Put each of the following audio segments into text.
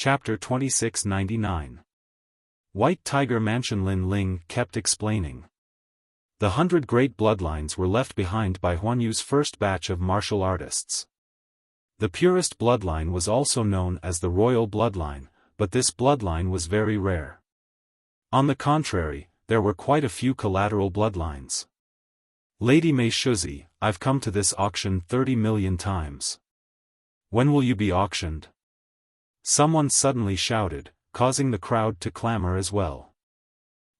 Chapter 2699. White Tiger Mansion. Lin Ling kept explaining. The 100 great bloodlines were left behind by Huanyu's first batch of martial artists. The purest bloodline was also known as the royal bloodline, but this bloodline was very rare. On the contrary, there were quite a few collateral bloodlines. Lady Mei Shuzi, I've come to this auction 30 million times. When will you be auctioned? Someone suddenly shouted, causing the crowd to clamor as well.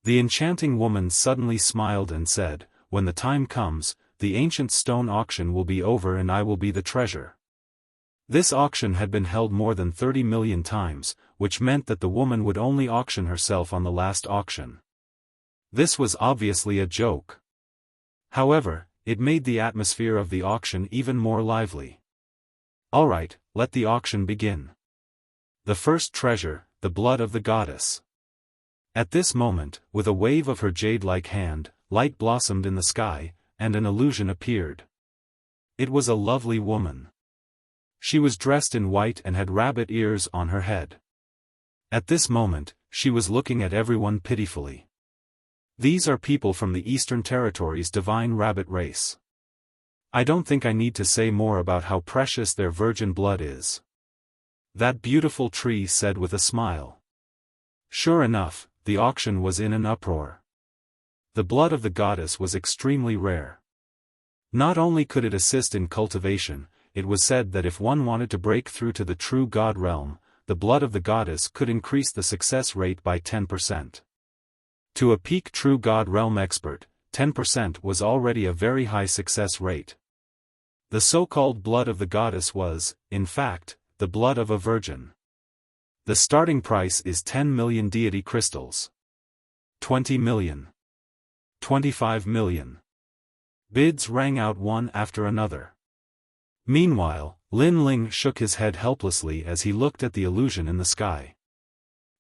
The enchanting woman suddenly smiled and said, when the time comes, the ancient stone auction will be over and I will be the treasure. This auction had been held more than 30 million times, which meant that the woman would only auction herself on the last auction. This was obviously a joke. However, it made the atmosphere of the auction even more lively. Alright, let the auction begin. The first treasure, the blood of the goddess. At this moment, with a wave of her jade-like hand, light blossomed in the sky, and an illusion appeared. It was a lovely woman. She was dressed in white and had rabbit ears on her head. At this moment, she was looking at everyone pitifully. These are people from the Eastern Territory's divine rabbit race. I don't think I need to say more about how precious their virgin blood is. That beautiful tree said with a smile. Sure enough, the auction was in an uproar. The blood of the goddess was extremely rare. Not only could it assist in cultivation, it was said that if one wanted to break through to the true god realm, the blood of the goddess could increase the success rate by 10%. To a peak true god realm expert, 10% was already a very high success rate. The so-called blood of the goddess was, in fact, the blood of a virgin. The starting price is 10 million deity crystals. 20 million. 25 million. Bids rang out one after another. Meanwhile, Lin Ling shook his head helplessly as he looked at the illusion in the sky.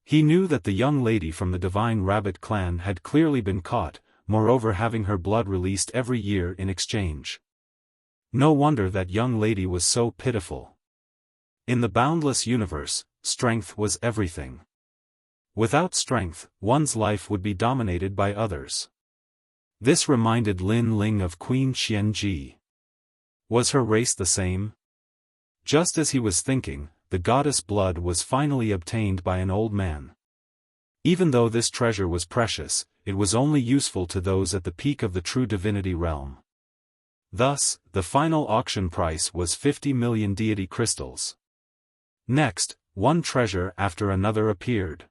He knew that the young lady from the Divine Rabbit clan had clearly been caught, moreover having her blood released every year in exchange. No wonder that young lady was so pitiful. In the boundless universe, strength was everything. Without strength, one's life would be dominated by others. This reminded Lin Ling of Queen Xianji. Was her race the same? Just as he was thinking, the goddess blood was finally obtained by an old man. Even though this treasure was precious, it was only useful to those at the peak of the true divinity realm. Thus, the final auction price was 50 million deity crystals. Next, one treasure after another appeared.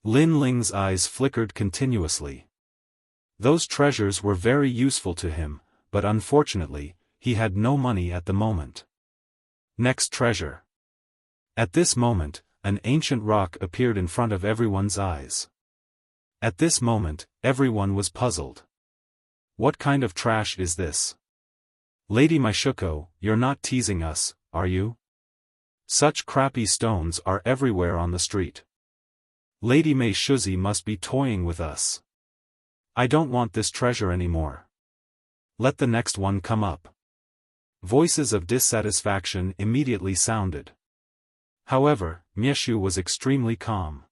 Lin Ling's eyes flickered continuously. Those treasures were very useful to him, but unfortunately, he had no money at the moment. Next treasure. At this moment, an ancient rock appeared in front of everyone's eyes. At this moment, everyone was puzzled. What kind of trash is this? Lady Maishuko, you're not teasing us, are you? Such crappy stones are everywhere on the street. Lady Mei Shuzi must be toying with us. I don't want this treasure anymore. Let the next one come up. Voices of dissatisfaction immediately sounded. However, Mieshu was extremely calm.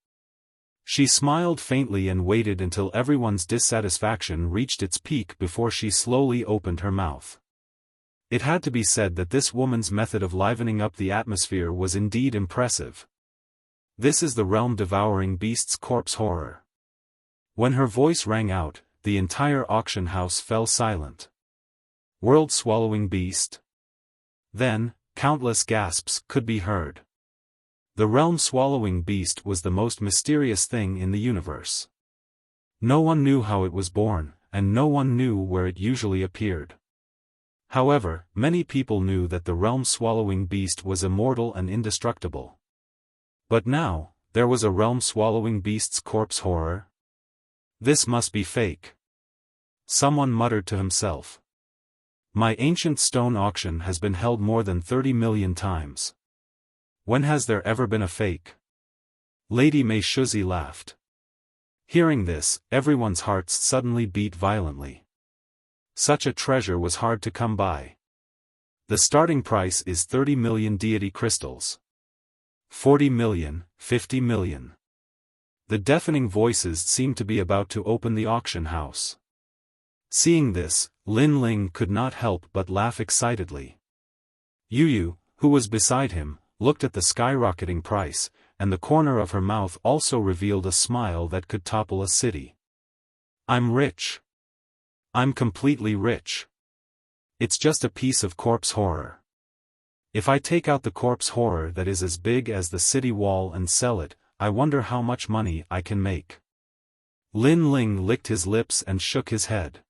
She smiled faintly and waited until everyone's dissatisfaction reached its peak before she slowly opened her mouth. It had to be said that this woman's method of livening up the atmosphere was indeed impressive. This is the realm-devouring beast's corpse horror. When her voice rang out, the entire auction house fell silent. World-swallowing beast? Then, countless gasps could be heard. The realm-swallowing beast was the most mysterious thing in the universe. No one knew how it was born, and no one knew where it usually appeared. However, many people knew that the realm-swallowing beast was immortal and indestructible. But now, there was a realm-swallowing beast's corpse horror? This must be fake. Someone muttered to himself. My ancient stone auction has been held more than 30 million times. When has there ever been a fake? Lady Mei Shuzi laughed. Hearing this, everyone's hearts suddenly beat violently. Such a treasure was hard to come by. The starting price is 30 million deity crystals. 40 million, 50 million. The deafening voices seemed to be about to open the auction house. Seeing this, Lin Ling could not help but laugh excitedly. Yu, who was beside him, looked at the skyrocketing price, and the corner of her mouth also revealed a smile that could topple a city. I'm rich. I'm completely rich. It's just a piece of corpse horror. If I take out the corpse horror that is as big as the city wall and sell it, I wonder how much money I can make. Lin Ling licked his lips and shook his head.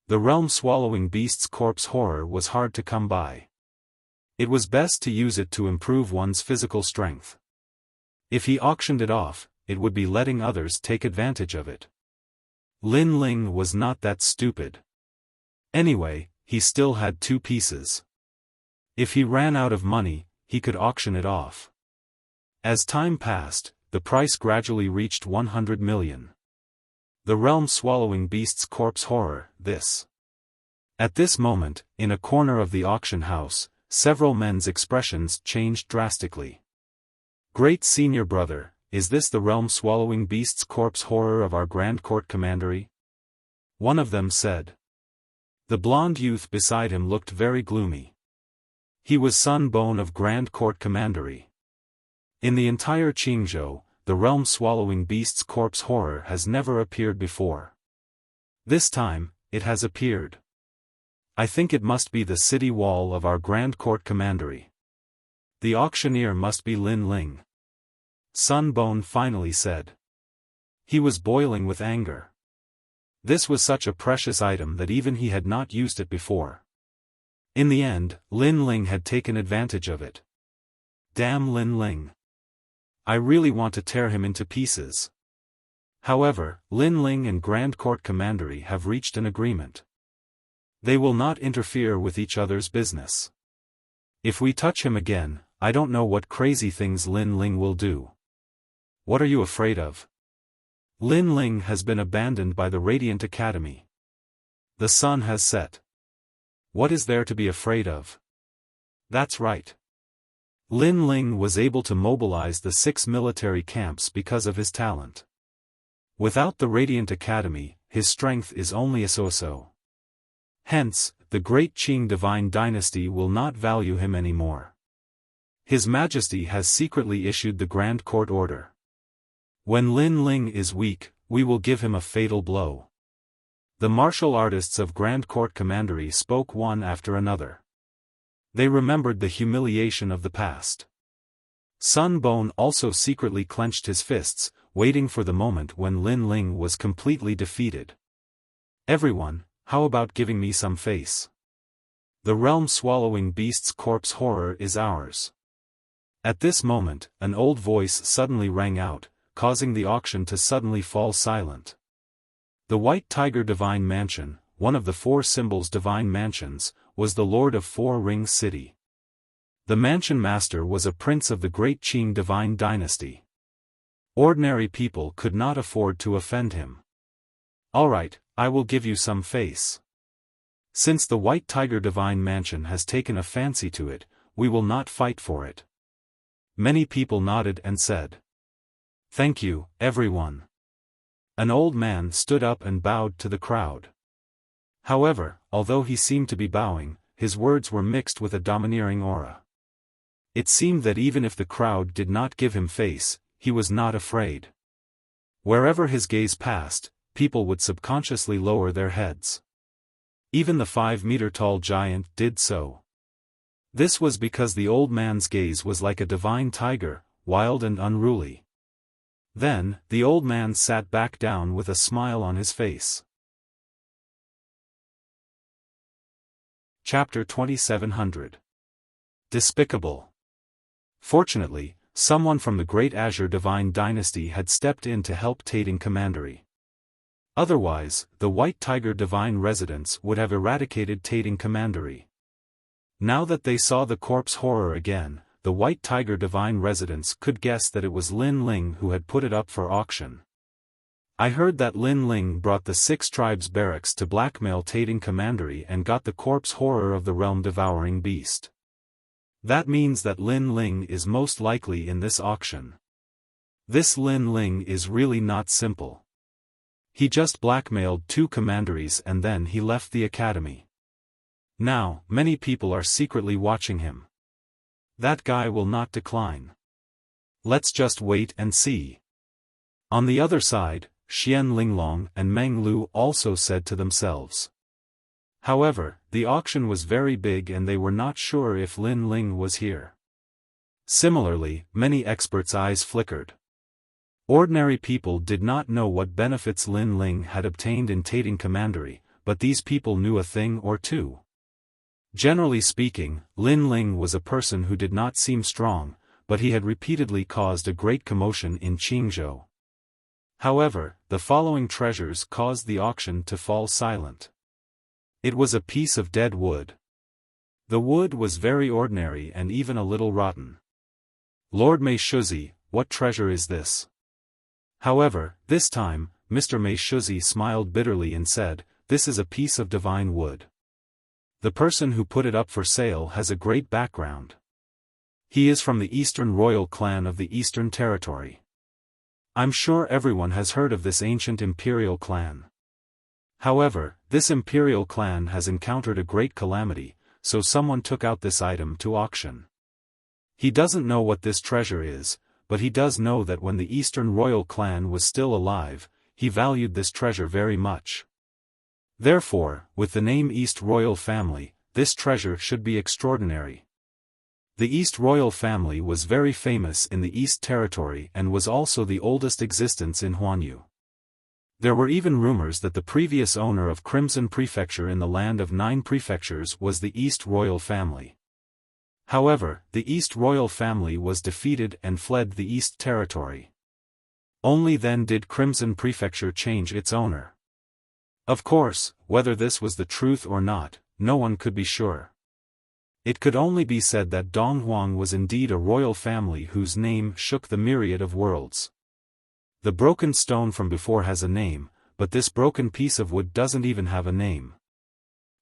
The realm-swallowing beast's corpse horror was hard to come by. It was best to use it to improve one's physical strength. If he auctioned it off, it would be letting others take advantage of it. Lin Ling was not that stupid. Anyway, he still had 2 pieces. If he ran out of money, he could auction it off. As time passed, the price gradually reached 100 million. The realm-swallowing beast's corpse horror, this. At this moment, in a corner of the auction house, several men's expressions changed drastically. Great senior brother, is this the realm-swallowing beast's corpse horror of our Grand Court Commandery? One of them said. The blonde youth beside him looked very gloomy. He was Sun Bone of Grand Court Commandery. In the entire Qingzhou, the realm-swallowing beast's corpse horror has never appeared before. This time, it has appeared. I think it must be the city wall of our Grand Court Commandery. The auctioneer must be Lin Ling. Sun Bone finally said. He was boiling with anger. This was such a precious item that even he had not used it before. In the end, Lin Ling had taken advantage of it. Damn Lin Ling. I really want to tear him into pieces. However, Lin Ling and Grand Court Commandery have reached an agreement. They will not interfere with each other's business. If we touch him again, I don't know what crazy things Lin Ling will do. What are you afraid of? Lin Ling has been abandoned by the Radiant Academy. The sun has set. What is there to be afraid of? That's right. Lin Ling was able to mobilize the 6 military camps because of his talent. Without the Radiant Academy, his strength is only a so-so. Hence, the great Qing divine dynasty will not value him anymore. His Majesty has secretly issued the Grand Court order. When Lin Ling is weak, we will give him a fatal blow. The martial artists of Grand Court Commandery spoke one after another. They remembered the humiliation of the past. Sun Bone also secretly clenched his fists, waiting for the moment when Lin Ling was completely defeated. Everyone, how about giving me some face? The realm-swallowing beast's corpse horror is ours. At this moment, an old voice suddenly rang out, causing the auction to suddenly fall silent. The White Tiger Divine Mansion, one of the 4 symbols divine mansions, was the lord of 4 Ring City. The mansion master was a prince of the great Qing divine dynasty. Ordinary people could not afford to offend him. Alright, I will give you some face. Since the White Tiger Divine Mansion has taken a fancy to it, we will not fight for it. Many people nodded and said. Thank you, everyone. An old man stood up and bowed to the crowd. However, although he seemed to be bowing, his words were mixed with a domineering aura. It seemed that even if the crowd did not give him face, he was not afraid. Wherever his gaze passed, people would subconsciously lower their heads. Even the 5-meter-tall giant did so. This was because the old man's gaze was like a divine tiger, wild and unruly. Then, the old man sat back down with a smile on his face. Chapter 2700. Despicable. Fortunately, someone from the Great Azure Divine Dynasty had stepped in to help Tating Commandery. Otherwise, the White Tiger Divine Residents would have eradicated Tating Commandery. Now that they saw the corpse horror again, the White Tiger Divine Residents could guess that it was Lin Ling who had put it up for auction. I heard that Lin Ling brought the 6 tribes barracks to blackmail Tating Commandery and got the corpse horror of the realm-devouring beast. That means that Lin Ling is most likely in this auction. This Lin Ling is really not simple. He just blackmailed 2 commanderies and then he left the academy. Now, many people are secretly watching him. That guy will not decline. Let's just wait and see. On the other side, Xian Linglong and Meng Lu also said to themselves. However, the auction was very big and they were not sure if Lin Ling was here. Similarly, many experts' eyes flickered. Ordinary people did not know what benefits Lin Ling had obtained in Tating Commandery, but these people knew a thing or two. Generally speaking, Lin Ling was a person who did not seem strong, but he had repeatedly caused a great commotion in Qingzhou. However, the following treasures caused the auction to fall silent. It was a piece of dead wood. The wood was very ordinary and even a little rotten. Lord Mei Shuzi, what treasure is this? However, this time, Mr. Mei Shuzi smiled bitterly and said, this is a piece of divine wood. The person who put it up for sale has a great background. He is from the Eastern royal clan of the Eastern Territory. I'm sure everyone has heard of this ancient imperial clan. However, this imperial clan has encountered a great calamity, so someone took out this item to auction. He doesn't know what this treasure is, but he does know that when the Eastern royal clan was still alive, he valued this treasure very much. Therefore, with the name East Royal Family, this treasure should be extraordinary. The East Royal Family was very famous in the East Territory and was also the oldest existence in Huanyu. There were even rumors that the previous owner of Crimson Prefecture in the land of 9 prefectures was the East Royal Family. However, the East Royal Family was defeated and fled the East Territory. Only then did Crimson Prefecture change its owner. Of course, whether this was the truth or not, no one could be sure. It could only be said that Donghuang was indeed a royal family whose name shook the myriad of worlds. The broken stone from before has a name, but this broken piece of wood doesn't even have a name.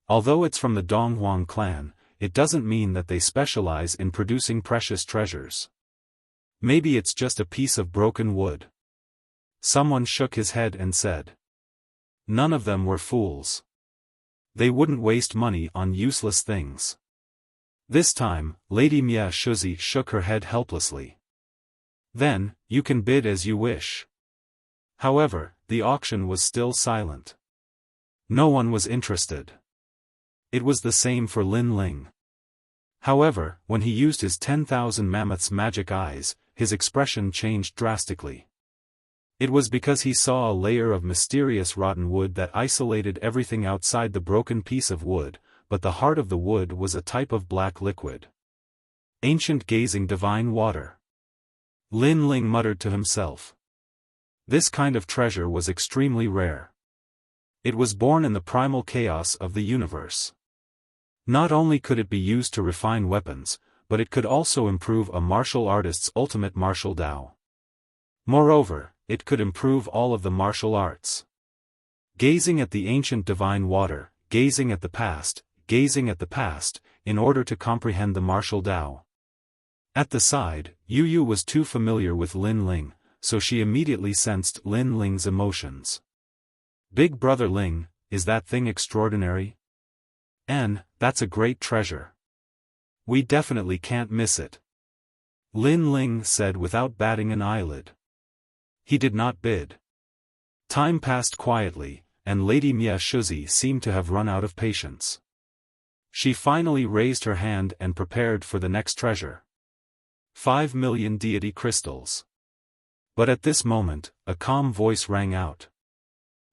Although it's from the Donghuang clan, it doesn't mean that they specialize in producing precious treasures. Maybe it's just a piece of broken wood. Someone shook his head and said. None of them were fools. They wouldn't waste money on useless things. This time, Lady Mia Shuzi shook her head helplessly. Then, you can bid as you wish. However, the auction was still silent. No one was interested. It was the same for Lin Ling. However, when he used his 10,000 mammoths' magic eyes, his expression changed drastically. It was because he saw a layer of mysterious rotten wood that isolated everything outside the broken piece of wood, but the heart of the wood was a type of black liquid. Ancient gazing divine water. Lin Ling muttered to himself. This kind of treasure was extremely rare. It was born in the primal chaos of the universe. Not only could it be used to refine weapons, but it could also improve a martial artist's ultimate martial Dao. Moreover, it could improve all of the martial arts. Gazing at the ancient divine water, gazing at the past, in order to comprehend the martial Dao. At the side, Yu Yu was too familiar with Lin Ling, so she immediately sensed Lin Ling's emotions. Big brother Ling, is that thing extraordinary? That's a great treasure. We definitely can't miss it. Lin Ling said without batting an eyelid. He did not bid. Time passed quietly, and Lady Mia Shuzi seemed to have run out of patience. She finally raised her hand and prepared for the next treasure. 5 million deity crystals. But at this moment, a calm voice rang out.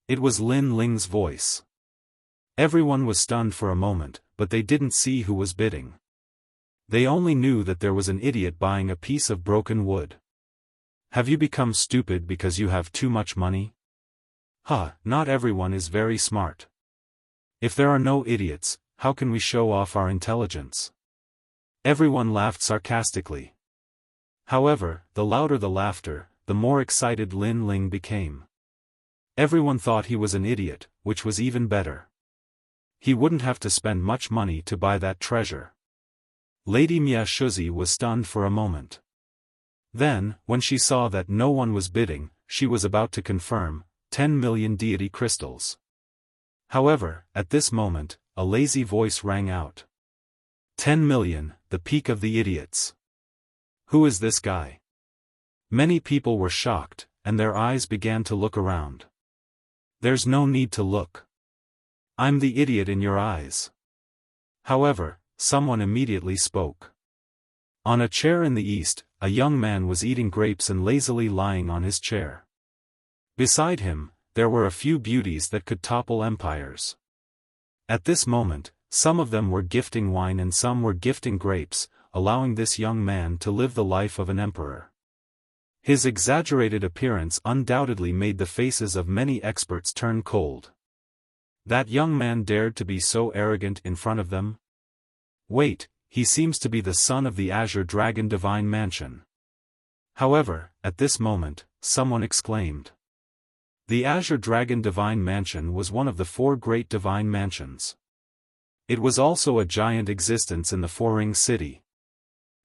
It was Lin Ling's voice. Everyone was stunned for a moment, but they didn't see who was bidding. They only knew that there was an idiot buying a piece of broken wood. Have you become stupid because you have too much money? Not everyone is very smart. If there are no idiots, how can we show off our intelligence? Everyone laughed sarcastically. However, the louder the laughter, the more excited Lin Ling became. Everyone thought he was an idiot, which was even better. He wouldn't have to spend much money to buy that treasure. Lady Mia Shuzi was stunned for a moment. Then, when she saw that no one was bidding, she was about to confirm, 10 million deity crystals. However, at this moment, a lazy voice rang out. 10 million, the peak of the idiots. Who is this guy? Many people were shocked, and their eyes began to look around. There's no need to look. I'm the idiot in your eyes. However, someone immediately spoke. On a chair in the east, a young man was eating grapes and lazily lying on his chair. Beside him, there were a few beauties that could topple empires. At this moment, some of them were gifting wine and some were gifting grapes, allowing this young man to live the life of an emperor. His exaggerated appearance undoubtedly made the faces of many experts turn cold. That young man dared to be so arrogant in front of them? Wait, he seems to be the son of the Azure Dragon Divine Mansion. However, at this moment, someone exclaimed. The Azure Dragon Divine Mansion was one of the 4 great divine mansions. It was also a giant existence in the Four-Ring City.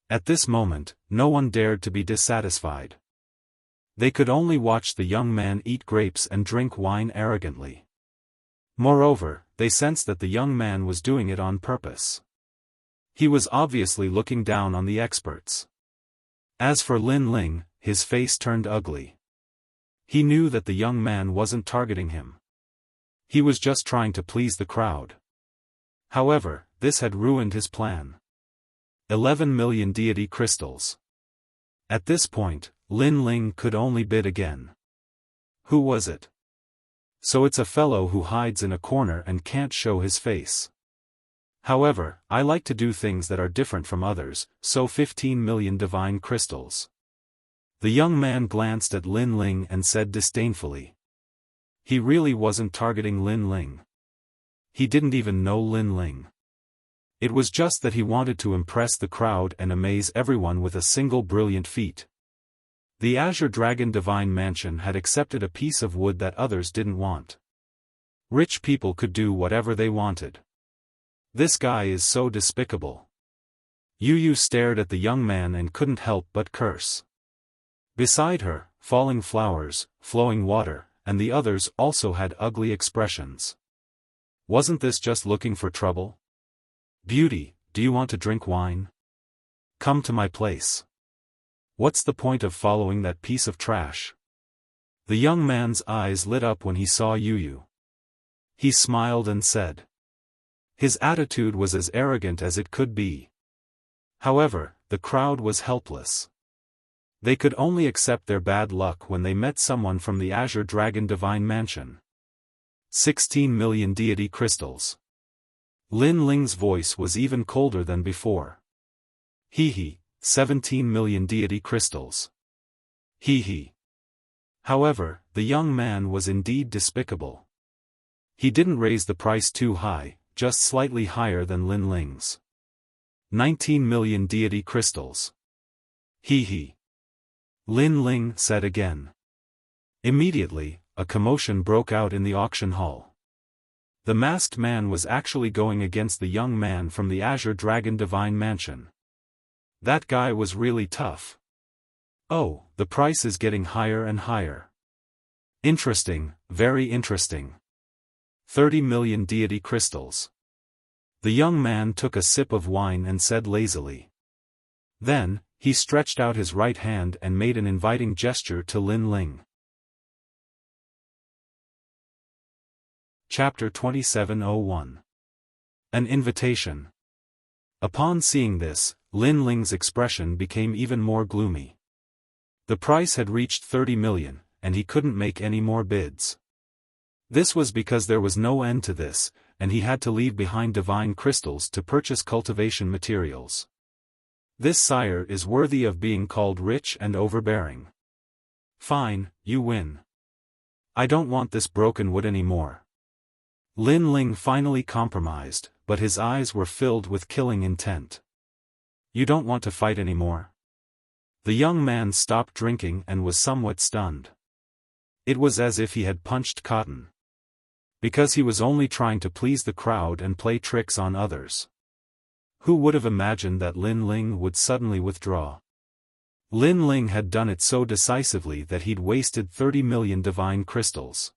At this moment, no one dared to be dissatisfied. They could only watch the young man eat grapes and drink wine arrogantly. Moreover, they sensed that the young man was doing it on purpose. He was obviously looking down on the experts. As for Lin Ling, his face turned ugly. He knew that the young man wasn't targeting him. He was just trying to please the crowd. However, this had ruined his plan. 11 million deity crystals. At this point, Lin Ling could only bid again. Who was it? So it's a fellow who hides in a corner and can't show his face. However, I like to do things that are different from others, so 15 million divine crystals. The young man glanced at Lin Ling and said disdainfully. He really wasn't targeting Lin Ling. He didn't even know Lin Ling. It was just that he wanted to impress the crowd and amaze everyone with a single brilliant feat. The Azure Dragon Divine Mansion had accepted a piece of wood that others didn't want. Rich people could do whatever they wanted. This guy is so despicable. Yu stared at the young man and couldn't help but curse. Beside her, falling flowers, flowing water, and the others also had ugly expressions. Wasn't this just looking for trouble? Beauty, do you want to drink wine? Come to my place. What's the point of following that piece of trash? The young man's eyes lit up when he saw Yu. He smiled and said. His attitude was as arrogant as it could be. However, the crowd was helpless. They could only accept their bad luck when they met someone from the Azure Dragon Divine Mansion. 16 million deity crystals. Lin Ling's voice was even colder than before. Hee, 17 million deity crystals. Hee. However, the young man was indeed despicable. He didn't raise the price too high, just slightly higher than Lin Ling's. 19 million deity crystals. Hee. Lin Ling said again. Immediately, a commotion broke out in the auction hall. The masked man was actually going against the young man from the Azure Dragon Divine Mansion. That guy was really tough. Oh, the price is getting higher and higher. Interesting, very interesting. 30 million deity crystals. The young man took a sip of wine and said lazily. Then, he stretched out his right hand and made an inviting gesture to Lin Ling. Chapter 2701. An invitation. Upon seeing this, Lin Ling's expression became even more gloomy. The price had reached 30 million, and he couldn't make any more bids. This was because there was no end to this, and he had to leave behind divine crystals to purchase cultivation materials. This sire is worthy of being called rich and overbearing. Fine, you win. I don't want this broken wood anymore. Lin Ling finally compromised, but his eyes were filled with killing intent. You don't want to fight anymore? The young man stopped drinking and was somewhat stunned. It was as if he had punched cotton. Because he was only trying to please the crowd and play tricks on others. Who would have imagined that Lin Ling would suddenly withdraw? Lin Ling had done it so decisively that he'd wasted 30 million divine crystals.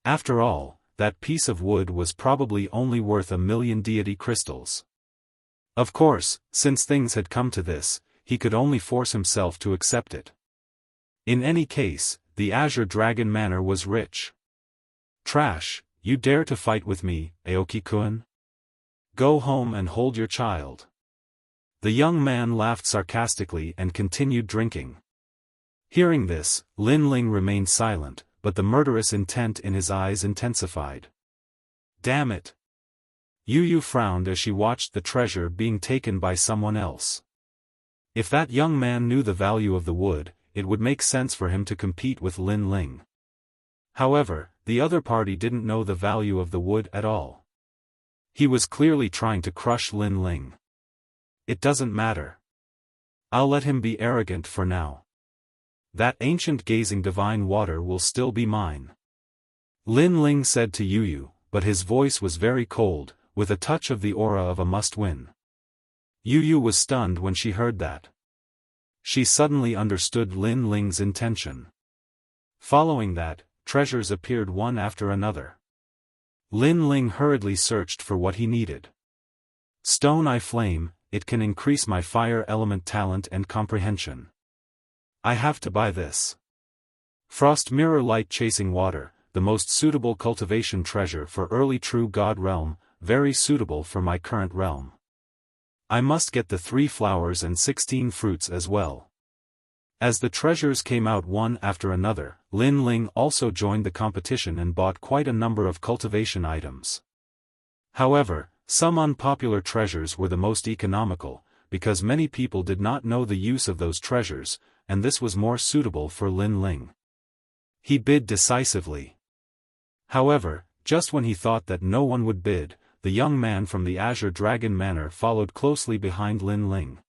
After all, that piece of wood was probably only worth 1,000,000 deity crystals. Of course, since things had come to this, he could only force himself to accept it. In any case, the Azure Dragon Manor was rich. Trash, you dare to fight with me, Aoki-kun? Go home and hold your child. The young man laughed sarcastically and continued drinking. Hearing this, Lin Ling remained silent, but the murderous intent in his eyes intensified. Damn it! Yu Yu frowned as she watched the treasure being taken by someone else. If that young man knew the value of the wood, it would make sense for him to compete with Lin Ling. However, the other party didn't know the value of the wood at all. He was clearly trying to crush Lin Ling. It doesn't matter. I'll let him be arrogant for now. That ancient gazing divine water will still be mine. Lin Ling said to Yu Yu, but his voice was very cold, with a touch of the aura of a must-win. Yu Yu was stunned when she heard that. She suddenly understood Lin Ling's intention. Following that, treasures appeared one after another. Lin Ling hurriedly searched for what he needed. Stone Eye Flame, it can increase my fire element talent and comprehension. I have to buy this. Frost Mirror Light Chasing Water, the most suitable cultivation treasure for early True God realm, very suitable for my current realm. I must get the 3 flowers and 16 fruits as well. As the treasures came out one after another, Lin Ling also joined the competition and bought quite a number of cultivation items. However, some unpopular treasures were the most economical, because many people did not know the use of those treasures, and this was more suitable for Lin Ling. He bid decisively. However, just when he thought that no one would bid, the young man from the Azure Dragon Manor followed closely behind Lin Ling.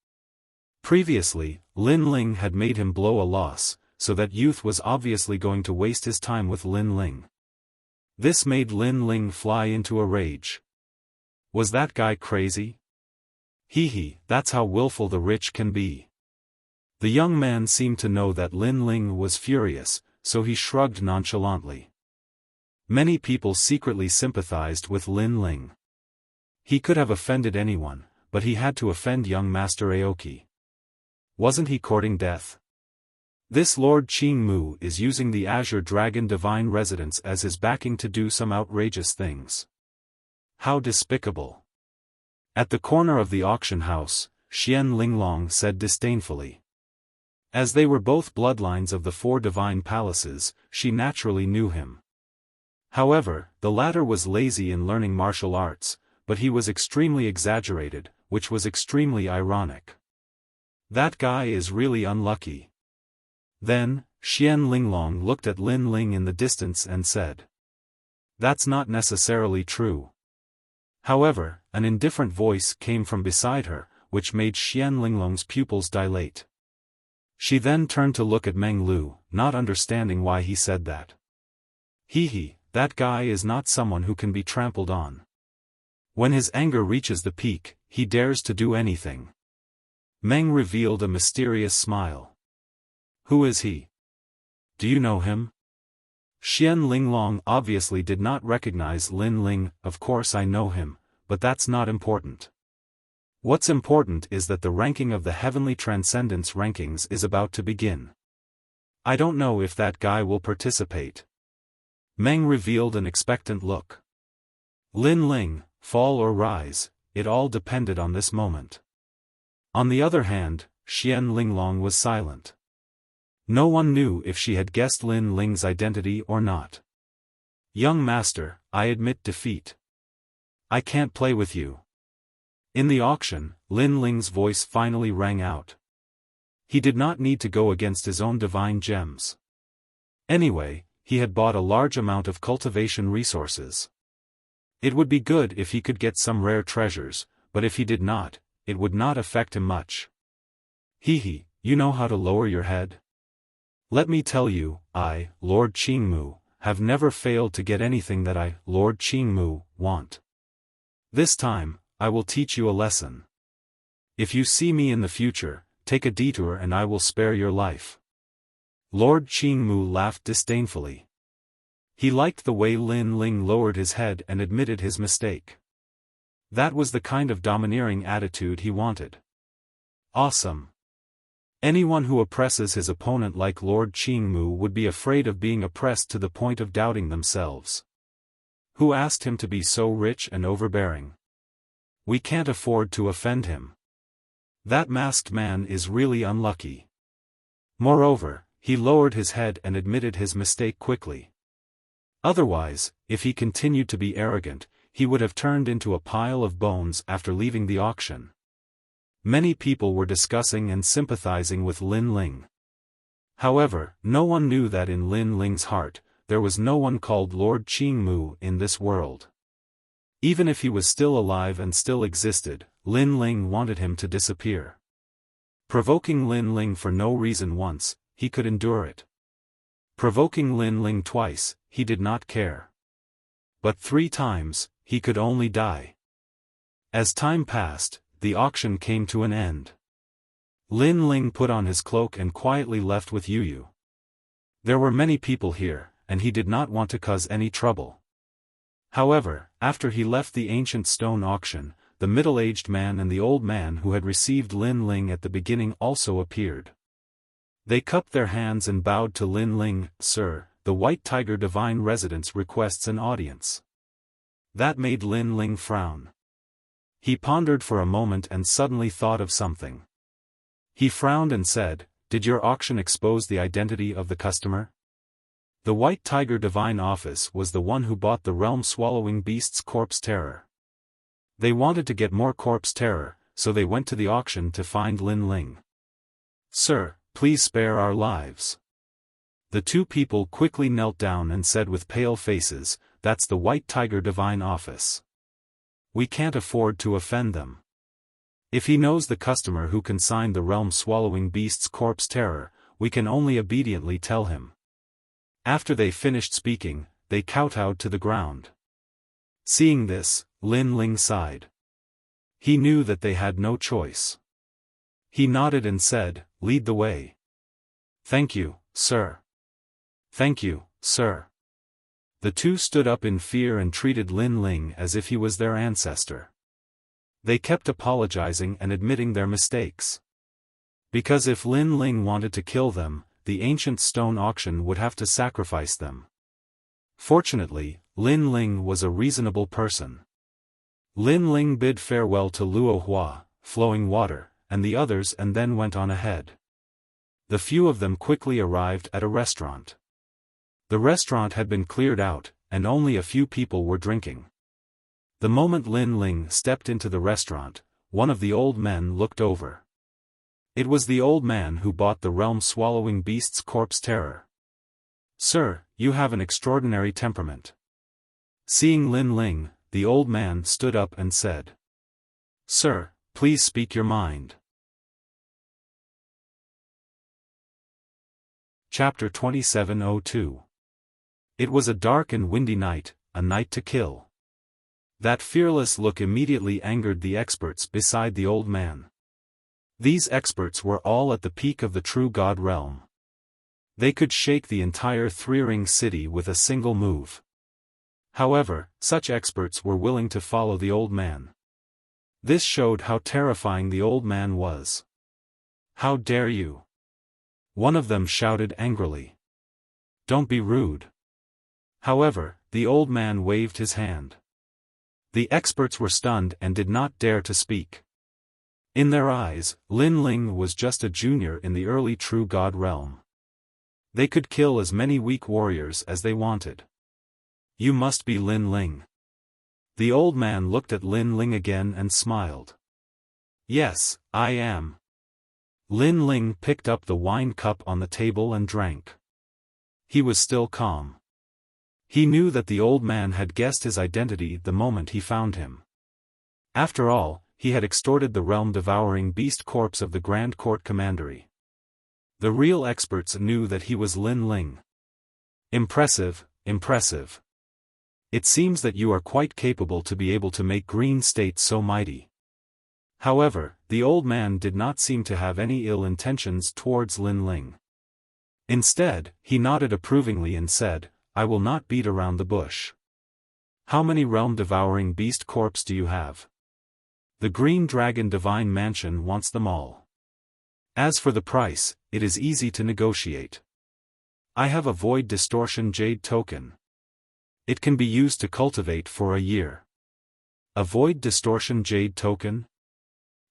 Previously, Lin Ling had made him blow a loss, so that youth was obviously going to waste his time with Lin Ling. This made Lin Ling fly into a rage. Was that guy crazy? Hee, that's how willful the rich can be. The young man seemed to know that Lin Ling was furious, so he shrugged nonchalantly. Many people secretly sympathized with Lin Ling. He could have offended anyone, but he had to offend young Master Aoki. Wasn't he courting death? This Lord Qing Mu is using the Azure Dragon Divine Residence as his backing to do some outrageous things. How despicable. At the corner of the auction house, Xian Linglong said disdainfully. As they were both bloodlines of the 4 divine palaces, she naturally knew him. However, the latter was lazy in learning martial arts, but he was extremely exaggerated, which was extremely ironic. That guy is really unlucky. Then, Xian Linglong looked at Lin Ling in the distance and said. That's not necessarily true. However, an indifferent voice came from beside her, which made Xian Linglong's pupils dilate. She then turned to look at Meng Lu, not understanding why he said that. Hee, that guy is not someone who can be trampled on. When his anger reaches the peak, he dares to do anything. Meng revealed a mysterious smile. Who is he? Do you know him? Xian Linglong obviously did not recognize Lin Ling. Of course I know him, but that's not important. What's important is that the ranking of the Heavenly Transcendence rankings is about to begin. I don't know if that guy will participate. Meng revealed an expectant look. Lin Ling, fall or rise, it all depended on this moment. On the other hand, Xian Linglong was silent. No one knew if she had guessed Lin Ling's identity or not. Young master, I admit defeat. I can't play with you. In the auction, Lin Ling's voice finally rang out. He did not need to go against his own divine gems. Anyway, he had bought a large amount of cultivation resources. It would be good if he could get some rare treasures, but if he did not, it would not affect him much. Hee, you know how to lower your head? Let me tell you, I, Lord Qingmu, have never failed to get anything that I, Lord Qingmu, want. This time, I will teach you a lesson. If you see me in the future, take a detour and I will spare your life." Lord Qingmu laughed disdainfully. He liked the way Lin Ling lowered his head and admitted his mistake. That was the kind of domineering attitude he wanted. Awesome. Anyone who oppresses his opponent like Lord Qingmu would be afraid of being oppressed to the point of doubting themselves. Who asked him to be so rich and overbearing? We can't afford to offend him. That masked man is really unlucky. Moreover, he lowered his head and admitted his mistake quickly. Otherwise, if he continued to be arrogant, he would have turned into a pile of bones after leaving the auction. Many people were discussing and sympathizing with Lin Ling. However, no one knew that in Lin Ling's heart, there was no one called Lord Qingmu in this world. Even if he was still alive and still existed, Lin Ling wanted him to disappear. Provoking Lin Ling for no reason once, he could endure it. Provoking Lin Ling twice, he did not care. But 3 times, he could only die. As time passed, the auction came to an end. Lin Ling put on his cloak and quietly left with Yu. There were many people here, and he did not want to cause any trouble. However, after he left the ancient stone auction, the middle-aged man and the old man who had received Lin Ling at the beginning also appeared. They cupped their hands and bowed to Lin Ling. "Sir, the White Tiger Divine Residence requests an audience." That made Lin Ling frown. He pondered for a moment and suddenly thought of something. He frowned and said, "Did your auction expose the identity of the customer?" The White Tiger Divine Office was the one who bought the realm-swallowing beast's corpse terror. They wanted to get more corpse terror, so they went to the auction to find Lin Ling. "Sir, please spare our lives." The 2 people quickly knelt down and said with pale faces, "That's the White Tiger Divine Office. We can't afford to offend them. If he knows the customer who consigned the realm-swallowing beast's corpse terror, we can only obediently tell him." After they finished speaking, they kowtowed to the ground. Seeing this, Lin Ling sighed. He knew that they had no choice. He nodded and said, "Lead the way." "Thank you, sir." "Thank you, sir." The 2 stood up in fear and treated Lin Ling as if he was their ancestor. They kept apologizing and admitting their mistakes. Because if Lin Ling wanted to kill them, the ancient stone auction would have to sacrifice them. Fortunately, Lin Ling was a reasonable person. Lin Ling bid farewell to Luo Hua, Flowing Water, and the others and then went on ahead. The few of them quickly arrived at a restaurant. The restaurant had been cleared out, and only a few people were drinking. The moment Lin Ling stepped into the restaurant, one of the old men looked over. It was the old man who bought the realm-swallowing beast's corpse terror. "Sir, you have an extraordinary temperament." Seeing Lin Ling, the old man stood up and said, "Sir, please speak your mind." Chapter 2702. It was a dark and windy night, a night to kill. That fearless look immediately angered the experts beside the old man. These experts were all at the peak of the true god realm. They could shake the entire 3-ring city with a single move. However, such experts were willing to follow the old man. This showed how terrifying the old man was. "How dare you?" One of them shouted angrily. "Don't be rude." However, the old man waved his hand. The experts were stunned and did not dare to speak. In their eyes, Lin Ling was just a junior in the early true god realm. They could kill as many weak warriors as they wanted. "You must be Lin Ling." The old man looked at Lin Ling again and smiled. "Yes, I am." Lin Ling picked up the wine cup on the table and drank. He was still calm. He knew that the old man had guessed his identity the moment he found him. After all, he had extorted the realm-devouring beast corpse of the Grand Court Commandery. The real experts knew that he was Lin Ling. Impressive, impressive. It seems that you are quite capable to be able to make green states so mighty. However, the old man did not seem to have any ill intentions towards Lin Ling. Instead, he nodded approvingly and said, I will not beat around the bush. How many realm-devouring beast corpse do you have? The Green Dragon Divine Mansion wants them all. As for the price, it is easy to negotiate. I have a Void Distortion Jade token. It can be used to cultivate for a year. A Void Distortion Jade token?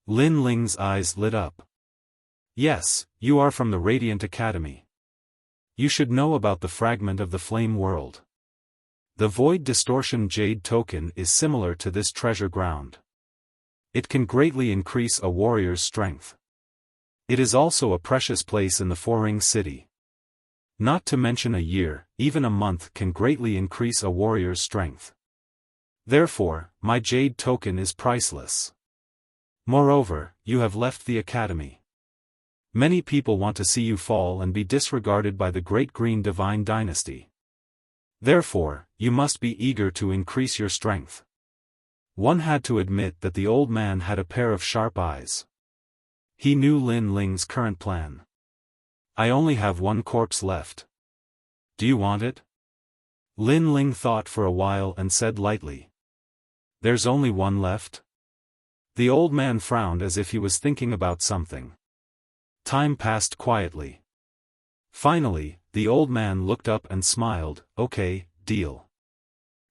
Lin Ling's eyes lit up. Yes, you are from the Radiant Academy. You should know about the fragment of the Flame World. The Void Distortion Jade token is similar to this treasure ground. It can greatly increase a warrior's strength. It is also a precious place in the Four-Ring City. Not to mention a year, even a month can greatly increase a warrior's strength. Therefore, my jade token is priceless. Moreover, you have left the academy. Many people want to see you fall and be disregarded by the Great Green Divine Dynasty. Therefore, you must be eager to increase your strength. One had to admit that the old man had a pair of sharp eyes. He knew Lin Ling's current plan. I only have one corpse left. Do you want it? Lin Ling thought for a while and said lightly. There's only one left? The old man frowned as if he was thinking about something. Time passed quietly. Finally, the old man looked up and smiled. Okay, deal.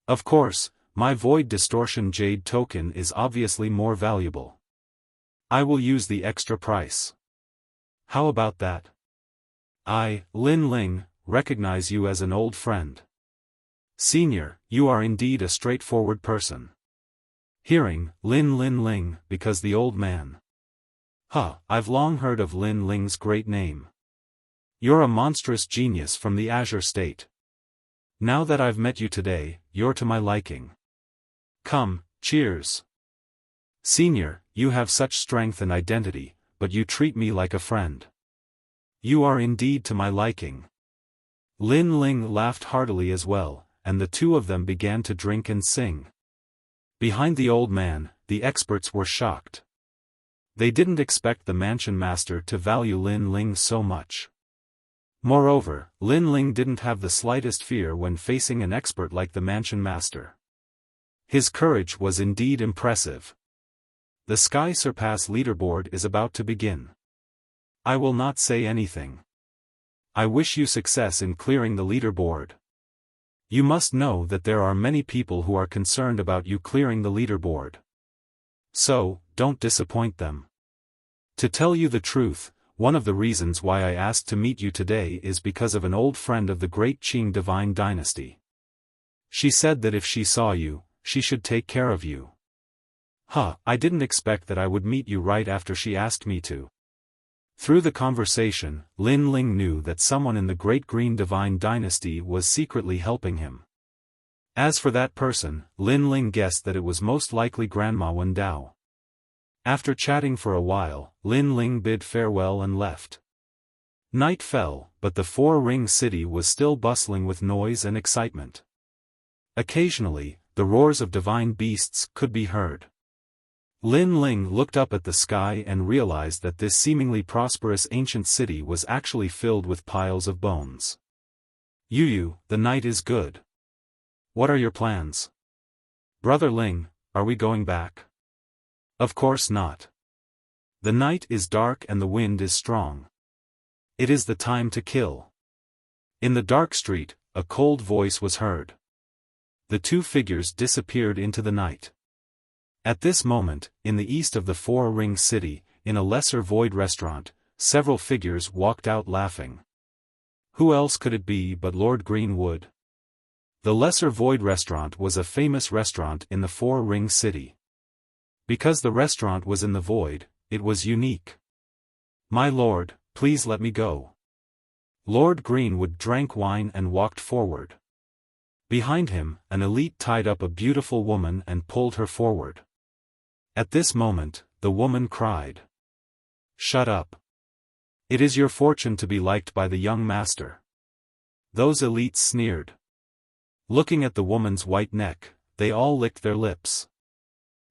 Of course, my Void Distortion Jade token is obviously more valuable. I will use the extra price. How about that? I, Lin Ling, recognize you as an old friend. Senior, you are indeed a straightforward person. Hearing, Lin Ling, because the old man. I've long heard of Lin Ling's great name. You're a monstrous genius from the Azure State. Now that I've met you today, you're to my liking. Come, cheers. Senior, you have such strength and identity, but you treat me like a friend. You are indeed to my liking. Lin Ling laughed heartily as well, and the two of them began to drink and sing. Behind the old man, the experts were shocked. They didn't expect the mansion master to value Lin Ling so much. Moreover, Lin Ling didn't have the slightest fear when facing an expert like the mansion master. His courage was indeed impressive. The Sky Surpass leaderboard is about to begin. I will not say anything. I wish you success in clearing the leaderboard. You must know that there are many people who are concerned about you clearing the leaderboard. So, don't disappoint them. To tell you the truth, one of the reasons why I asked to meet you today is because of an old friend of the Great Qing Divine Dynasty. She said that if she saw you, she should take care of you. I didn't expect that I would meet you right after she asked me to. Through the conversation, Lin Ling knew that someone in the Great Green Divine Dynasty was secretly helping him. As for that person, Lin Ling guessed that it was most likely Grandma Wen Dao. After chatting for a while, Lin Ling bid farewell and left. Night fell, but the Four-Ring City was still bustling with noise and excitement. Occasionally, the roars of divine beasts could be heard. Lin Ling looked up at the sky and realized that this seemingly prosperous ancient city was actually filled with piles of bones. Yu, the night is good. What are your plans? Brother Ling, are we going back? Of course not. The night is dark and the wind is strong. It is the time to kill. In the dark street, a cold voice was heard. The two figures disappeared into the night. At this moment, in the east of the Four-Ring City, in a lesser void restaurant, several figures walked out laughing. Who else could it be but Lord Greenwood? The lesser void restaurant was a famous restaurant in the Four-Ring City. Because the restaurant was in the void, it was unique. My lord, please let me go. Lord Greenwood drank wine and walked forward. Behind him, an elite tied up a beautiful woman and pulled her forward. At this moment, the woman cried. Shut up. It is your fortune to be liked by the young master. Those elites sneered. Looking at the woman's white neck, they all licked their lips.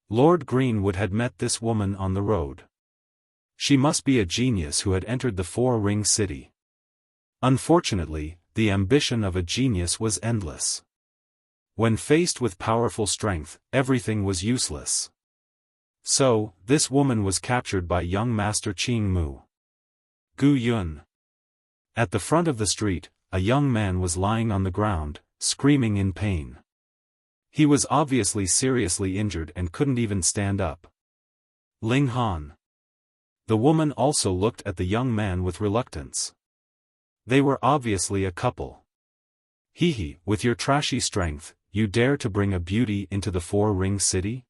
Lord Greenwood had met this woman on the road. She must be a genius who had entered the Four-Ring City. Unfortunately, the ambition of a genius was endless. When faced with powerful strength, everything was useless. So, this woman was captured by young Master Qing Mu. Gu Yun. At the front of the street, a young man was lying on the ground, screaming in pain. He was obviously seriously injured and couldn't even stand up. Ling Han. The woman also looked at the young man with reluctance. They were obviously a couple. Hee, with your trashy strength, you dare to bring a beauty into the Four-Ring City?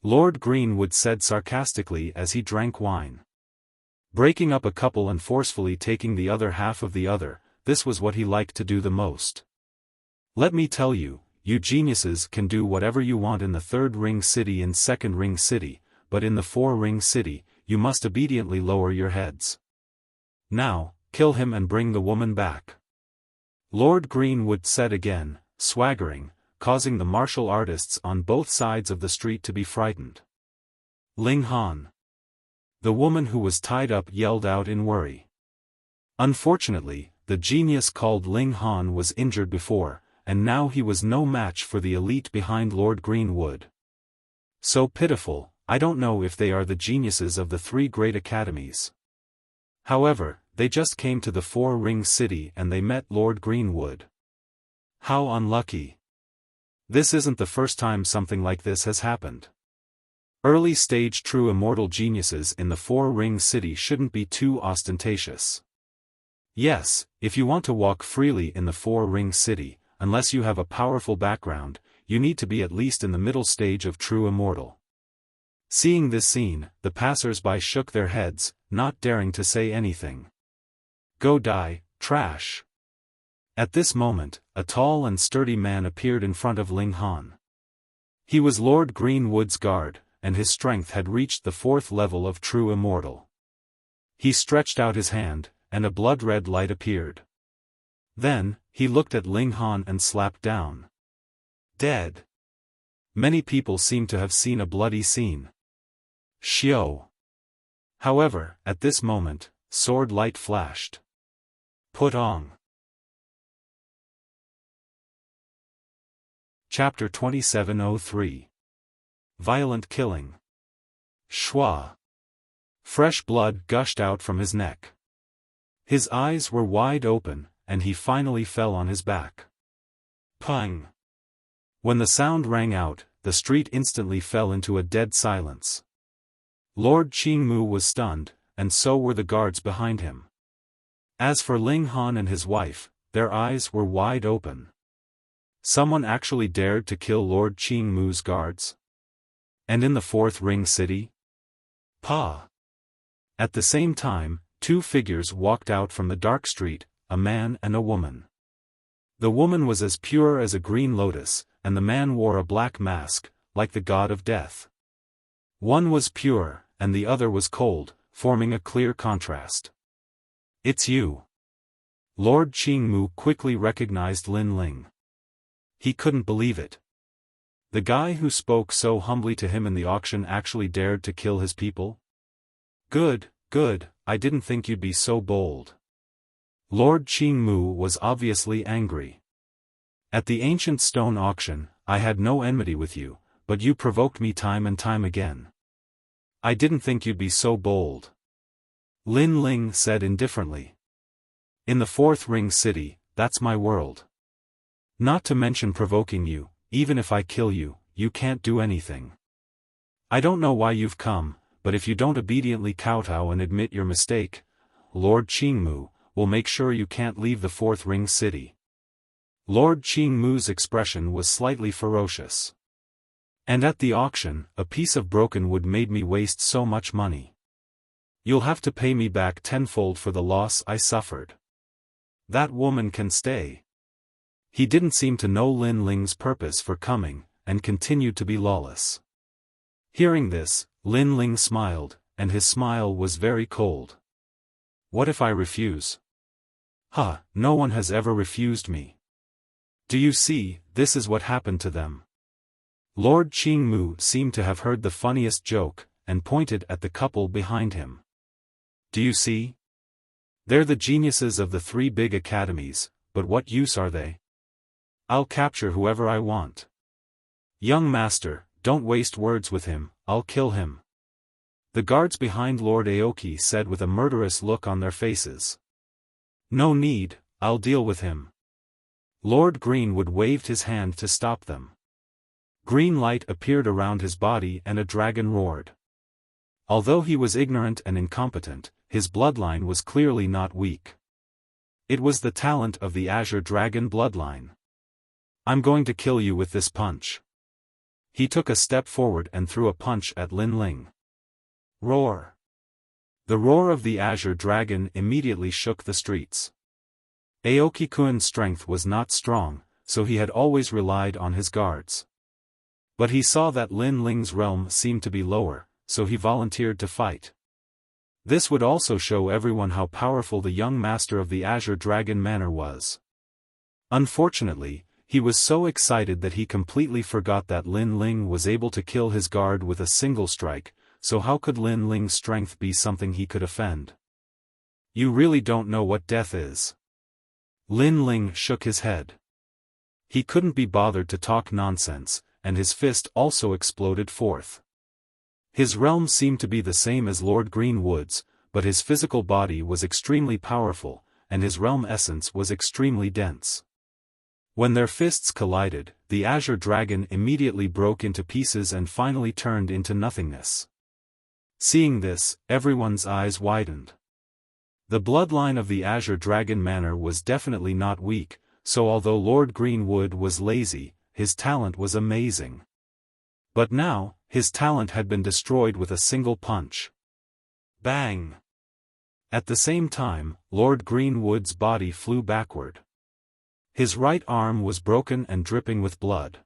Lord Greenwood said sarcastically as he drank wine. Breaking up a couple and forcefully taking the other half of the other, this was what he liked to do the most. Let me tell you, you geniuses can do whatever you want in the Third Ring City and Second Ring City, but in the Four-Ring City, you must obediently lower your heads. Now, kill him and bring the woman back. Lord Greenwood said again, swaggering, causing the martial artists on both sides of the street to be frightened. Ling Han. The woman who was tied up yelled out in worry. Unfortunately, the genius called Ling Han was injured before, and now he was no match for the elite behind Lord Greenwood. So pitiful, I don't know if they are the geniuses of the three great academies. However, they just came to the Four-Ring City and they met Lord Greenwood. How unlucky. This isn't the first time something like this has happened. Early-stage true immortal geniuses in the Four-Ring City shouldn't be too ostentatious. Yes, if you want to walk freely in the Four-Ring City, unless you have a powerful background, you need to be at least in the middle stage of true immortal. Seeing this scene, the passers-by shook their heads, not daring to say anything. Go die, trash. At this moment, a tall and sturdy man appeared in front of Ling Han. He was Lord Greenwood's guard, and his strength had reached the 4th level of true immortal. He stretched out his hand, and a blood-red light appeared. Then, he looked at Ling Han and slapped down. Dead. Many people seemed to have seen a bloody scene. Xiao. However, at this moment, sword light flashed. Put on. Chapter 2703. Violent Killing. Shua. Fresh blood gushed out from his neck. His eyes were wide open, and he finally fell on his back. Pang. When the sound rang out, the street instantly fell into a dead silence. Lord Qing Mu was stunned, and so were the guards behind him. As for Ling Han and his wife, their eyes were wide open. Someone actually dared to kill Lord Qing Mu's guards? And in the 4th Ring City? Pa! At the same time, two figures walked out from the dark street, a man and a woman. The woman was as pure as a green lotus, and the man wore a black mask, like the god of death. One was pure, and the other was cold, forming a clear contrast. It's you. Lord Qing Mu quickly recognized Lin Ling. He couldn't believe it. The guy who spoke so humbly to him in the auction actually dared to kill his people? Good, good, I didn't think you'd be so bold. Lord Qing Mu was obviously angry. At the ancient stone auction, I had no enmity with you, but you provoked me time and time again. I didn't think you'd be so bold. Lin Ling said indifferently. In the 4th Ring City, that's my world. Not to mention provoking you, even if I kill you, you can't do anything. I don't know why you've come, but if you don't obediently kowtow and admit your mistake, Lord Qing Mu will make sure you can't leave the 4th Ring City. Lord Qing Mu's expression was slightly ferocious. And at the auction, a piece of broken wood made me waste so much money. You'll have to pay me back tenfold for the loss I suffered. That woman can stay. He didn't seem to know Lin Ling's purpose for coming, and continued to be lawless. Hearing this, Lin Ling smiled, and his smile was very cold. What if I refuse? No one has ever refused me. Do you see, this is what happened to them. Lord Qingmu seemed to have heard the funniest joke, and pointed at the couple behind him. Do you see? They're the geniuses of the 3 big academies, but what use are they? I'll capture whoever I want. Young master, don't waste words with him, I'll kill him. The guards behind Lord Aoki said with a murderous look on their faces. No need, I'll deal with him. Lord Greenwood waved his hand to stop them. Green light appeared around his body and a dragon roared. Although he was ignorant and incompetent, his bloodline was clearly not weak. It was the talent of the Azure Dragon bloodline. I'm going to kill you with this punch. He took a step forward and threw a punch at Lin Ling. Roar! The roar of the Azure Dragon immediately shook the streets. Aoki-kun's strength was not strong, so he had always relied on his guards. But he saw that Lin Ling's realm seemed to be lower, so he volunteered to fight. This would also show everyone how powerful the young master of the Azure Dragon Manor was. Unfortunately, he was so excited that he completely forgot that Lin Ling was able to kill his guard with a single strike, so how could Lin Ling's strength be something he could offend? You really don't know what death is. Lin Ling shook his head. He couldn't be bothered to talk nonsense, and his fist also exploded forth. His realm seemed to be the same as Lord Greenwood's, but his physical body was extremely powerful, and his realm essence was extremely dense. When their fists collided, the Azure Dragon immediately broke into pieces and finally turned into nothingness. Seeing this, everyone's eyes widened. The bloodline of the Azure Dragon Manor was definitely not weak, so although Lord Greenwood was lazy, his talent was amazing. But now, his talent had been destroyed with a single punch. Bang! At the same time, Lord Greenwood's body flew backward. His right arm was broken and dripping with blood.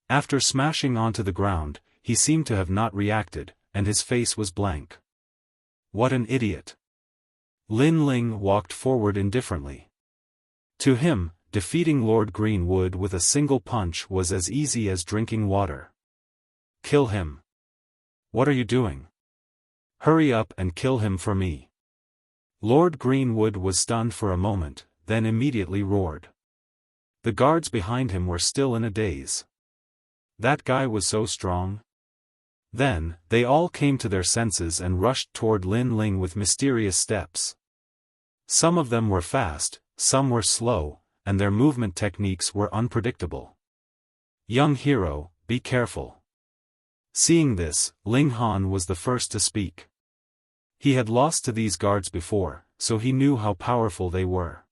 After smashing onto the ground, he seemed to have not reacted, and his face was blank. What an idiot! Lin Ling walked forward indifferently. To him, defeating Lord Greenwood with a single punch was as easy as drinking water. Kill him. What are you doing? Hurry up and kill him for me. Lord Greenwood was stunned for a moment, then immediately roared. The guards behind him were still in a daze. That guy was so strong. Then, they all came to their senses and rushed toward Lin Ling with mysterious steps. Some of them were fast, some were slow, and their movement techniques were unpredictable. Young hero, be careful. Seeing this, Ling Han was the first to speak. He had lost to these guards before, so he knew how powerful they were.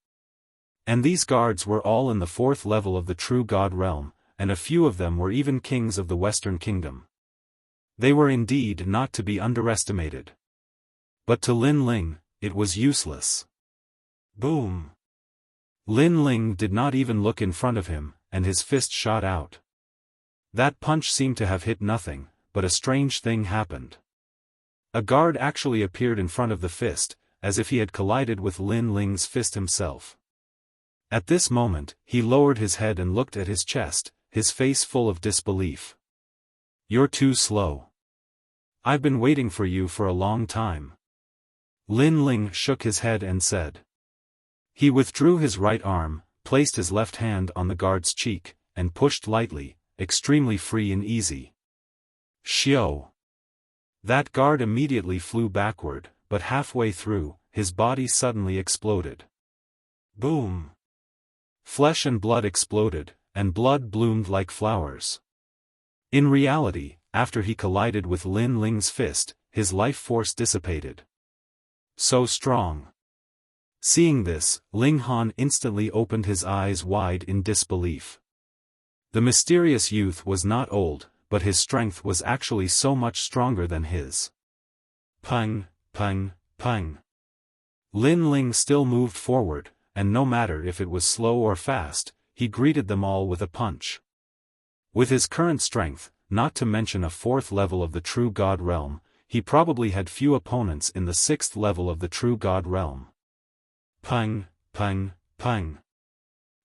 And these guards were all in the 4th level of the True God realm, and a few of them were even kings of the Western Kingdom. They were indeed not to be underestimated. But to Lin Ling, it was useless. Boom! Lin Ling did not even look in front of him, and his fist shot out. That punch seemed to have hit nothing, but a strange thing happened. A guard actually appeared in front of the fist, as if he had collided with Lin Ling's fist himself. At this moment, he lowered his head and looked at his chest, his face full of disbelief. You're too slow. I've been waiting for you for a long time. Lin Ling shook his head and said. He withdrew his right arm, placed his left hand on the guard's cheek, and pushed lightly, extremely free and easy. Xiao! That guard immediately flew backward, but halfway through, his body suddenly exploded. Boom! Flesh and blood exploded, and blood bloomed like flowers. In reality, after he collided with Lin Ling's fist, his life force dissipated. So strong. Seeing this, Ling Han instantly opened his eyes wide in disbelief. The mysterious youth was not old, but his strength was actually so much stronger than his. Pung, pung, pung. Lin Ling still moved forward, and no matter if it was slow or fast, he greeted them all with a punch. With his current strength, not to mention a 4th level of the True God realm, he probably had few opponents in the 6th level of the True God realm. Pung, pung, pung.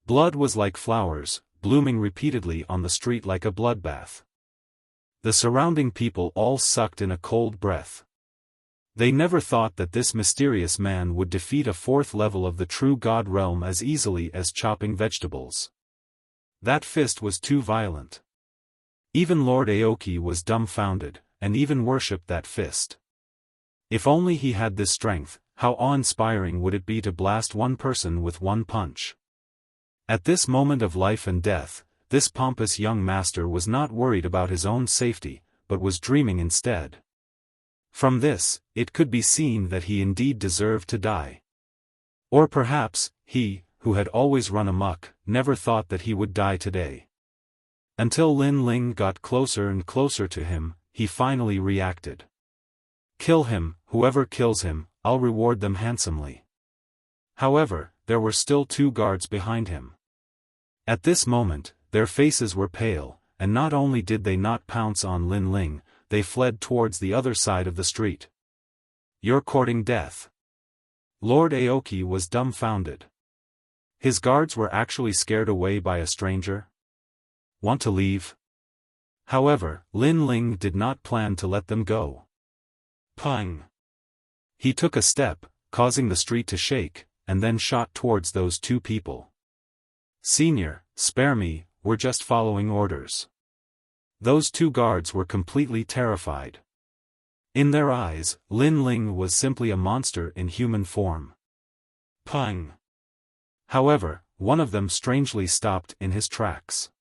Blood was like flowers, blooming repeatedly on the street like a bloodbath. The surrounding people all sucked in a cold breath. They never thought that this mysterious man would defeat a fourth level of the true god realm as easily as chopping vegetables. That fist was too violent. Even Lord Aoki was dumbfounded, and even worshipped that fist. If only he had this strength, how awe-inspiring would it be to blast one person with one punch. At this moment of life and death, this pompous young master was not worried about his own safety, but was dreaming instead. From this, it could be seen that he indeed deserved to die. Or perhaps, he, who had always run amok, never thought that he would die today. Until Lin Ling got closer and closer to him, he finally reacted. Kill him, whoever kills him, I'll reward them handsomely. However, there were still 2 guards behind him. At this moment, their faces were pale, and not only did they not pounce on Lin Ling, they fled towards the other side of the street. You're courting death. Lord Aoki was dumbfounded. His guards were actually scared away by a stranger. Want to leave? However, Lin Ling did not plan to let them go. Pang! He took a step, causing the street to shake, and then shot towards those 2 people. Senior, spare me, we're just following orders. Those 2 guards were completely terrified. In their eyes, Lin Ling was simply a monster in human form. Pang! However, one of them strangely stopped in his tracks.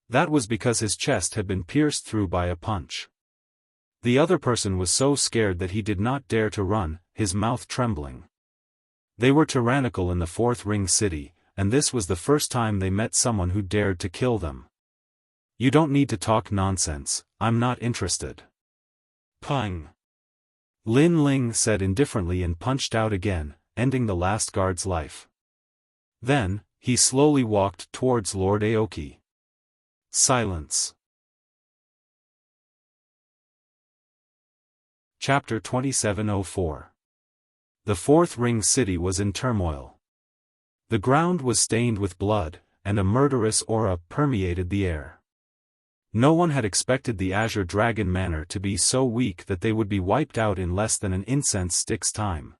That was because his chest had been pierced through by a punch. The other person was so scared that he did not dare to run, his mouth trembling. They were tyrannical in the 4th Ring City, and this was the first time they met someone who dared to kill them. You don't need to talk nonsense, I'm not interested. Pang! Lin Ling said indifferently and punched out again, ending the last guard's life. Then, he slowly walked towards Lord Aoki. Silence. Chapter 2704. The 4th Ring City was in turmoil. The ground was stained with blood, and a murderous aura permeated the air. No one had expected the Azure Dragon Manor to be so weak that they would be wiped out in less than an incense stick's time.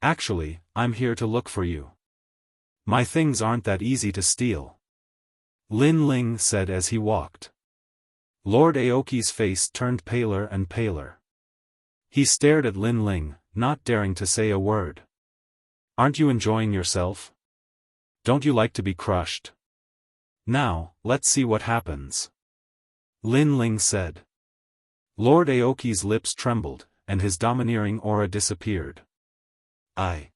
Actually, I'm here to look for you. My things aren't that easy to steal. Lin Ling said as he walked. Lord Aoki's face turned paler and paler. He stared at Lin Ling, not daring to say a word. Aren't you enjoying yourself? Don't you like to be crushed? Now, let's see what happens. Lin Ling said. Lord Aoki's lips trembled, and his domineering aura disappeared. I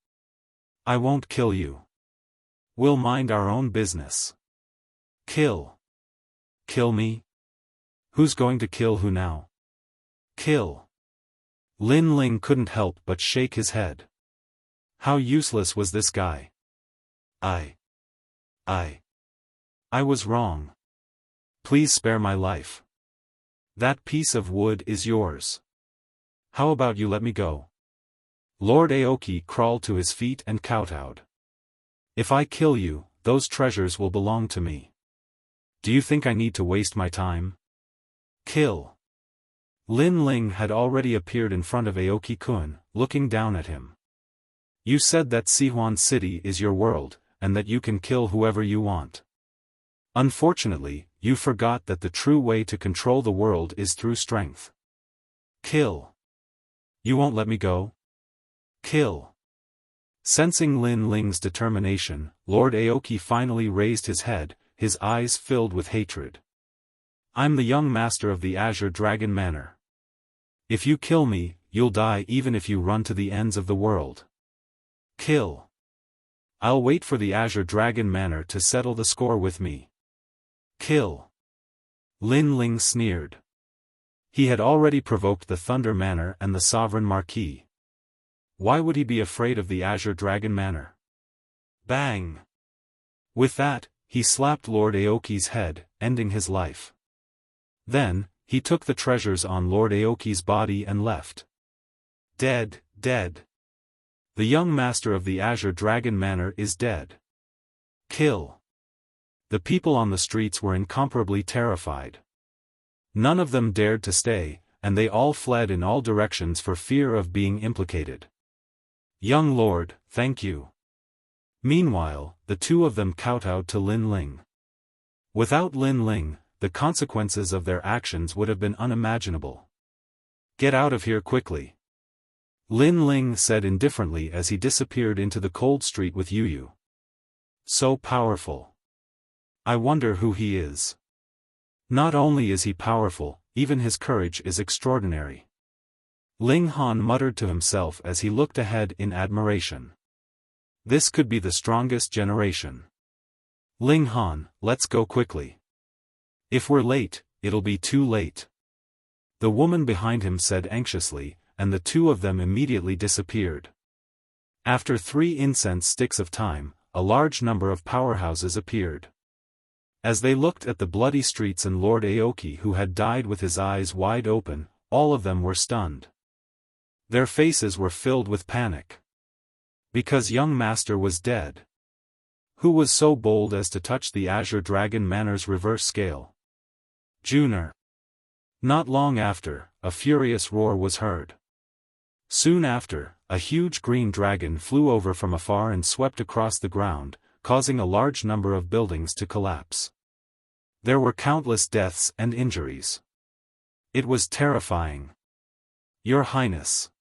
won't kill you. We'll mind our own business. Kill. Kill me? Who's going to kill who now? Kill. Lin Ling couldn't help but shake his head. How useless was this guy? I was wrong. Please spare my life. That piece of wood is yours. How about you let me go? Lord Aoki crawled to his feet and kowtowed. If I kill you, those treasures will belong to me. Do you think I need to waste my time? Kill. Lin Ling had already appeared in front of Aoki-kun, looking down at him. You said that Sihuan City is your world, and that you can kill whoever you want. Unfortunately, you forgot that the true way to control the world is through strength. Kill. You won't let me go? Kill. Sensing Lin Ling's determination, Lord Aoki finally raised his head, his eyes filled with hatred. I'm the young master of the Azure Dragon Manor. If you kill me, you'll die even if you run to the ends of the world. Kill. I'll wait for the Azure Dragon Manor to settle the score with me. Kill. Lin Ling sneered. He had already provoked the Thunder Manor and the Sovereign Marquis. Why would he be afraid of the Azure Dragon Manor? Bang! With that, he slapped Lord Aoki's head, ending his life. Then, he took the treasures on Lord Aoki's body and left. Dead, dead. The young master of the Azure Dragon Manor is dead. Kill. The people on the streets were incomparably terrified. None of them dared to stay, and they all fled in all directions for fear of being implicated. Young lord, thank you. Meanwhile, the two of them kowtowed to Lin Ling. Without Lin Ling, the consequences of their actions would have been unimaginable. Get out of here quickly. Lin Ling said indifferently as he disappeared into the cold street with Yu. So powerful. I wonder who he is. Not only is he powerful, even his courage is extraordinary. Ling Han muttered to himself as he looked ahead in admiration. This could be the strongest generation. Ling Han, let's go quickly. If we're late, it'll be too late. The woman behind him said anxiously, and the two of them immediately disappeared. After 3 incense sticks of time, a large number of powerhouses appeared. As they looked at the bloody streets and Lord Aoki who had died with his eyes wide open, all of them were stunned. Their faces were filled with panic. Because young master was dead. Who was so bold as to touch the Azure Dragon Manor's reverse scale? Junior. Not long after, a furious roar was heard. Soon after, a huge green dragon flew over from afar and swept across the ground, causing a large number of buildings to collapse. There were countless deaths and injuries. It was terrifying. Your Highness.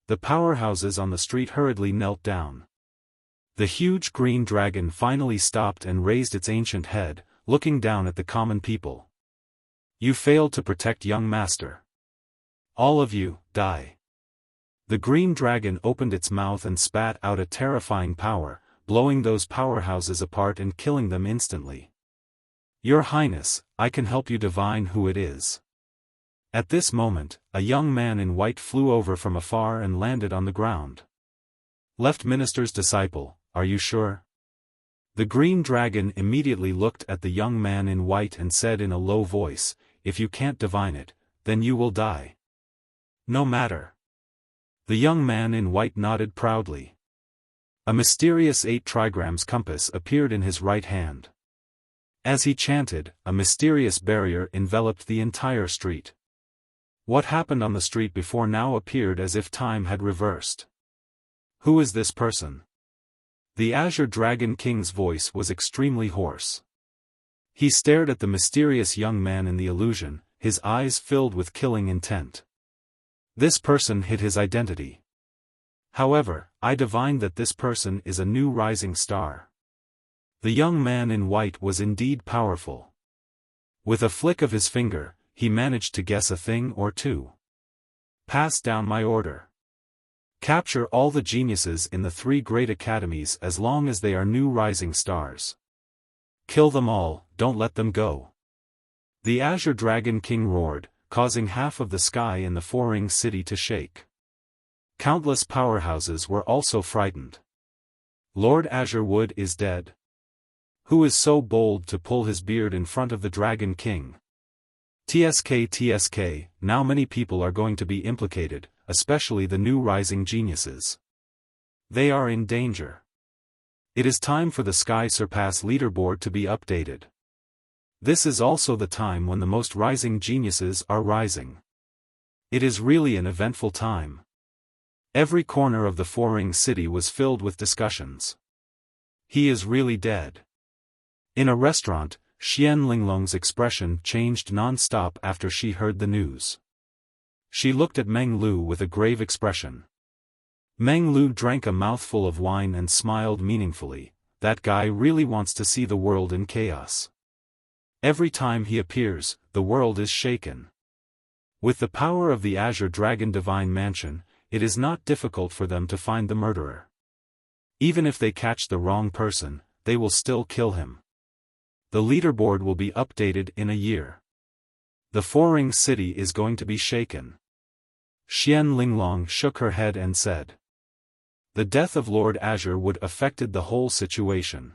The powerhouses on the street hurriedly knelt down. The huge green dragon finally stopped and raised its ancient head, looking down at the common people. You failed to protect young master. All of you, die. The green dragon opened its mouth and spat out a terrifying power, blowing those powerhouses apart and killing them instantly. Your Highness, I can help you divine who it is. At this moment, a young man in white flew over from afar and landed on the ground. Left Minister's disciple, are you sure? The green dragon immediately looked at the young man in white and said in a low voice, if you can't divine it, then you will die. No matter. The young man in white nodded proudly. A mysterious 8 trigrams compass appeared in his right hand. As he chanted, a mysterious barrier enveloped the entire street. What happened on the street before now appeared as if time had reversed. Who is this person? The Azure Dragon King's voice was extremely hoarse. He stared at the mysterious young man in the illusion, his eyes filled with killing intent. This person hid his identity. However, I divined that this person is a new rising star. The young man in white was indeed powerful. With a flick of his finger, he managed to guess a thing or two. Pass down my order. Capture all the geniuses in the 3 great academies as long as they are new rising stars. Kill them all, don't let them go. The Azure Dragon King roared, causing half of the sky in the 4-ring city to shake. Countless powerhouses were also frightened. Lord Azure Wood is dead. Who is so bold to pull his beard in front of the Dragon King? TSK, now many people are going to be implicated, especially the new rising geniuses. They are in danger. It is time for the Sky Surpass leaderboard to be updated. This is also the time when the most rising geniuses are rising. It is really an eventful time. Every corner of the 4-ring city was filled with discussions. He is really dead. In a restaurant, Xian Linglong's expression changed non-stop after she heard the news. She looked at Meng Lu with a grave expression. Meng Lu drank a mouthful of wine and smiled meaningfully. That guy really wants to see the world in chaos. Every time he appears, the world is shaken. With the power of the Azure Dragon Divine Mansion, it is not difficult for them to find the murderer. Even if they catch the wrong person, they will still kill him. The leaderboard will be updated in a year. The 4-ring city is going to be shaken. Xian Linglong shook her head and said. The death of Lord Azure Wood affected the whole situation.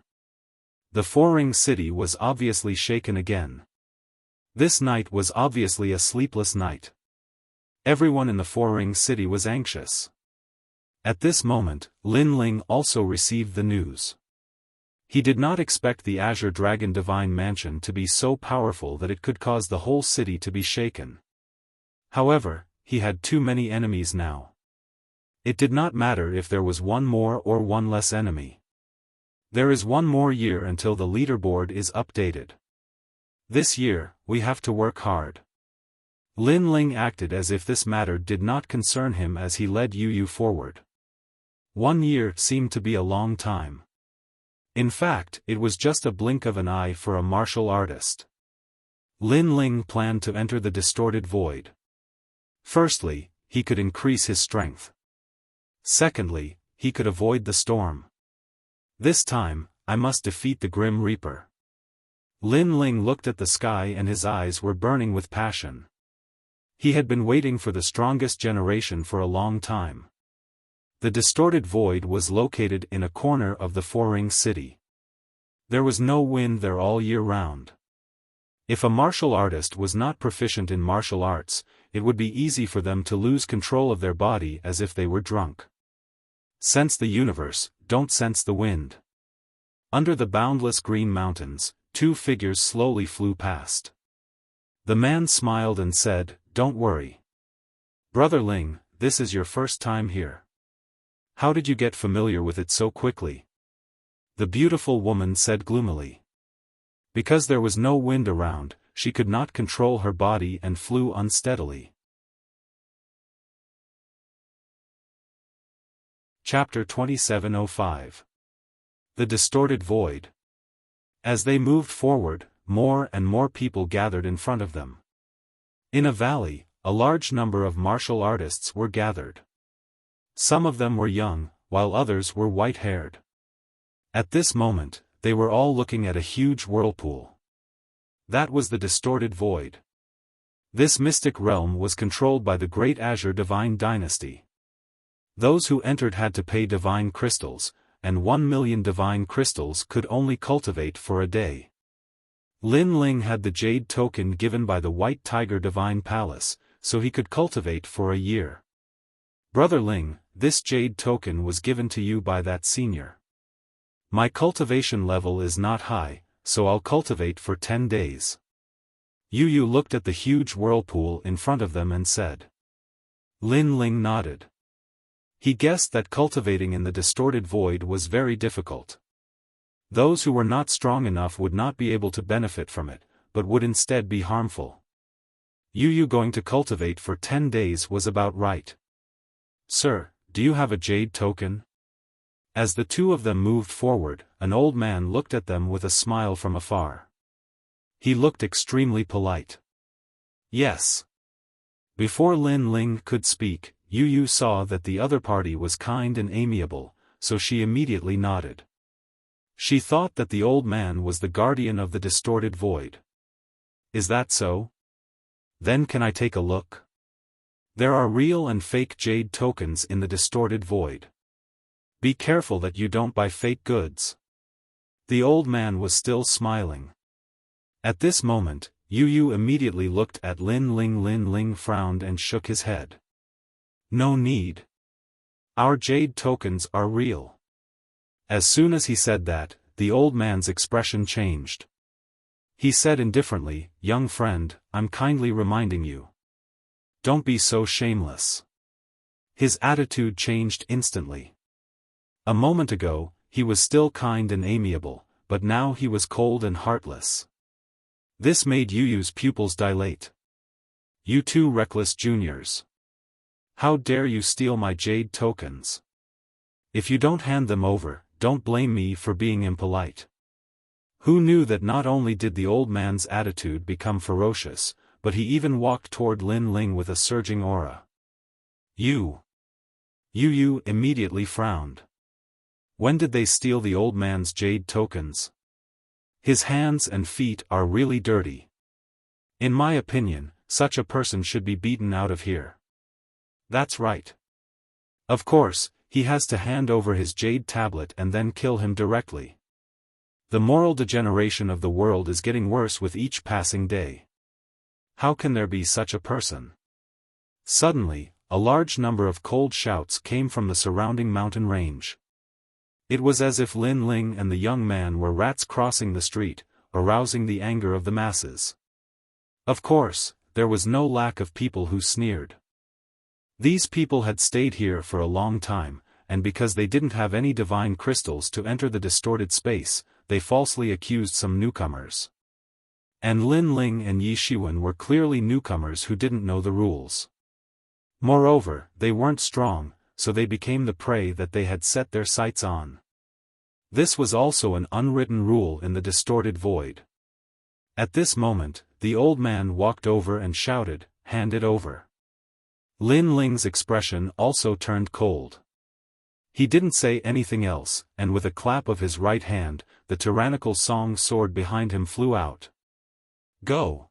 The 4-ring city was obviously shaken again. This night was obviously a sleepless night. Everyone in the 4-ring city was anxious. At this moment, Lin Ling also received the news. He did not expect the Azure Dragon Divine Mansion to be so powerful that it could cause the whole city to be shaken. However, he had too many enemies now. It did not matter if there was one more or one less enemy. There is one more year until the leaderboard is updated. This year, we have to work hard. Lin Ling acted as if this matter did not concern him as he led Yu Yu forward. 1 year seemed to be a long time. In fact, it was just a blink of an eye for a martial artist. Lin Ling planned to enter the distorted void. Firstly, he could increase his strength. Secondly, he could avoid the storm. This time, I must defeat the Grim Reaper. Lin Ling looked at the sky and his eyes were burning with passion. He had been waiting for the strongest generation for a long time. The distorted void was located in a corner of the Four-Ring City. There was no wind there all year round. If a martial artist was not proficient in martial arts, it would be easy for them to lose control of their body as if they were drunk. Sense the universe, don't sense the wind. Under the boundless green mountains, 2 figures slowly flew past. The man smiled and said, "Don't worry. Brother Ling, this is your first time here. How did you get familiar with it so quickly?" The beautiful woman said gloomily. Because there was no wind around, she could not control her body and flew unsteadily. Chapter 2705. The Distorted Void. As they moved forward, more and more people gathered in front of them. In a valley, a large number of martial artists were gathered. Some of them were young, while others were white-haired. At this moment, they were all looking at a huge whirlpool. That was the Distorted Void. This mystic realm was controlled by the Great Azure Divine Dynasty. Those who entered had to pay divine crystals, and 1 million divine crystals could only cultivate for a day. Lin Ling had the jade token given by the White Tiger Divine Palace, so he could cultivate for a year. Brother Ling, this jade token was given to you by that senior. My cultivation level is not high, so I'll cultivate for 10 days. Yu Yu looked at the huge whirlpool in front of them and said. Lin Ling nodded. He guessed that cultivating in the distorted void was very difficult. Those who were not strong enough would not be able to benefit from it, but would instead be harmful. Yu Yu going to cultivate for 10 days was about right. Sir, do you have a jade token? As the two of them moved forward, an old man looked at them with a smile from afar. He looked extremely polite. Yes. Before Lin Ling could speak, Yu Yu saw that the other party was kind and amiable, so she immediately nodded. She thought that the old man was the guardian of the distorted void. Is that so? Then can I take a look? There are real and fake jade tokens in the distorted void. Be careful that you don't buy fake goods. The old man was still smiling. At this moment, Yu Yu immediately looked at Lin Ling. Lin Ling frowned and shook his head. No need. Our jade tokens are real. As soon as he said that, the old man's expression changed. He said indifferently, young friend, I'm kindly reminding you. Don't be so shameless. His attitude changed instantly. A moment ago, he was still kind and amiable, but now he was cold and heartless. This made Yu Yu's pupils dilate. You two reckless juniors. How dare you steal my jade tokens? If you don't hand them over, don't blame me for being impolite. Who knew that not only did the old man's attitude become ferocious, but he even walked toward Lin Ling with a surging aura. Yu Yu immediately frowned. When did they steal the old man's jade tokens? His hands and feet are really dirty. In my opinion, such a person should be beaten out of here. That's right. Of course, he has to hand over his jade tablet and then kill him directly. The moral degeneration of the world is getting worse with each passing day. How can there be such a person? Suddenly, a large number of cold shouts came from the surrounding mountain range. It was as if Lin Ling and the young man were rats crossing the street, arousing the anger of the masses. Of course, there was no lack of people who sneered. These people had stayed here for a long time, and because they didn't have any divine crystals to enter the distorted space, they falsely accused some newcomers. And Lin Ling and Yi Shiwen were clearly newcomers who didn't know the rules. Moreover, they weren't strong, so they became the prey that they had set their sights on. This was also an unwritten rule in the distorted void. At this moment, the old man walked over and shouted, "Hand it over." Lin Ling's expression also turned cold. He didn't say anything else, and with a clap of his right hand, the tyrannical song sword behind him flew out. "Go!"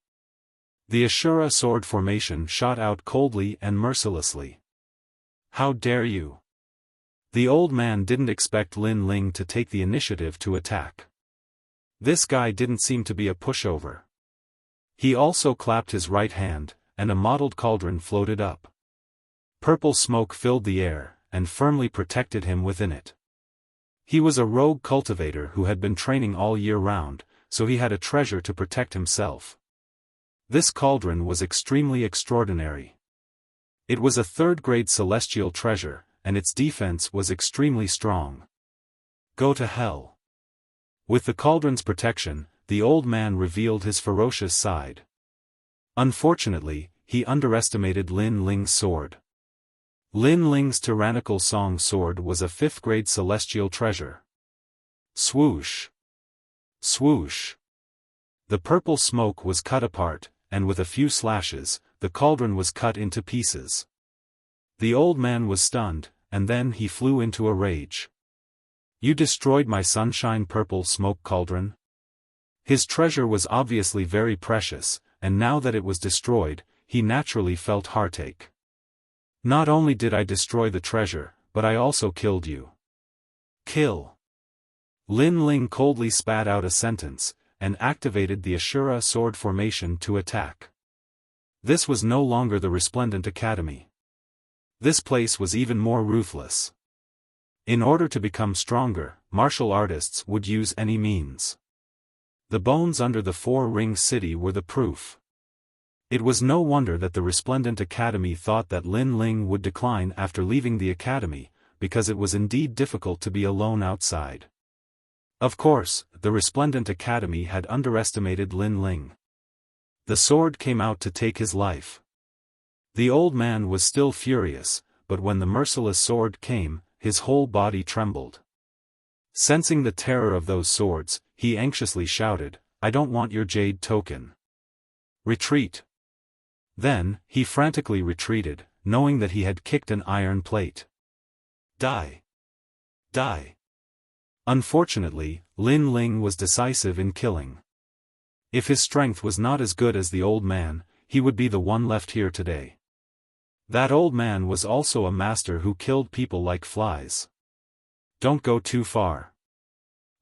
The Ashura sword formation shot out coldly and mercilessly. "How dare you!" The old man didn't expect Lin Ling to take the initiative to attack. This guy didn't seem to be a pushover. He also clapped his right hand, and a mottled cauldron floated up. Purple smoke filled the air, and firmly protected him within it. He was a rogue cultivator who had been training all year round, so he had a treasure to protect himself. This cauldron was extremely extraordinary. It was a third-grade celestial treasure, and its defense was extremely strong. Go to hell. With the cauldron's protection, the old man revealed his ferocious side. Unfortunately, he underestimated Lin Ling's sword. Lin Ling's tyrannical song sword was a fifth-grade celestial treasure. Swoosh! Swoosh! The purple smoke was cut apart, and with a few slashes, the cauldron was cut into pieces. The old man was stunned, and then he flew into a rage. "You destroyed my sunshine purple smoke cauldron?" His treasure was obviously very precious, and now that it was destroyed, he naturally felt heartache. "Not only did I destroy the treasure, but I also killed you." "Kill." Lin Ling coldly spat out a sentence, and activated the Ashura sword formation to attack. This was no longer the Resplendent Academy. This place was even more ruthless. In order to become stronger, martial artists would use any means. The bones under the four-ring city were the proof. It was no wonder that the Resplendent Academy thought that Lin Ling would decline after leaving the academy, because it was indeed difficult to be alone outside. Of course, the Resplendent Academy had underestimated Lin Ling. The sword came out to take his life. The old man was still furious, but when the merciless sword came, his whole body trembled. Sensing the terror of those swords, he anxiously shouted, "I don't want your jade token. Retreat!" Then, he frantically retreated, knowing that he had kicked an iron plate. Die! Die! Unfortunately, Lin Ling was decisive in killing. If his strength was not as good as the old man, he would be the one left here today. That old man was also a master who killed people like flies. Don't go too far.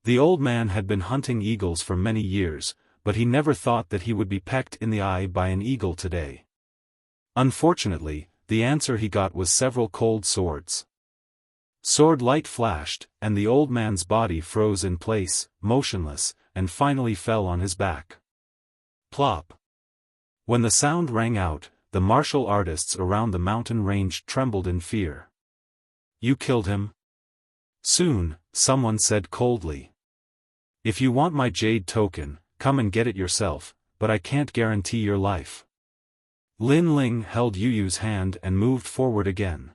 The old man had been hunting eagles for many years, but he never thought that he would be pecked in the eye by an eagle today. Unfortunately, the answer he got was several cold swords. Sword light flashed, and the old man's body froze in place, motionless, and finally fell on his back. Plop! When the sound rang out, the martial artists around the mountain range trembled in fear. "You killed him?" "Soon," someone said coldly. "If you want my jade token, come and get it yourself, but I can't guarantee your life." Lin Ling held Yu Yu's hand and moved forward again.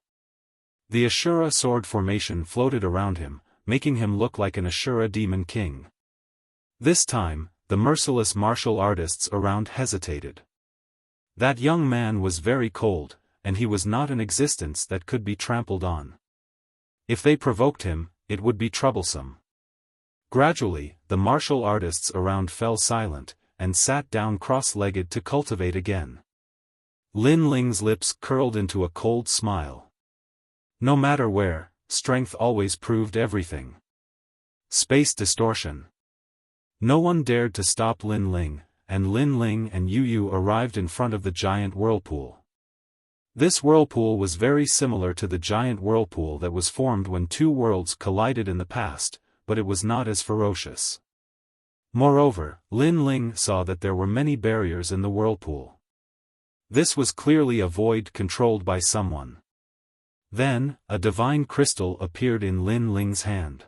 The Ashura sword formation floated around him, making him look like an Ashura demon king. This time, the merciless martial artists around hesitated. That young man was very cold, and he was not an existence that could be trampled on. If they provoked him, it would be troublesome. Gradually, the martial artists around fell silent, and sat down cross-legged to cultivate again. Lin Ling's lips curled into a cold smile. No matter where, strength always proved everything. Space distortion. No one dared to stop Lin Ling, and Lin Ling and Yu Yu arrived in front of the giant whirlpool. This whirlpool was very similar to the giant whirlpool that was formed when two worlds collided in the past, but it was not as ferocious. Moreover, Lin Ling saw that there were many barriers in the whirlpool. This was clearly a void controlled by someone. Then, a divine crystal appeared in Lin Ling's hand.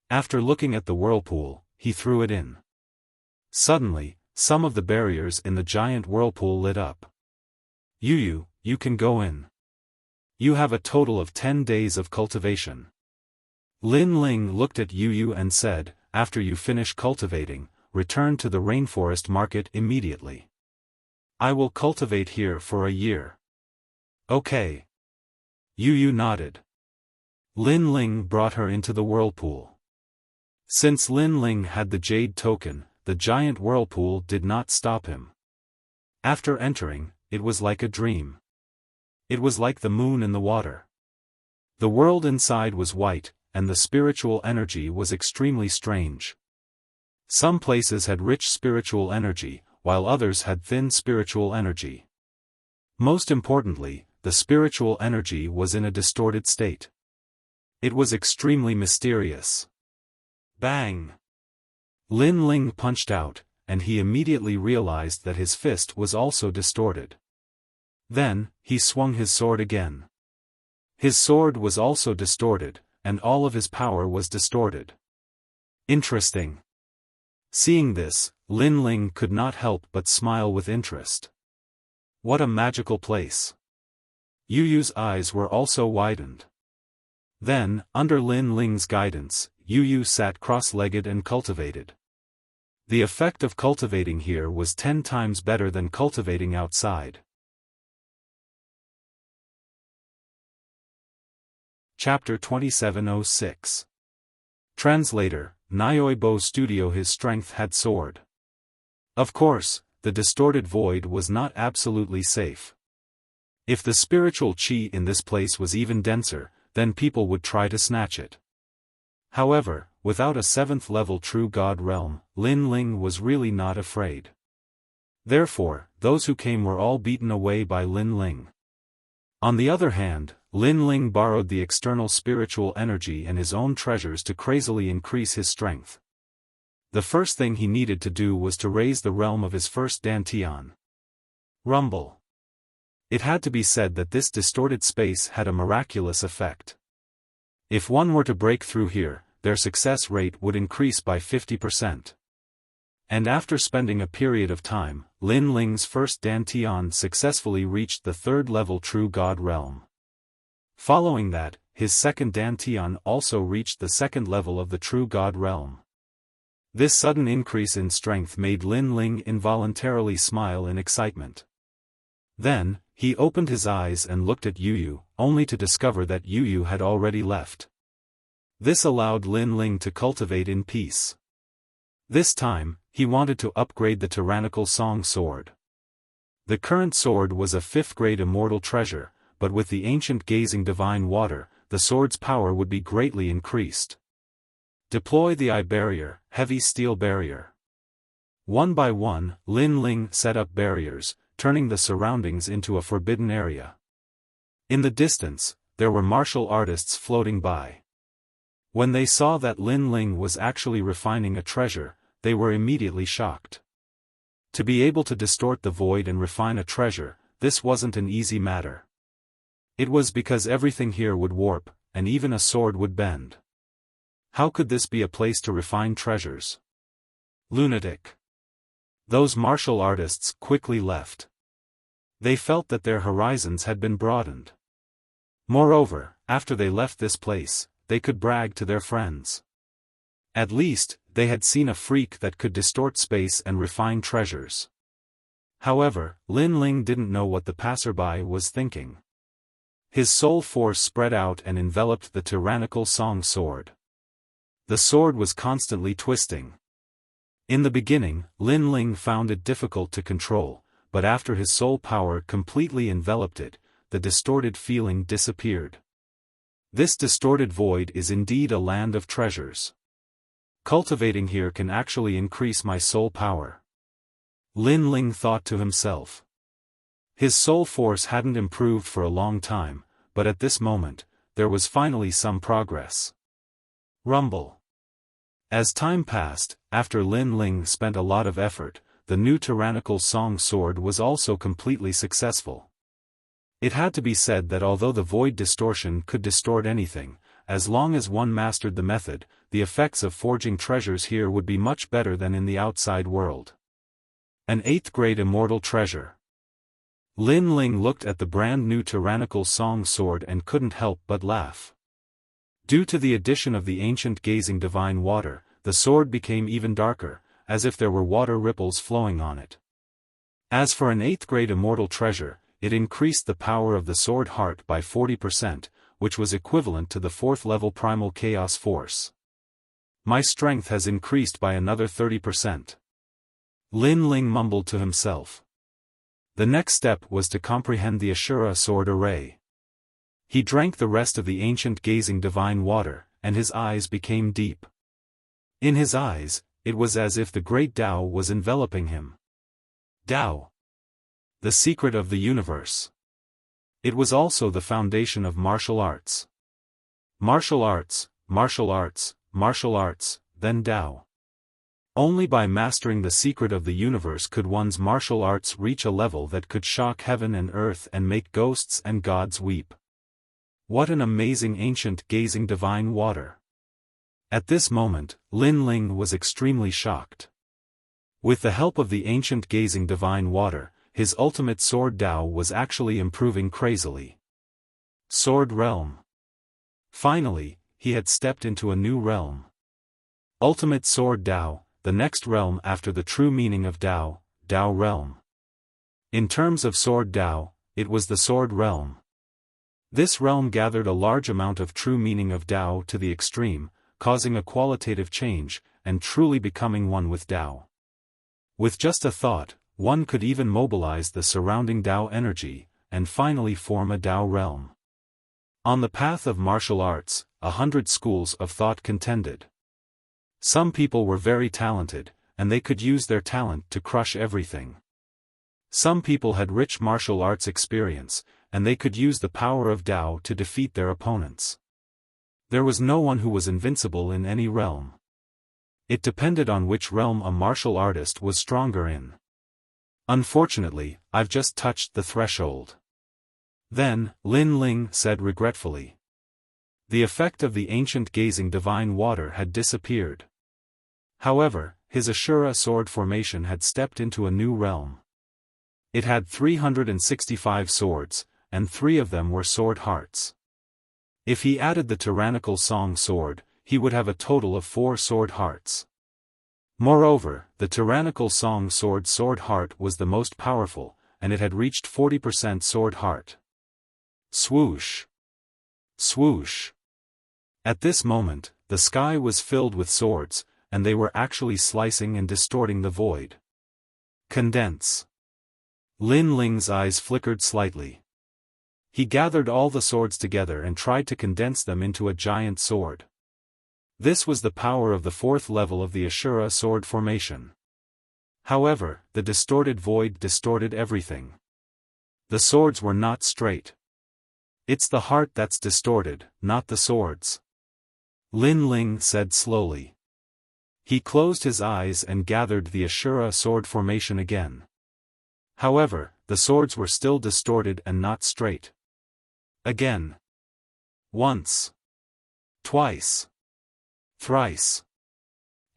After looking at the whirlpool, he threw it in. Suddenly, some of the barriers in the giant whirlpool lit up. "Yu, you can go in. You have a total of 10 days of cultivation." Lin Ling looked at Yu and said, "After you finish cultivating, return to the rainforest market immediately. I will cultivate here for a year." "Okay." Yu nodded. Lin Ling brought her into the whirlpool. Since Lin Ling had the jade token, the giant whirlpool did not stop him. After entering, it was like a dream. It was like the moon in the water. The world inside was white, and the spiritual energy was extremely strange. Some places had rich spiritual energy, while others had thin spiritual energy. Most importantly, the spiritual energy was in a distorted state. It was extremely mysterious. Bang! Lin Ling punched out, and he immediately realized that his fist was also distorted. Then, he swung his sword again. His sword was also distorted, and all of his power was distorted. Interesting. Seeing this, Lin Ling could not help but smile with interest. What a magical place. Yu's eyes were also widened. Then, under Lin Ling's guidance, Yu sat cross-legged and cultivated. The effect of cultivating here was 10 times better than cultivating outside. Chapter 2706. Translator, Nyoibo Studio. His strength had soared. Of course, the distorted void was not absolutely safe. If the spiritual chi in this place was even denser, then people would try to snatch it. However, without a 7th level true god realm, Lin Ling was really not afraid. Therefore, those who came were all beaten away by Lin Ling. On the other hand, Lin Ling borrowed the external spiritual energy and his own treasures to crazily increase his strength. The first thing he needed to do was to raise the realm of his first dantian. Rumble. It had to be said that this distorted space had a miraculous effect. If one were to break through here, their success rate would increase by 50%. And after spending a period of time, Lin Ling's first dantian successfully reached the 3rd level true god realm. Following that, his second dantian also reached the 2nd level of the true god realm. This sudden increase in strength made Lin Ling involuntarily smile in excitement. Then, he opened his eyes and looked at Yu, only to discover that Yu had already left. This allowed Lin Ling to cultivate in peace. This time, he wanted to upgrade the tyrannical song sword. The current sword was a 5th-grade immortal treasure, but with the ancient gazing divine water, the sword's power would be greatly increased. Deploy the eye barrier, heavy steel barrier. One by one, Lin Ling set up barriers, turning the surroundings into a forbidden area. In the distance, there were martial artists floating by. When they saw that Lin Ling was actually refining a treasure, they were immediately shocked. To be able to distort the void and refine a treasure, this wasn't an easy matter. It was because everything here would warp, and even a sword would bend. How could this be a place to refine treasures? Lunatic. Those martial artists quickly left. They felt that their horizons had been broadened. Moreover, after they left this place, they could brag to their friends. At least, they had seen a freak that could distort space and refine treasures. However, Lin Ling didn't know what the passerby was thinking. His soul force spread out and enveloped the tyrannical song sword. The sword was constantly twisting. In the beginning, Lin Ling found it difficult to control, but after his soul power completely enveloped it, the distorted feeling disappeared. This distorted void is indeed a land of treasures. Cultivating here can actually increase my soul power. Lin Ling thought to himself. His soul force hadn't improved for a long time, but at this moment, there was finally some progress. Rumble. As time passed, after Lin Ling spent a lot of effort, the new tyrannical song sword was also completely successful. It had to be said that although the void distortion could distort anything, as long as one mastered the method, the effects of forging treasures here would be much better than in the outside world. An 8th grade immortal treasure. Lin Ling looked at the brand new tyrannical song sword and couldn't help but laugh. Due to the addition of the ancient gazing divine water, the sword became even darker, as if there were water ripples flowing on it. As for an 8th grade immortal treasure, it increased the power of the sword heart by 40%, which was equivalent to the 4th level primal chaos force. My strength has increased by another 30%. Lin Ling mumbled to himself. The next step was to comprehend the Ashura sword array. He drank the rest of the ancient gazing divine water, and his eyes became deep. In his eyes, it was as if the great Tao was enveloping him. Tao. The secret of the universe. It was also the foundation of martial arts. Martial arts, martial arts, martial arts, then Tao. Only by mastering the secret of the universe could one's martial arts reach a level that could shock heaven and earth and make ghosts and gods weep. What an amazing ancient gazing divine water. At this moment, Lin Ling was extremely shocked. With the help of the ancient gazing divine water, his ultimate sword Tao was actually improving crazily. Sword realm. Finally, he had stepped into a new realm. Ultimate sword Tao, the next realm after the true meaning of Tao, Tao realm. In terms of sword Tao, it was the sword realm. This realm gathered a large amount of true meaning of Tao to the extreme, causing a qualitative change, and truly becoming one with Tao. With just a thought, one could even mobilize the surrounding Tao energy, and finally form a Tao realm. On the path of martial arts, 100 schools of thought contended. Some people were very talented, and they could use their talent to crush everything. Some people had rich martial arts experience, and they could use the power of Tao to defeat their opponents. There was no one who was invincible in any realm. It depended on which realm a martial artist was stronger in. Unfortunately, I've just touched the threshold. Then, Lin Ling said regretfully. The effect of the ancient gazing divine water had disappeared. However, his Ashura sword formation had stepped into a new realm. It had 365 swords, and 3 of them were sword hearts. If he added the tyrannical song sword, he would have a total of 4 sword hearts. Moreover, the tyrannical song sword heart was the most powerful, and it had reached 40% sword heart. Swoosh! Swoosh! At this moment, the sky was filled with swords, and they were actually slicing and distorting the void. Condense. Lin Ling's eyes flickered slightly. He gathered all the swords together and tried to condense them into a giant sword. This was the power of the 4th level of the Ashura sword formation. However, the distorted void distorted everything. The swords were not straight. It's the heart that's distorted, not the swords. Lin Ling said slowly. He closed his eyes and gathered the Ashura sword formation again. However, the swords were still distorted and not straight. Again. Once. Twice. Thrice.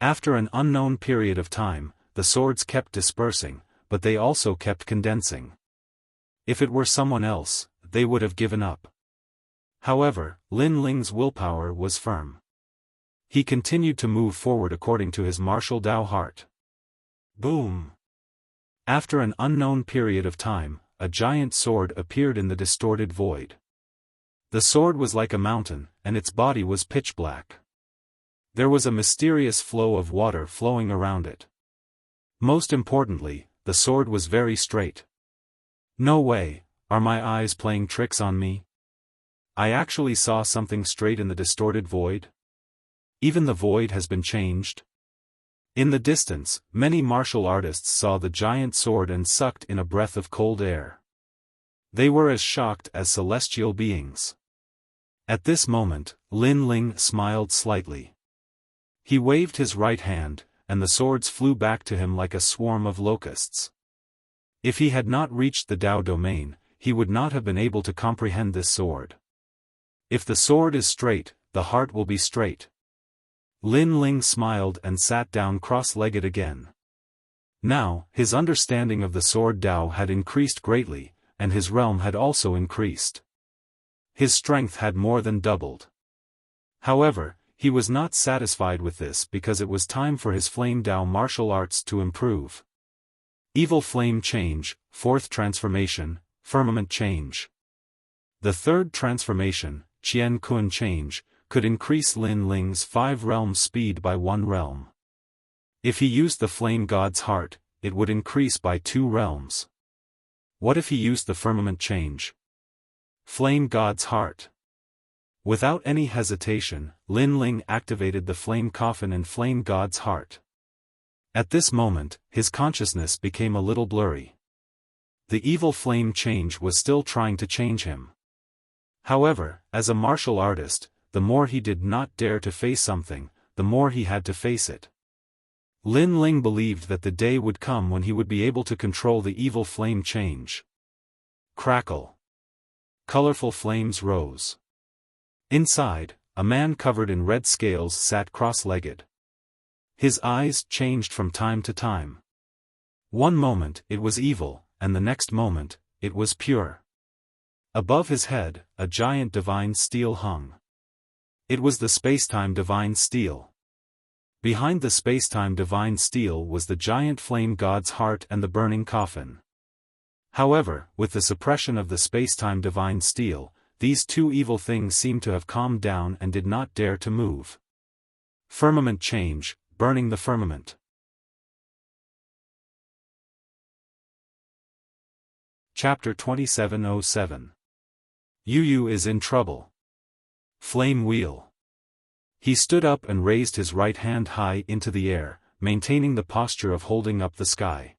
After an unknown period of time, the swords kept dispersing, but they also kept condensing. If it were someone else, they would have given up. However, Lin Ling's willpower was firm. He continued to move forward according to his martial Tao heart. Boom! After an unknown period of time, a giant sword appeared in the distorted void. The sword was like a mountain, and its body was pitch black. There was a mysterious flow of water flowing around it. Most importantly, the sword was very straight. No way, are my eyes playing tricks on me? I actually saw something straight in the distorted void. Even the void has been changed. In the distance, many martial artists saw the giant sword and sucked in a breath of cold air. They were as shocked as celestial beings. At this moment, Lin Ling smiled slightly. He waved his right hand, and the swords flew back to him like a swarm of locusts. If he had not reached the Tao domain, he would not have been able to comprehend this sword. If the sword is straight, the heart will be straight. Lin Ling smiled and sat down cross-legged again. Now, his understanding of the sword Tao had increased greatly, and his realm had also increased. His strength had more than doubled. However, he was not satisfied with this because it was time for his flame Tao martial arts to improve. Evil flame change, fourth transformation, firmament change. The third transformation, Qian Kun change, could increase Lin Ling's 5 realm speed by 1 realm. If he used the flame god's heart, it would increase by 2 realms. What if he used the firmament change? Flame god's heart. Without any hesitation, Lin Ling activated the flame coffin and flame god's heart. At this moment, his consciousness became a little blurry. The evil flame change was still trying to change him. However, as a martial artist, the more he did not dare to face something, the more he had to face it. Lin Ling believed that the day would come when he would be able to control the evil flame change. Crackle. Colorful flames rose. Inside, a man covered in red scales sat cross-legged. His eyes changed from time to time. One moment it was evil, and the next moment, it was pure. Above his head, a giant divine steel hung. It was the spacetime divine steel. Behind the spacetime divine steel was the giant flame god's heart and the burning coffin. However, with the suppression of the spacetime divine steel, these two evil things seemed to have calmed down and did not dare to move. Firmament change, burning the firmament. Chapter 2707. Yu Yu is in trouble. Flame wheel. He stood up and raised his right hand high into the air, maintaining the posture of holding up the sky.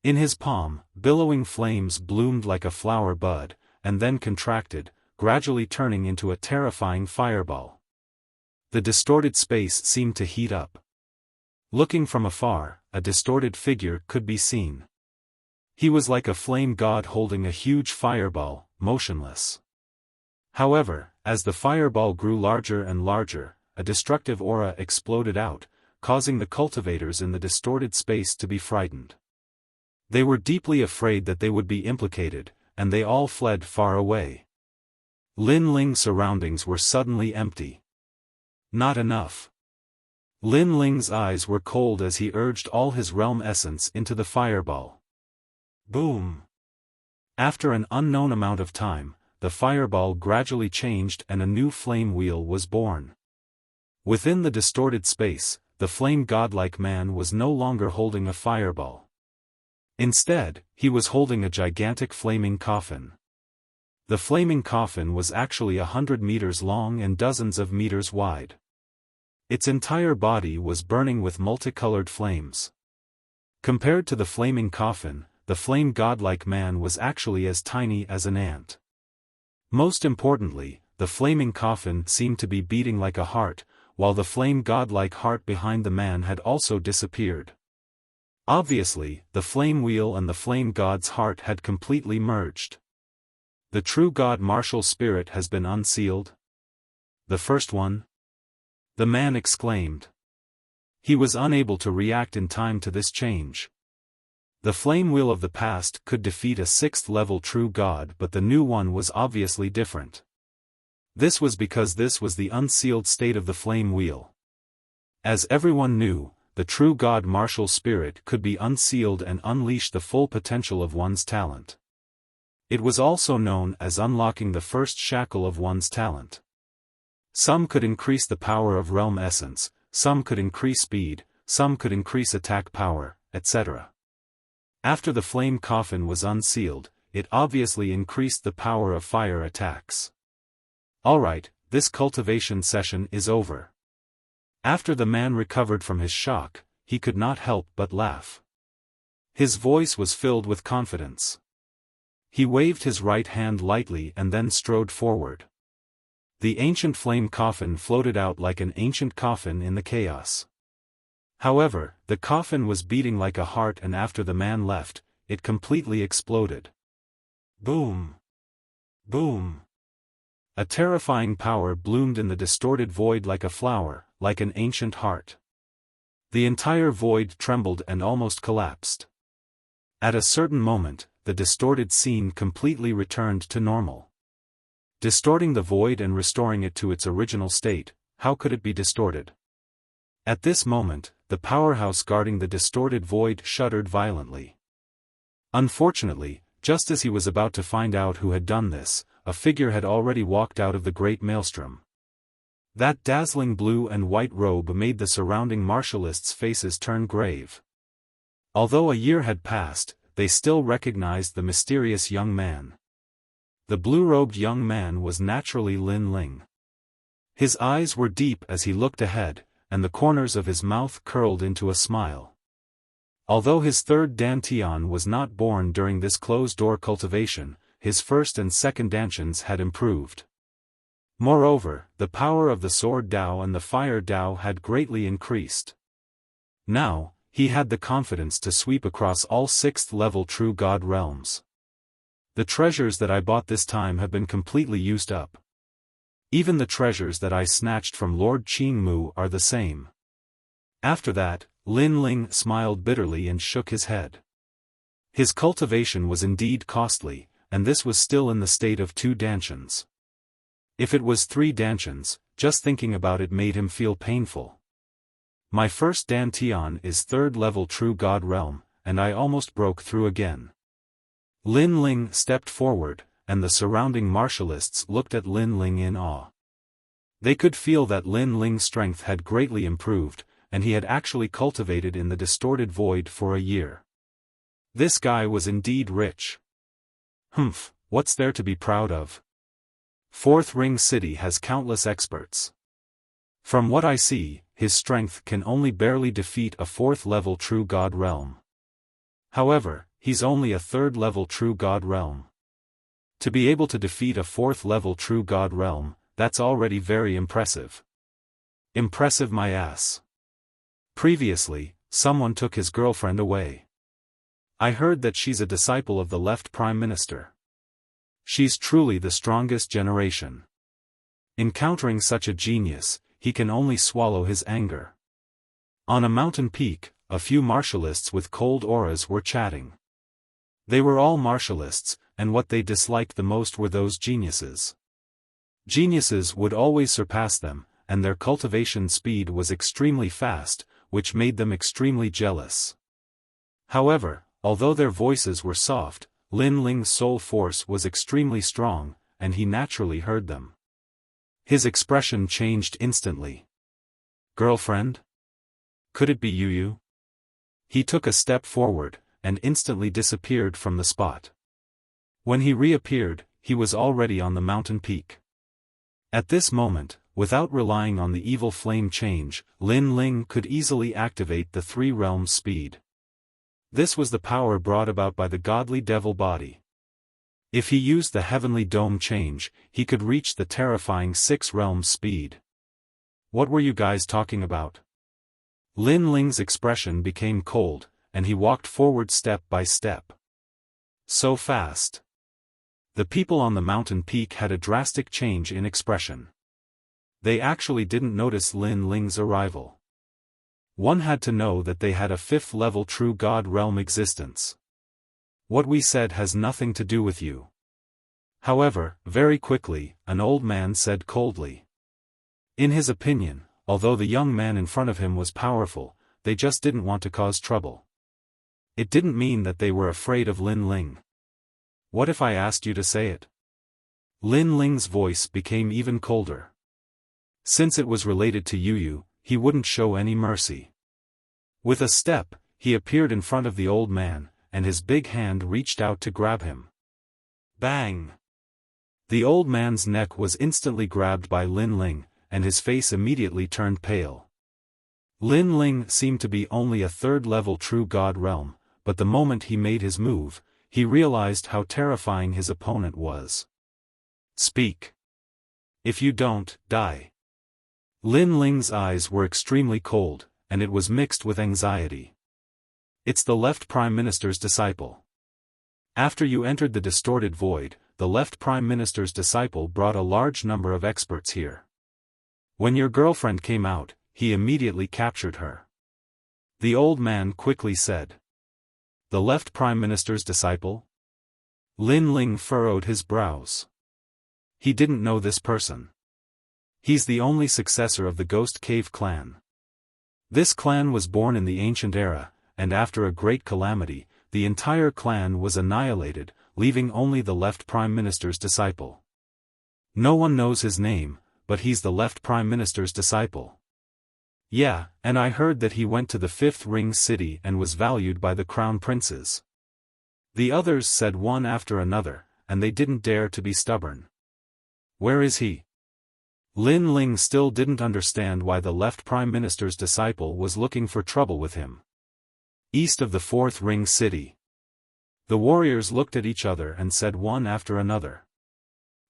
In his palm, billowing flames bloomed like a flower bud, and then contracted, gradually turning into a terrifying fireball. The distorted space seemed to heat up. Looking from afar, a distorted figure could be seen. He was like a flame god holding a huge fireball, motionless. However, as the fireball grew larger and larger, a destructive aura exploded out, causing the cultivators in the distorted space to be frightened. They were deeply afraid that they would be implicated, and they all fled far away. Lin Ling's surroundings were suddenly empty. Not enough. Lin Ling's eyes were cold as he urged all his realm essence into the fireball. Boom! After an unknown amount of time, the fireball gradually changed and a new flame wheel was born. Within the distorted space, the flame godlike man was no longer holding a fireball. Instead, he was holding a gigantic flaming coffin. The flaming coffin was actually 100 meters long and dozens of meters wide. Its entire body was burning with multicolored flames. Compared to the flaming coffin, the flame godlike man was actually as tiny as an ant. Most importantly, the flaming coffin seemed to be beating like a heart, while the flame godlike heart behind the man had also disappeared. Obviously, the flame wheel and the flame god's heart had completely merged. The true god martial spirit has been unsealed? The first one? The man exclaimed. He was unable to react in time to this change. The flame wheel of the past could defeat a 6th-level true god, but the new one was obviously different. This was because this was the unsealed state of the flame wheel. As everyone knew, the true god martial spirit could be unsealed and unleash the full potential of one's talent. It was also known as unlocking the first shackle of one's talent. Some could increase the power of realm essence, some could increase speed, some could increase attack power, etc. After the flame coffin was unsealed, it obviously increased the power of fire attacks. Alright, this cultivation session is over. After the man recovered from his shock, he could not help but laugh. His voice was filled with confidence. He waved his right hand lightly and then strode forward. The ancient flame coffin floated out like an ancient coffin in the chaos. However, the coffin was beating like a heart, and after the man left, it completely exploded. Boom! Boom! A terrifying power bloomed in the distorted void like a flower, like an ancient heart. The entire void trembled and almost collapsed. At a certain moment, the distorted scene completely returned to normal. Distorting the void and restoring it to its original state, how could it be distorted? At this moment, the powerhouse guarding the distorted void shuddered violently. Unfortunately, just as he was about to find out who had done this, a figure had already walked out of the great maelstrom. That dazzling blue and white robe made the surrounding martialists' faces turn grave. Although a year had passed, they still recognized the mysterious young man. The blue-robed young man was naturally Lin Ling. His eyes were deep as he looked ahead, and the corners of his mouth curled into a smile. Although his third dantian was not born during this closed-door cultivation, his first and second dantians had improved. Moreover, the power of the sword Dao and the fire Dao had greatly increased. Now, he had the confidence to sweep across all 6th-level true god realms. The treasures that I bought this time have been completely used up. Even the treasures that I snatched from Lord Qingmu are the same. After that, Lin Ling smiled bitterly and shook his head. His cultivation was indeed costly, and this was still in the state of 2 dantians. If it was 3 dantians, just thinking about it made him feel painful. My first dantian is 3rd-level true god realm, and I almost broke through again. Lin Ling stepped forward, and the surrounding martialists looked at Lin Ling in awe. They could feel that Lin Ling's strength had greatly improved, and he had actually cultivated in the distorted void for a year. This guy was indeed rich. Humph, what's there to be proud of? 4th Ring City has countless experts. From what I see, his strength can only barely defeat a 4th-level true god realm. However, he's only a 3rd-level true god realm. To be able to defeat a 4th-level true god realm, that's already very impressive. Impressive my ass. Previously, someone took his girlfriend away. I heard that she's a disciple of the left Prime Minister. She's truly the strongest generation. Encountering such a genius, he can only swallow his anger. On a mountain peak, a few martialists with cold auras were chatting. They were all martialists, and what they disliked the most were those geniuses. Geniuses would always surpass them, and their cultivation speed was extremely fast, which made them extremely jealous. However, although their voices were soft, Lin Ling's soul force was extremely strong, and he naturally heard them. His expression changed instantly. Girlfriend? Could it be Yu? He took a step forward, and instantly disappeared from the spot. When he reappeared, he was already on the mountain peak. At this moment, without relying on the evil flame change, Lin Ling could easily activate the 3 realms speed. This was the power brought about by the godly devil body. If he used the heavenly dome change, he could reach the terrifying 6 realms speed. What were you guys talking about? Lin Ling's expression became cold, and he walked forward step by step. So fast. The people on the mountain peak had a drastic change in expression. They actually didn't notice Lin Ling's arrival. One had to know that they had a 5th-level true god realm existence. What we said has nothing to do with you. However, very quickly, an old man said coldly. In his opinion, although the young man in front of him was powerful, they just didn't want to cause trouble. It didn't mean that they were afraid of Lin Ling. What if I asked you to say it? Lin Ling's voice became even colder. Since it was related to Yu, he wouldn't show any mercy. With a step, he appeared in front of the old man, and his big hand reached out to grab him. Bang! The old man's neck was instantly grabbed by Lin Ling, and his face immediately turned pale. Lin Ling seemed to be only a 3rd-level true god realm, but the moment he made his move, he realized how terrifying his opponent was. Speak. If you don't, die. Lin Ling's eyes were extremely cold, and it was mixed with anxiety. It's the left Prime Minister's disciple. After you entered the distorted void, the left Prime Minister's disciple brought a large number of experts here. When your girlfriend came out, he immediately captured her. The old man quickly said. The left Prime Minister's disciple? Lin Ling furrowed his brows. He didn't know this person. He's the only successor of the Ghost Cave clan. This clan was born in the ancient era, and after a great calamity, the entire clan was annihilated, leaving only the left Prime Minister's disciple. No one knows his name, but he's the left Prime Minister's disciple. Yeah, and I heard that he went to the Fifth Ring City and was valued by the crown princes. The others said one after another, and they didn't dare to be stubborn. Where is he? Lin Ling still didn't understand why the left Prime Minister's disciple was looking for trouble with him. East of the Fourth Ring City. The warriors looked at each other and said one after another.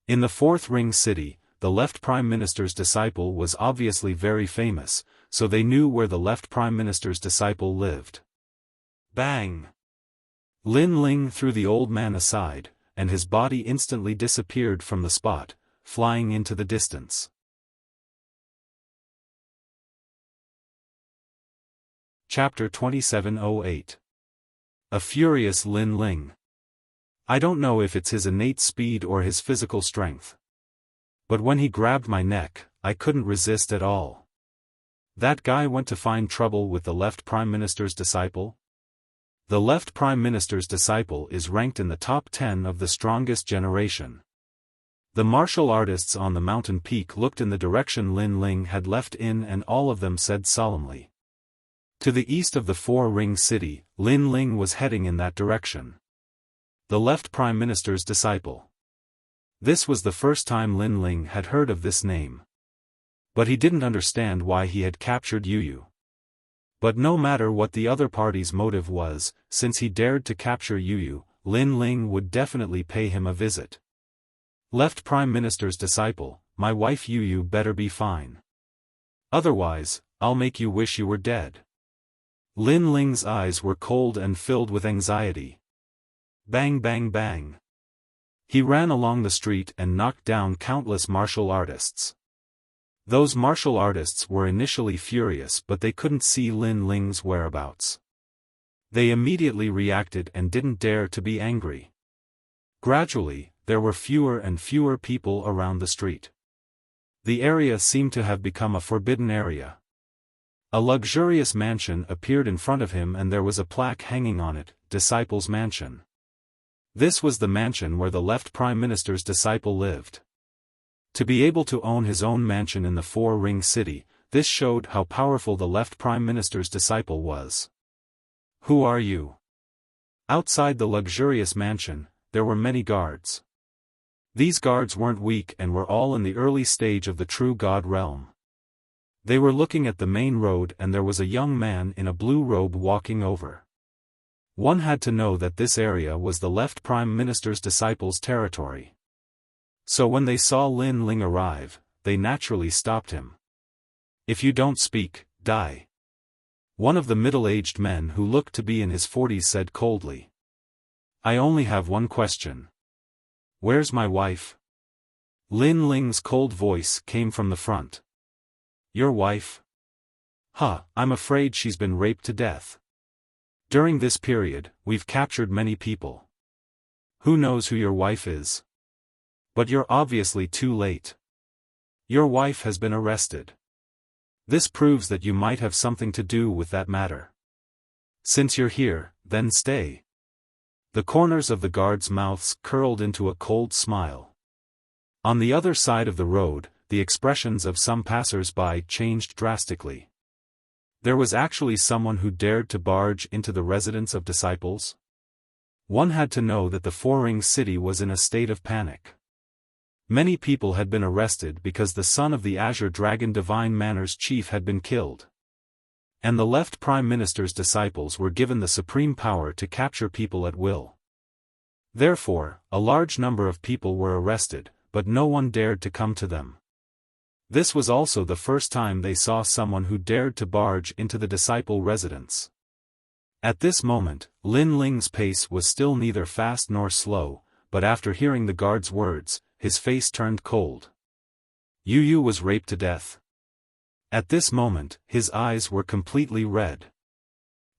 In the Fourth Ring City, the left Prime Minister's disciple was obviously very famous, so they knew where the left Prime Minister's disciple lived. Bang! Lin Ling threw the old man aside, and his body instantly disappeared from the spot, flying into the distance. Chapter 2708. A furious Lin Ling. I don't know if it's his innate speed or his physical strength. But when he grabbed my neck, I couldn't resist at all. That guy went to find trouble with the left Prime Minister's disciple? The left Prime Minister's disciple is ranked in the top 10 of the strongest generation. The martial artists on the mountain peak looked in the direction Lin Ling had left and all of them said solemnly. To the east of the Four Ring City, Lin Ling was heading in that direction. The left Prime Minister's disciple. This was the first time Lin Ling had heard of this name. But he didn't understand why he had captured Yu. But no matter what the other party's motive was, since he dared to capture Yu, Lin Ling would definitely pay him a visit. Left Prime Minister's disciple, my wife Yu better be fine. Otherwise, I'll make you wish you were dead. Lin Ling's eyes were cold and filled with anxiety. Bang bang bang. He ran along the street and knocked down countless martial artists. Those martial artists were initially furious, but they couldn't see Lin Ling's whereabouts. They immediately reacted and didn't dare to be angry. Gradually, there were fewer and fewer people around the street. The area seemed to have become a forbidden area. A luxurious mansion appeared in front of him and there was a plaque hanging on it, Disciple's Mansion. This was the mansion where the left Prime Minister's disciple lived. To be able to own his own mansion in the Four Ring City, this showed how powerful the left Prime Minister's disciple was. Who are you? Outside the luxurious mansion, there were many guards. These guards weren't weak and were all in the early stage of the true God realm. They were looking at the main road and there was a young man in a blue robe walking over. One had to know that this area was the left Prime Minister's disciple's territory. So when they saw Lin Ling arrive, they naturally stopped him. If you don't speak, die. One of the middle-aged men who looked to be in his 40s said coldly. I only have one question. Where's my wife? Lin Ling's cold voice came from the front. Your wife? I'm afraid she's been raped to death. During this period, we've captured many people. Who knows who your wife is? But you're obviously too late. Your wife has been arrested. This proves that you might have something to do with that matter. Since you're here, then stay. The corners of the guards' mouths curled into a cold smile. On the other side of the road, the expressions of some passers-by changed drastically. There was actually someone who dared to barge into the residence of disciples. One had to know that the Four Ring City was in a state of panic. Many people had been arrested because the son of the Azure Dragon Divine Manor's chief had been killed. And the left Prime Minister's disciples were given the supreme power to capture people at will. Therefore, a large number of people were arrested, but no one dared to come to them. This was also the first time they saw someone who dared to barge into the disciple residence. At this moment, Lin Ling's pace was still neither fast nor slow, but after hearing the guard's words, his face turned cold. Yu Yu was raped to death. At this moment, his eyes were completely red.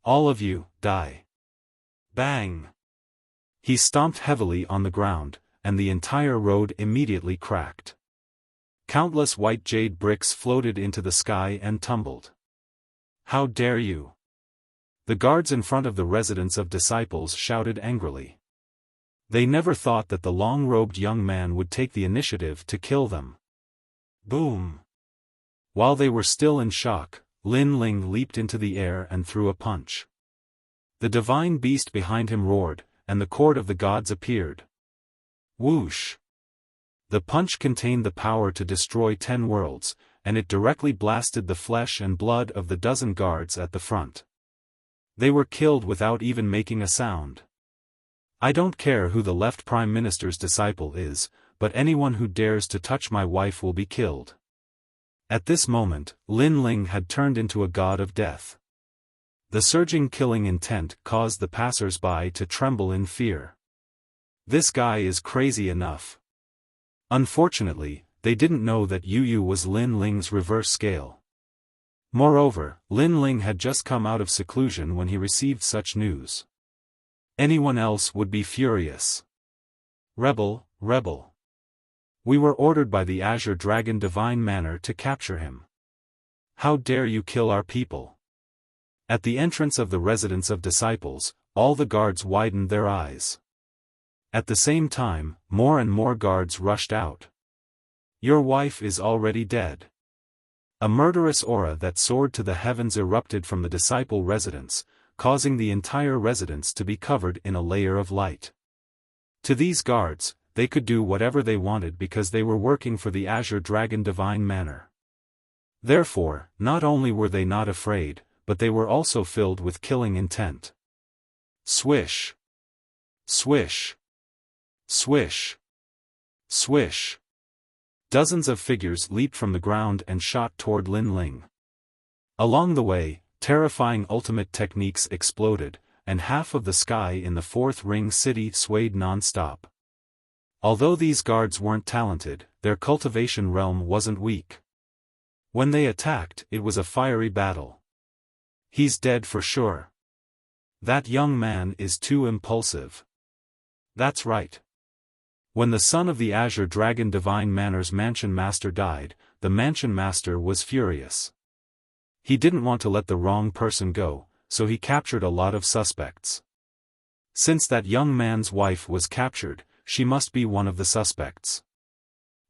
All of you, die. Bang! He stomped heavily on the ground, and the entire road immediately cracked. Countless white jade bricks floated into the sky and tumbled. How dare you! The guards in front of the residence of disciples shouted angrily. They never thought that the long-robed young man would take the initiative to kill them. Boom! While they were still in shock, Lin Ling leaped into the air and threw a punch. The divine beast behind him roared, and the cord of the gods appeared. Whoosh! The punch contained the power to destroy 10 worlds, and it directly blasted the flesh and blood of the dozen guards at the front. They were killed without even making a sound. I don't care who the left prime minister's disciple is, but anyone who dares to touch my wife will be killed. At this moment, Lin Ling had turned into a god of death. The surging killing intent caused the passers-by to tremble in fear. This guy is crazy enough. Unfortunately, they didn't know that Yu Yu was Lin Ling's reverse scale. Moreover, Lin Ling had just come out of seclusion when he received such news. Anyone else would be furious. Rebel, rebel. We were ordered by the Azure Dragon Divine Manor to capture him. How dare you kill our people? At the entrance of the residence of disciples, all the guards widened their eyes. At the same time, more and more guards rushed out. Your wife is already dead. A murderous aura that soared to the heavens erupted from the disciple residence, causing the entire residence to be covered in a layer of light. To these guards, they could do whatever they wanted because they were working for the Azure Dragon Divine Manor. Therefore, not only were they not afraid, but they were also filled with killing intent. Swish! Swish! Swish! Swish! Dozens of figures leaped from the ground and shot toward Lin Ling. Along the way, terrifying ultimate techniques exploded, and half of the sky in the fourth ring city swayed non-stop. Although these guards weren't talented, their cultivation realm wasn't weak. When they attacked, it was a fiery battle. He's dead for sure. That young man is too impulsive. That's right. When the son of the Azure Dragon Divine Manor's Mansion Master died, the Mansion Master was furious. He didn't want to let the wrong person go, so he captured a lot of suspects. Since that young man's wife was captured, she must be one of the suspects.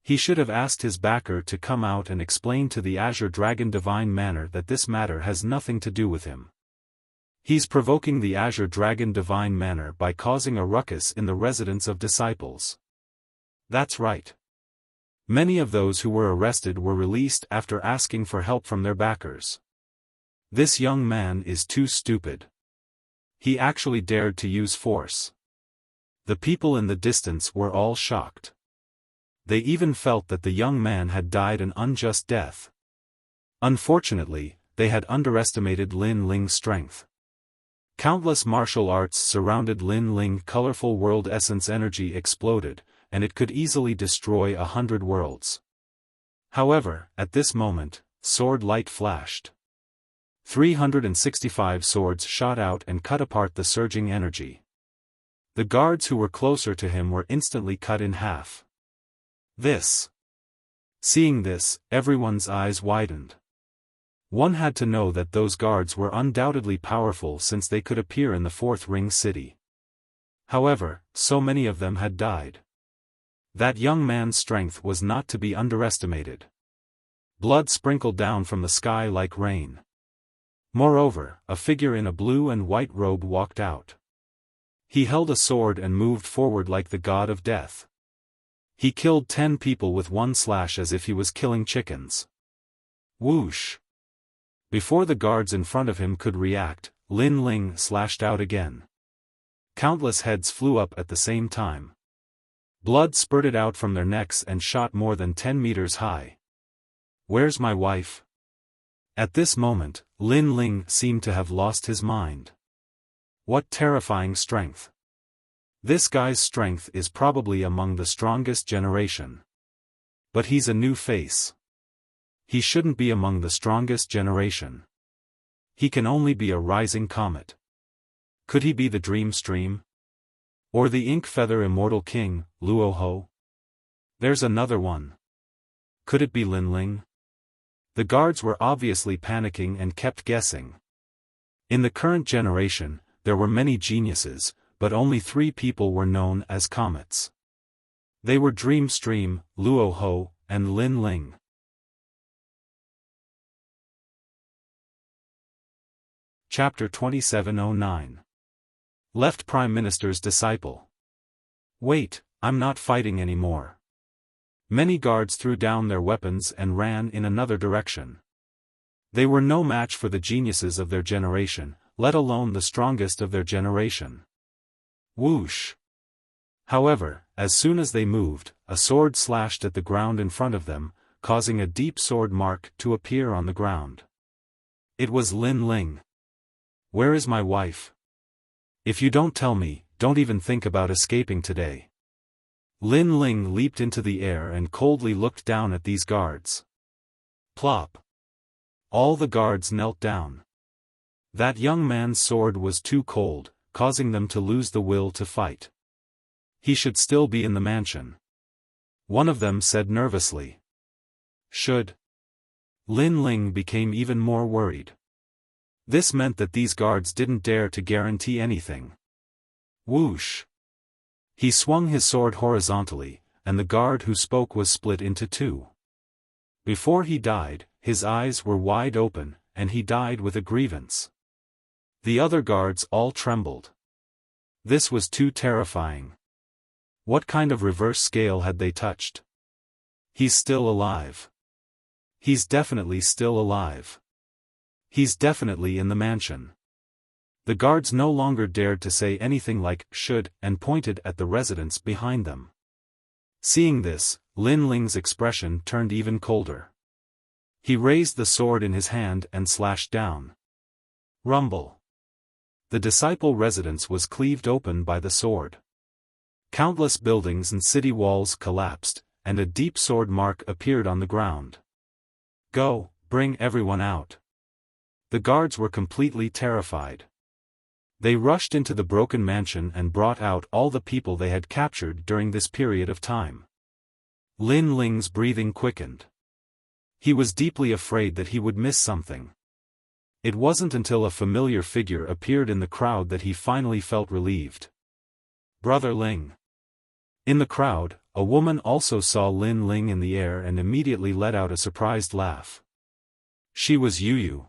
He should have asked his backer to come out and explain to the Azure Dragon Divine Manor that this matter has nothing to do with him. He's provoking the Azure Dragon Divine Manor by causing a ruckus in the residence of disciples. That's right. Many of those who were arrested were released after asking for help from their backers. This young man is too stupid. He actually dared to use force. The people in the distance were all shocked. They even felt that the young man had died an unjust death. Unfortunately, they had underestimated Lin Ling's strength. Countless martial arts surrounded Lin Ling. Colorful world essence energy exploded, and it could easily destroy 100 worlds. However, at this moment, sword light flashed. 365 swords shot out and cut apart the surging energy. The guards who were closer to him were instantly cut in half. Seeing this, everyone's eyes widened. One had to know that those guards were undoubtedly powerful since they could appear in the fourth ring city. However, so many of them had died. That young man's strength was not to be underestimated. Blood sprinkled down from the sky like rain. Moreover, a figure in a blue and white robe walked out. He held a sword and moved forward like the god of death. He killed 10 people with one slash as if he was killing chickens. Whoosh! Before the guards in front of him could react, Lin Ling slashed out again. Countless heads flew up at the same time. Blood spurted out from their necks and shot more than 10 meters high. "Where's my wife?" At this moment, Lin Ling seemed to have lost his mind. What terrifying strength! This guy's strength is probably among the strongest generation. But he's a new face. He shouldn't be among the strongest generation. He can only be a rising comet. Could he be the Dream Stream? Or the Ink Feather Immortal King, Luo Ho? There's another one. Could it be Lin Ling? The guards were obviously panicking and kept guessing. In the current generation, there were many geniuses, but only 3 people were known as comets. They were Dream Stream, Luo Ho, and Lin Ling. Chapter 2709. Left Prime Minister's Disciple. Wait, I'm not fighting anymore. Many guards threw down their weapons and ran in another direction. They were no match for the geniuses of their generation, let alone the strongest of their generation. Whoosh! However, as soon as they moved, a sword slashed at the ground in front of them, causing a deep sword mark to appear on the ground. It was Lin Ling. "Where is my wife? If you don't tell me, don't even think about escaping today." Lin Ling leaped into the air and coldly looked down at these guards. Plop! All the guards knelt down. That young man's sword was too cold, causing them to lose the will to fight. He should still be in the mansion. One of them said nervously. Should? Lin Ling became even more worried. This meant that these guards didn't dare to guarantee anything. Whoosh! He swung his sword horizontally, and the guard who spoke was split into 2. Before he died, his eyes were wide open, and he died with a grievance. The other guards all trembled. This was too terrifying. What kind of reverse scale had they touched? He's still alive. He's definitely still alive. He's definitely in the mansion. The guards no longer dared to say anything like "should" and pointed at the residents behind them. Seeing this, Lin Ling's expression turned even colder. He raised the sword in his hand and slashed down. Rumble! The disciple residence was cleaved open by the sword. Countless buildings and city walls collapsed, and a deep sword mark appeared on the ground. Go, bring everyone out. The guards were completely terrified. They rushed into the broken mansion and brought out all the people they had captured during this period of time. Lin Ling's breathing quickened. He was deeply afraid that he would miss something. It wasn't until a familiar figure appeared in the crowd that he finally felt relieved. Brother Ling. In the crowd, a woman also saw Lin Ling in the air and immediately let out a surprised laugh. She was Yu.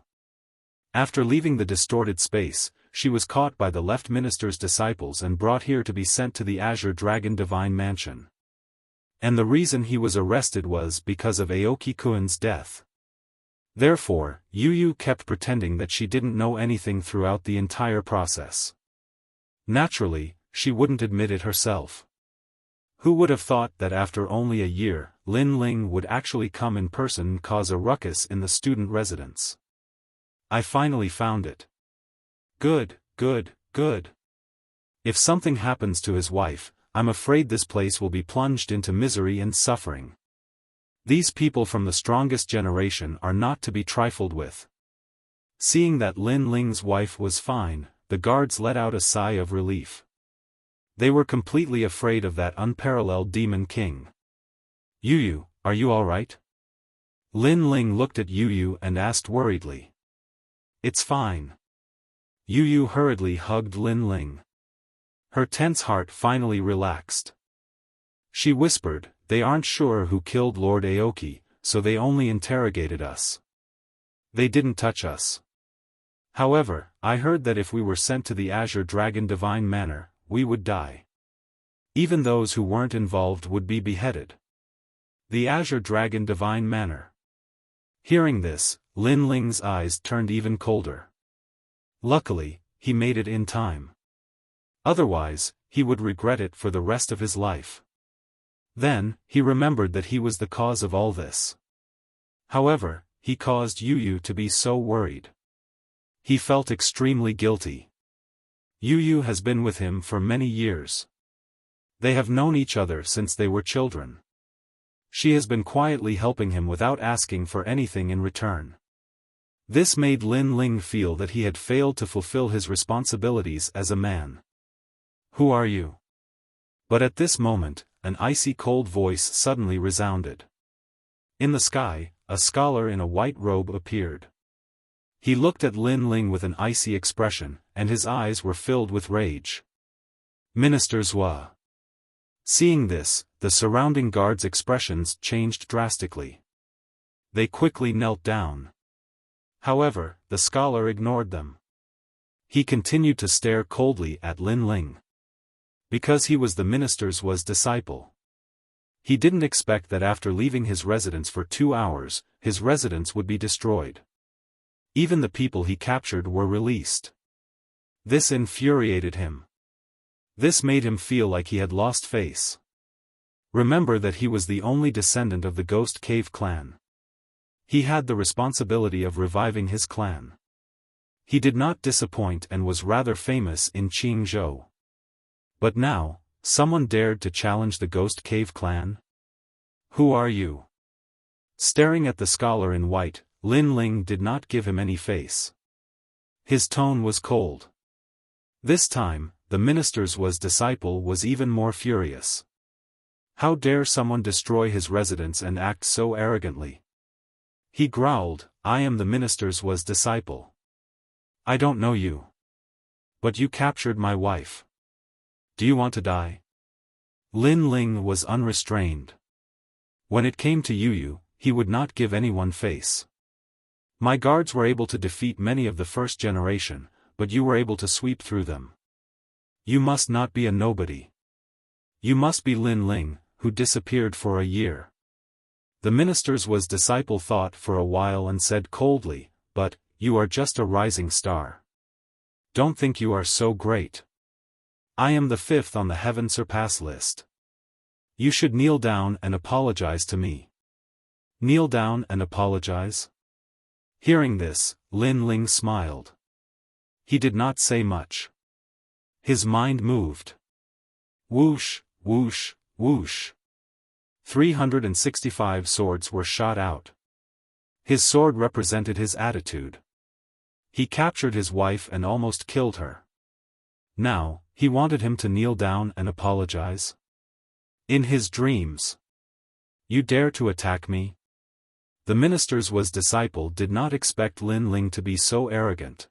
After leaving the distorted space, she was caught by the left minister's disciples and brought here to be sent to the Azure Dragon Divine Mansion. And the reason he was arrested was because of Aoki-kun's death. Therefore, Yu kept pretending that she didn't know anything throughout the entire process. Naturally, she wouldn't admit it herself. Who would have thought that after only a year, Lin Ling would actually come in person and cause a ruckus in the student residence? I finally found it. Good. If something happens to his wife, I'm afraid this place will be plunged into misery and suffering. These people from the strongest generation are not to be trifled with. Seeing that Lin Ling's wife was fine, the guards let out a sigh of relief. They were completely afraid of that unparalleled demon king. Yu, are you alright? Lin Ling looked at Yu and asked worriedly. It's fine. Yu hurriedly hugged Lin Ling. Her tense heart finally relaxed. She whispered, they aren't sure who killed Lord Aoki, so they only interrogated us. They didn't touch us. However, I heard that if we were sent to the Azure Dragon Divine Manor, we would die. Even those who weren't involved would be beheaded. The Azure Dragon Divine Manor. Hearing this, Lin Ling's eyes turned even colder. Luckily, he made it in time. Otherwise, he would regret it for the rest of his life. Then, he remembered that he was the cause of all this. However, he caused Yu to be so worried. He felt extremely guilty. Yu has been with him for many years. They have known each other since they were children. She has been quietly helping him without asking for anything in return. This made Lin Ling feel that he had failed to fulfill his responsibilities as a man. "Who are you?" But at this moment, an icy cold voice suddenly resounded. In the sky, a scholar in a white robe appeared. He looked at Lin Ling with an icy expression, and his eyes were filled with rage. "Minister Zhua." Seeing this, the surrounding guards' expressions changed drastically. They quickly knelt down. However, the scholar ignored them. He continued to stare coldly at Lin Ling. Because he was the minister's disciple. He didn't expect that after leaving his residence for 2 hours, his residence would be destroyed. Even the people he captured were released. This infuriated him. This made him feel like he had lost face. Remember that he was the only descendant of the Ghost Cave clan. He had the responsibility of reviving his clan. He did not disappoint and was rather famous in Qingzhou. But now, someone dared to challenge the Ghost Cave clan? "Who are you?" Staring at the scholar in white, Lin Ling did not give him any face. His tone was cold. This time, the minister's disciple was even more furious. How dare someone destroy his residence and act so arrogantly? He growled, "I am the minister's disciple. I don't know you. But you captured my wife. Do you want to die?" Lin Ling was unrestrained. When it came to Yu, he would not give anyone face. "My guards were able to defeat many of the first generation, but you were able to sweep through them. You must not be a nobody. You must be Lin Ling, who disappeared for a year." The minister's disciple thought for a while and said coldly, "But, you are just a rising star. Don't think you are so great. I am the 5th on the heaven surpass list. You should kneel down and apologize to me." "Kneel down and apologize?" Hearing this, Lin Ling smiled. He did not say much. His mind moved. Whoosh, whoosh, whoosh. 365 swords were shot out. His sword represented his attitude. He captured his wife and almost killed her. Now, he wanted him to kneel down and apologize? In his dreams. "You dare to attack me?" The minister's disciple did not expect Lin Ling to be so arrogant.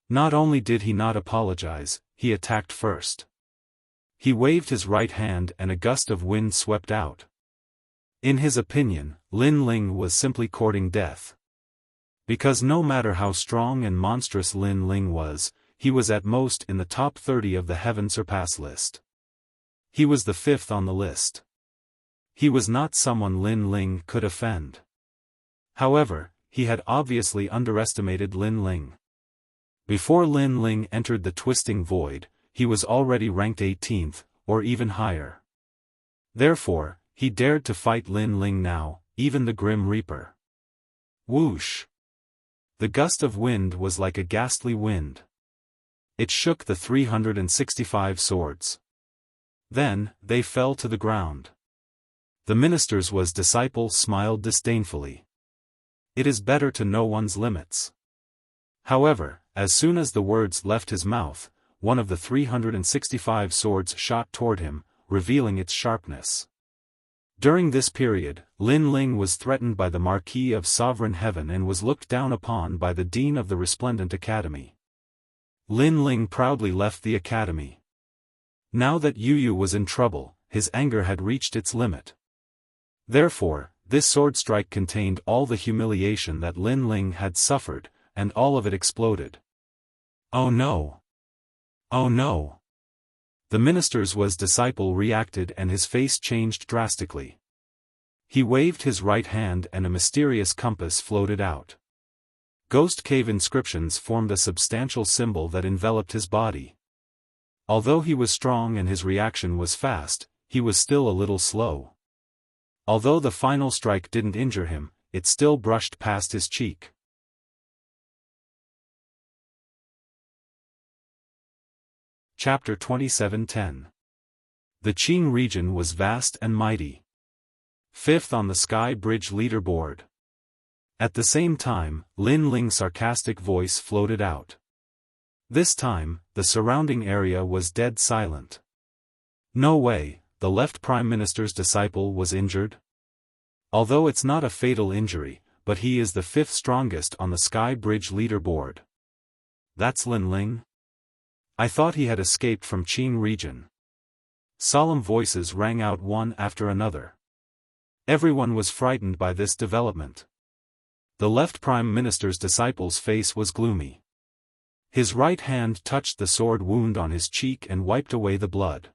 Not only did he not apologize, he attacked first. He waved his right hand and a gust of wind swept out. In his opinion, Lin Ling was simply courting death. Because no matter how strong and monstrous Lin Ling was, he was at most in the top 30 of the heaven surpass list. He was the 5th on the list. He was not someone Lin Ling could offend. However, he had obviously underestimated Lin Ling. Before Lin Ling entered the twisting void, he was already ranked 18th, or even higher. Therefore, he dared to fight Lin Ling now, even the Grim Reaper. Whoosh! The gust of wind was like a ghastly wind. It shook the 365 swords. Then, they fell to the ground. The minister's disciple smiled disdainfully. It is better to know one's limits. However, as soon as the words left his mouth, one of the 365 swords shot toward him, revealing its sharpness. During this period, Lin Ling was threatened by the Marquis of Sovereign Heaven and was looked down upon by the Dean of the Resplendent Academy. Lin Ling proudly left the academy. Now that Yu was in trouble, his anger had reached its limit. Therefore, this sword strike contained all the humiliation that Lin Ling had suffered, and all of it exploded. "Oh no! Oh no!" The minister's disciple reacted and his face changed drastically. He waved his right hand and a mysterious compass floated out. Ghost cave inscriptions formed a substantial symbol that enveloped his body. Although he was strong and his reaction was fast, he was still a little slow. Although the final strike didn't injure him, it still brushed past his cheek. Chapter 27:10. The Qing region was vast and mighty. Fifth on the Sky Bridge leaderboard. At the same time, Lin Ling's sarcastic voice floated out. This time, the surrounding area was dead silent. No way, the left Prime Minister's disciple was injured? Although it's not a fatal injury, but he is the fifth strongest on the Sky Bridge leaderboard. That's Lin Ling? I thought he had escaped from Qing region. Solemn voices rang out one after another. Everyone was frightened by this development. The left Prime Minister's disciple's face was gloomy. His right hand touched the sword wound on his cheek and wiped away the blood.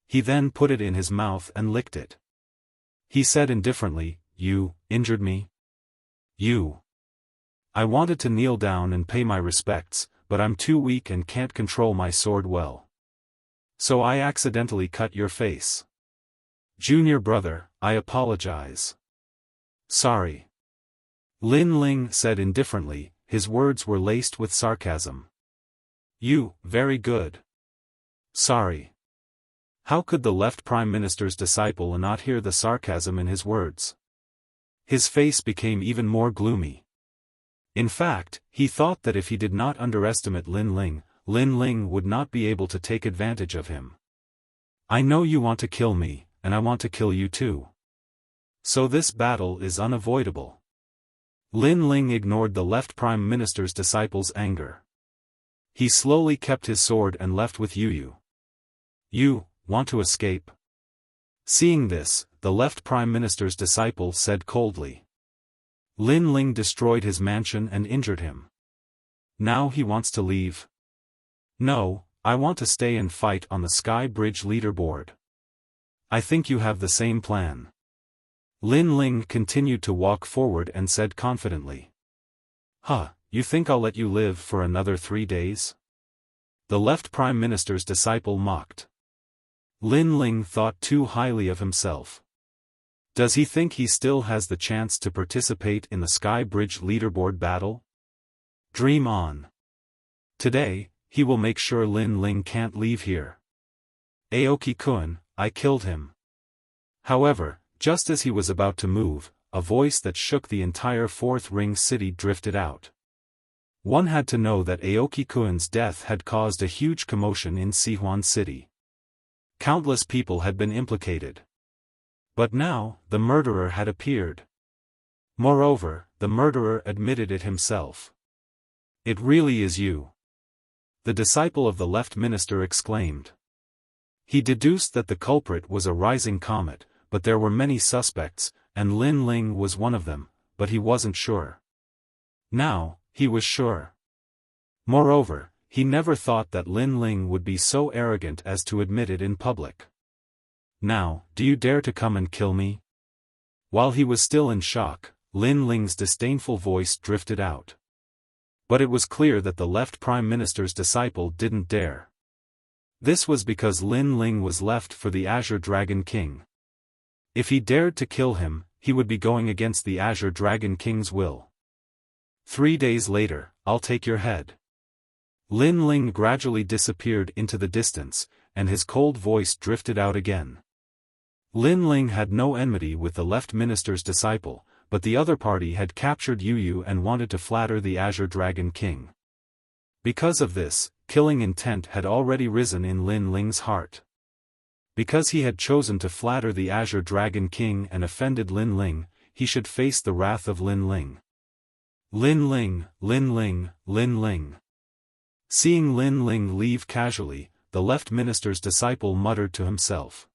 He then put it in his mouth and licked it. He said indifferently, "You injured me? You." I wanted to kneel down and pay my respects, but I'm too weak and can't control my sword well. So I accidentally cut your face. Junior brother, I apologize. Sorry. Lin Ling said indifferently, his words were laced with sarcasm. You, very good. Sorry. How could the left Prime Minister's disciple not hear the sarcasm in his words? His face became even more gloomy. In fact, he thought that if he did not underestimate Lin Ling would not be able to take advantage of him. I know you want to kill me, and I want to kill you too. So this battle is unavoidable. Lin Ling ignored the left Prime Minister's disciple's anger. He slowly kept his sword and left with Yu. You want to escape? Seeing this, the left Prime Minister's disciple said coldly. Lin Ling destroyed his mansion and injured him. Now he wants to leave. No, I want to stay and fight on the Sky Bridge leaderboard. I think you have the same plan. Lin Ling continued to walk forward and said confidently. Huh, you think I'll let you live for another 3 days? The left Prime Minister's disciple mocked. Lin Ling thought too highly of himself. Does he think he still has the chance to participate in the Sky Bridge leaderboard battle? Dream on. Today, he will make sure Lin Ling can't leave here. Aoki-kun, I killed him. However, just as he was about to move, a voice that shook the entire Fourth Ring city drifted out. One had to know that Aoki-kun's death had caused a huge commotion in Sihuan City. Countless people had been implicated. But now, the murderer had appeared. Moreover, the murderer admitted it himself. It really is you. The disciple of the left minister exclaimed. He deduced that the culprit was a rising comet, but there were many suspects, and Lin Ling was one of them, but he wasn't sure. Now, he was sure. Moreover, he never thought that Lin Ling would be so arrogant as to admit it in public. Now, do you dare to come and kill me? While he was still in shock, Lin Ling's disdainful voice drifted out. But it was clear that the left Prime Minister's disciple didn't dare. This was because Lin Ling was left for the Azure Dragon King. If he dared to kill him, he would be going against the Azure Dragon King's will. 3 days later, I'll take your head. Lin Ling gradually disappeared into the distance, and his cold voice drifted out again. Lin Ling had no enmity with the left minister's disciple, but the other party had captured Yu and wanted to flatter the Azure Dragon King. Because of this, killing intent had already risen in Lin Ling's heart. Because he had chosen to flatter the Azure Dragon King and offended Lin Ling, he should face the wrath of Lin Ling. Lin Ling, Lin Ling, Lin Ling. Seeing Lin Ling leave casually, the left minister's disciple muttered to himself.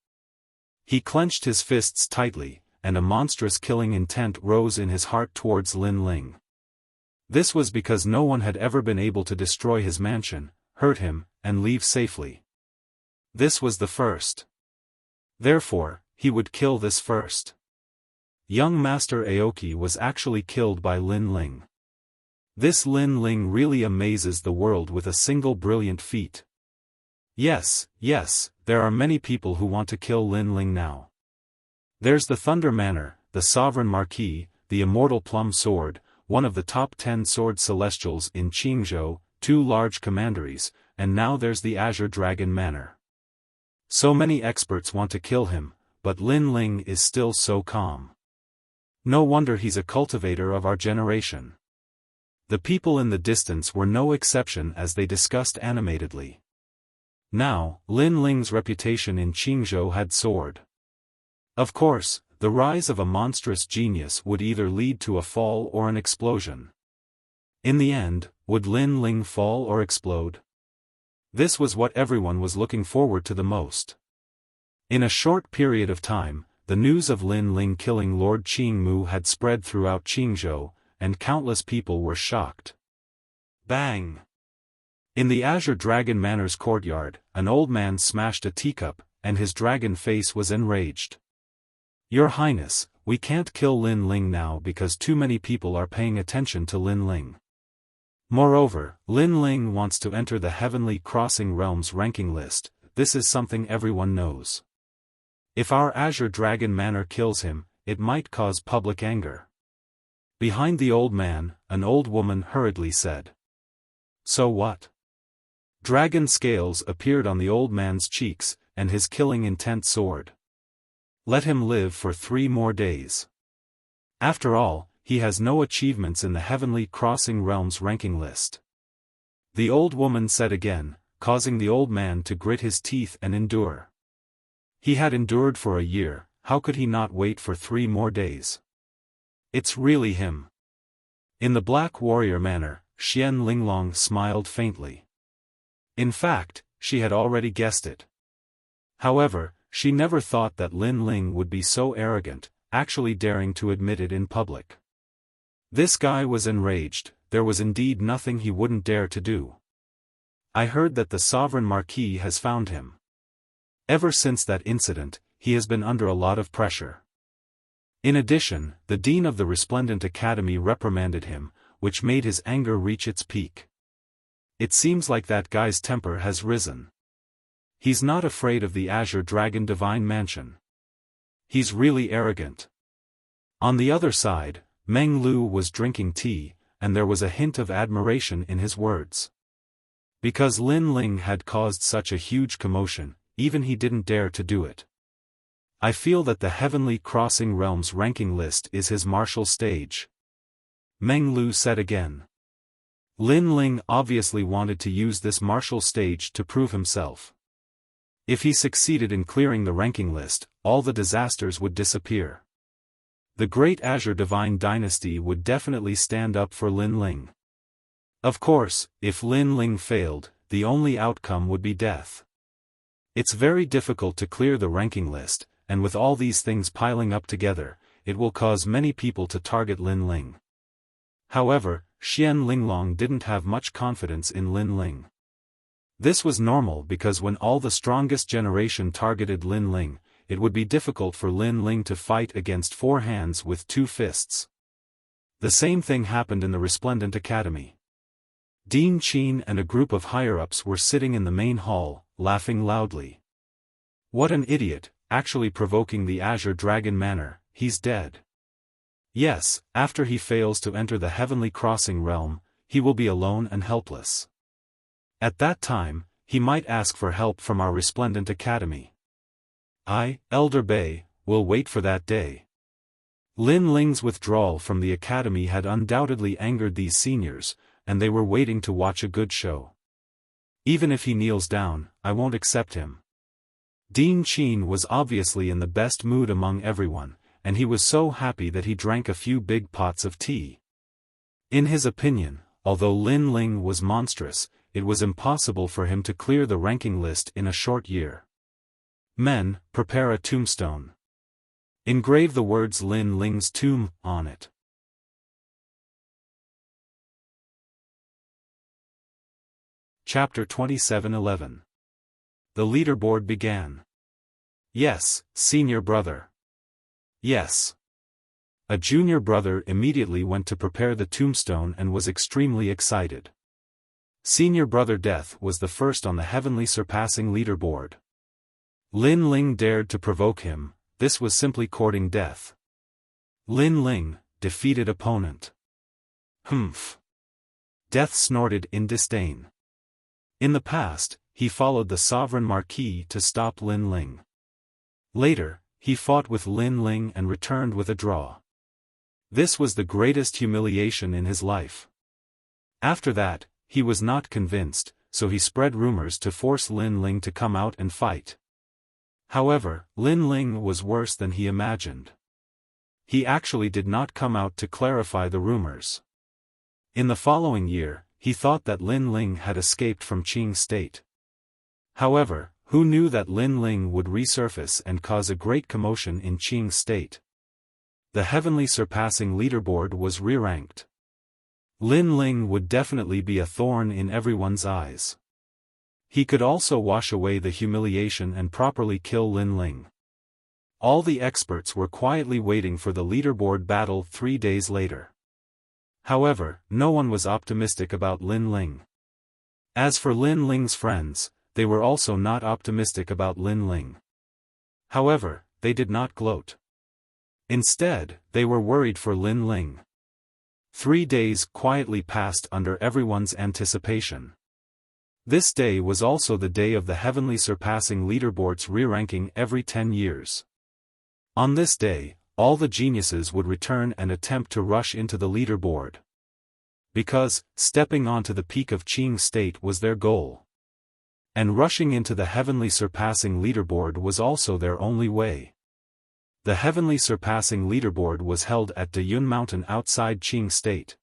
He clenched his fists tightly, and a monstrous killing intent rose in his heart towards Lin Ling. This was because no one had ever been able to destroy his mansion, hurt him, and leave safely. This was the first. Therefore, he would kill this first. Young Master Aoki was actually killed by Lin Ling. This Lin Ling really amazes the world with a single brilliant feat. Yes, yes, there are many people who want to kill Lin Ling now. There's the Thunder Manor, the Sovereign Marquis, the Immortal Plum Sword, one of the top 10 sword celestials in Qingzhou, 2 large commanderies, and now there's the Azure Dragon Manor. So many experts want to kill him, but Lin Ling is still so calm. No wonder he's a cultivator of our generation. The people in the distance were no exception as they discussed animatedly. Now, Lin Ling's reputation in Qingzhou had soared. Of course, the rise of a monstrous genius would either lead to a fall or an explosion. In the end, would Lin Ling fall or explode? This was what everyone was looking forward to the most. In a short period of time, the news of Lin Ling killing Lord Qingmu had spread throughout Qingzhou, and countless people were shocked. Bang! In the Azure Dragon Manor's courtyard, an old man smashed a teacup, and his dragon face was enraged. Your Highness, we can't kill Lin Ling now because too many people are paying attention to Lin Ling. Moreover, Lin Ling wants to enter the Heavenly Crossing Realms ranking list. This is something everyone knows. If our Azure Dragon Manor kills him, it might cause public anger. Behind the old man, an old woman hurriedly said. So what? Dragon scales appeared on the old man's cheeks, and his killing intent soared. Let him live for 3 more days. After all, he has no achievements in the Heavenly Crossing Realms ranking list. The old woman said again, causing the old man to grit his teeth and endure. He had endured for a year, how could he not wait for 3 more days? It's really him. In the Black Warrior Manor, Xian Linglong smiled faintly. In fact, she had already guessed it. However, she never thought that Lin Ling would be so arrogant, actually daring to admit it in public. This guy was enraged, there was indeed nothing he wouldn't dare to do. I heard that the Sovereign Marquis has found him. Ever since that incident, he has been under a lot of pressure. In addition, the Dean of the Resplendent Academy reprimanded him, which made his anger reach its peak. It seems like that guy's temper has risen. He's not afraid of the Azure Dragon Divine Mansion. He's really arrogant. On the other side, Meng Lu was drinking tea, and there was a hint of admiration in his words. Because Lin Ling had caused such a huge commotion, even he didn't dare to do it. I feel that the Heavenly Crossing Realms ranking list is his martial stage. Meng Lu said again. Lin Ling obviously wanted to use this martial stage to prove himself. If he succeeded in clearing the ranking list, all the disasters would disappear. The Great Azure Divine Dynasty would definitely stand up for Lin Ling. Of course, if Lin Ling failed, the only outcome would be death. It's very difficult to clear the ranking list, and with all these things piling up together, it will cause many people to target Lin Ling. However, Xian Linglong didn't have much confidence in Lin Ling. This was normal because when all the strongest generation targeted Lin Ling, it would be difficult for Lin Ling to fight against 4 hands with 2 fists. The same thing happened in the Resplendent Academy. Dean Qin and a group of higher-ups were sitting in the main hall, laughing loudly. What an idiot, actually provoking the Azure Dragon Manor, he's dead. Yes, after he fails to enter the Heavenly Crossing Realm, he will be alone and helpless. At that time, he might ask for help from our Resplendent Academy. I, Elder Bei, will wait for that day. Lin Ling's withdrawal from the academy had undoubtedly angered these seniors, and they were waiting to watch a good show. Even if he kneels down, I won't accept him. Dean Qin was obviously in the best mood among everyone, and he was so happy that he drank a few big pots of tea. In his opinion, although Lin Ling was monstrous, it was impossible for him to clear the ranking list in a short year. Men, prepare a tombstone. Engrave the words Lin Ling's tomb on it. Chapter 27:11. The leaderboard began. Yes, senior brother. Yes. A junior brother immediately went to prepare the tombstone and was extremely excited. Senior brother Death was the first on the heavenly surpassing leaderboard. Lin Ling dared to provoke him. This was simply courting death. Lin Ling, defeated opponent. Humph. Death snorted in disdain. In the past, he followed the sovereign marquis to stop Lin Ling. Later, he fought with Lin Ling and returned with a draw. This was the greatest humiliation in his life. After that, he was not convinced, so he spread rumors to force Lin Ling to come out and fight. However, Lin Ling was worse than he imagined. He actually did not come out to clarify the rumors. In the following year, he thought that Lin Ling had escaped from Qing State. However, who knew that Lin Ling would resurface and cause a great commotion in Qing State? The heavenly surpassing leaderboard was re-ranked. Lin Ling would definitely be a thorn in everyone's eyes. He could also wash away the humiliation and properly kill Lin Ling. All the experts were quietly waiting for the leaderboard battle 3 days later. However, no one was optimistic about Lin Ling. As for Lin Ling's friends, they were also not optimistic about Lin Ling. However, they did not gloat. Instead, they were worried for Lin Ling. 3 days quietly passed under everyone's anticipation. This day was also the day of the heavenly surpassing leaderboard's re-ranking every 10 years. On this day, all the geniuses would return and attempt to rush into the leaderboard. Because, stepping onto the peak of Qing State was their goal. And rushing into the heavenly surpassing leaderboard was also their only way. The heavenly surpassing leaderboard was held at Dayun Mountain outside Qing State.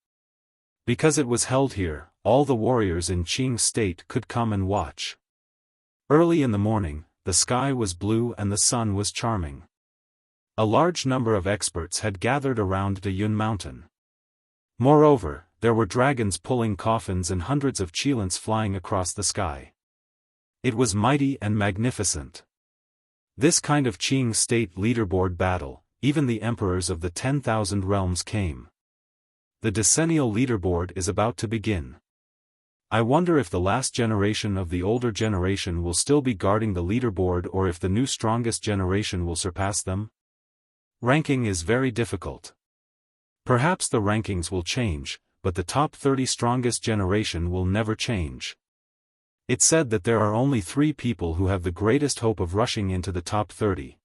Because it was held here, all the warriors in Qing State could come and watch. Early in the morning, the sky was blue and the sun was charming. A large number of experts had gathered around Dayun Mountain. Moreover, there were dragons pulling coffins and hundreds of qilins flying across the sky. It was mighty and magnificent. This kind of Qing State leaderboard battle, even the emperors of the 10,000 realms came. The decennial leaderboard is about to begin. I wonder if the last generation of the older generation will still be guarding the leaderboard or if the new strongest generation will surpass them. Ranking is very difficult. Perhaps the rankings will change, but the top 30 strongest generation will never change. It's said that there are only 3 people who have the greatest hope of rushing into the top 30.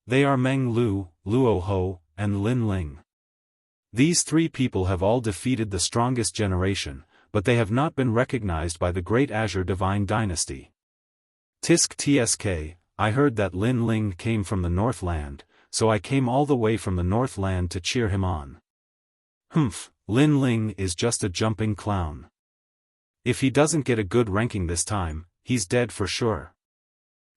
They are Meng Lu, Luo Ho, and Lin Ling. These 3 people have all defeated the strongest generation, but they have not been recognized by the Great Azure Divine Dynasty. Tisk Tsk, I heard that Lin Ling came from the Northland, so I came all the way from the Northland to cheer him on. Humph, Lin Ling is just a jumping clown. If he doesn't get a good ranking this time, he's dead for sure.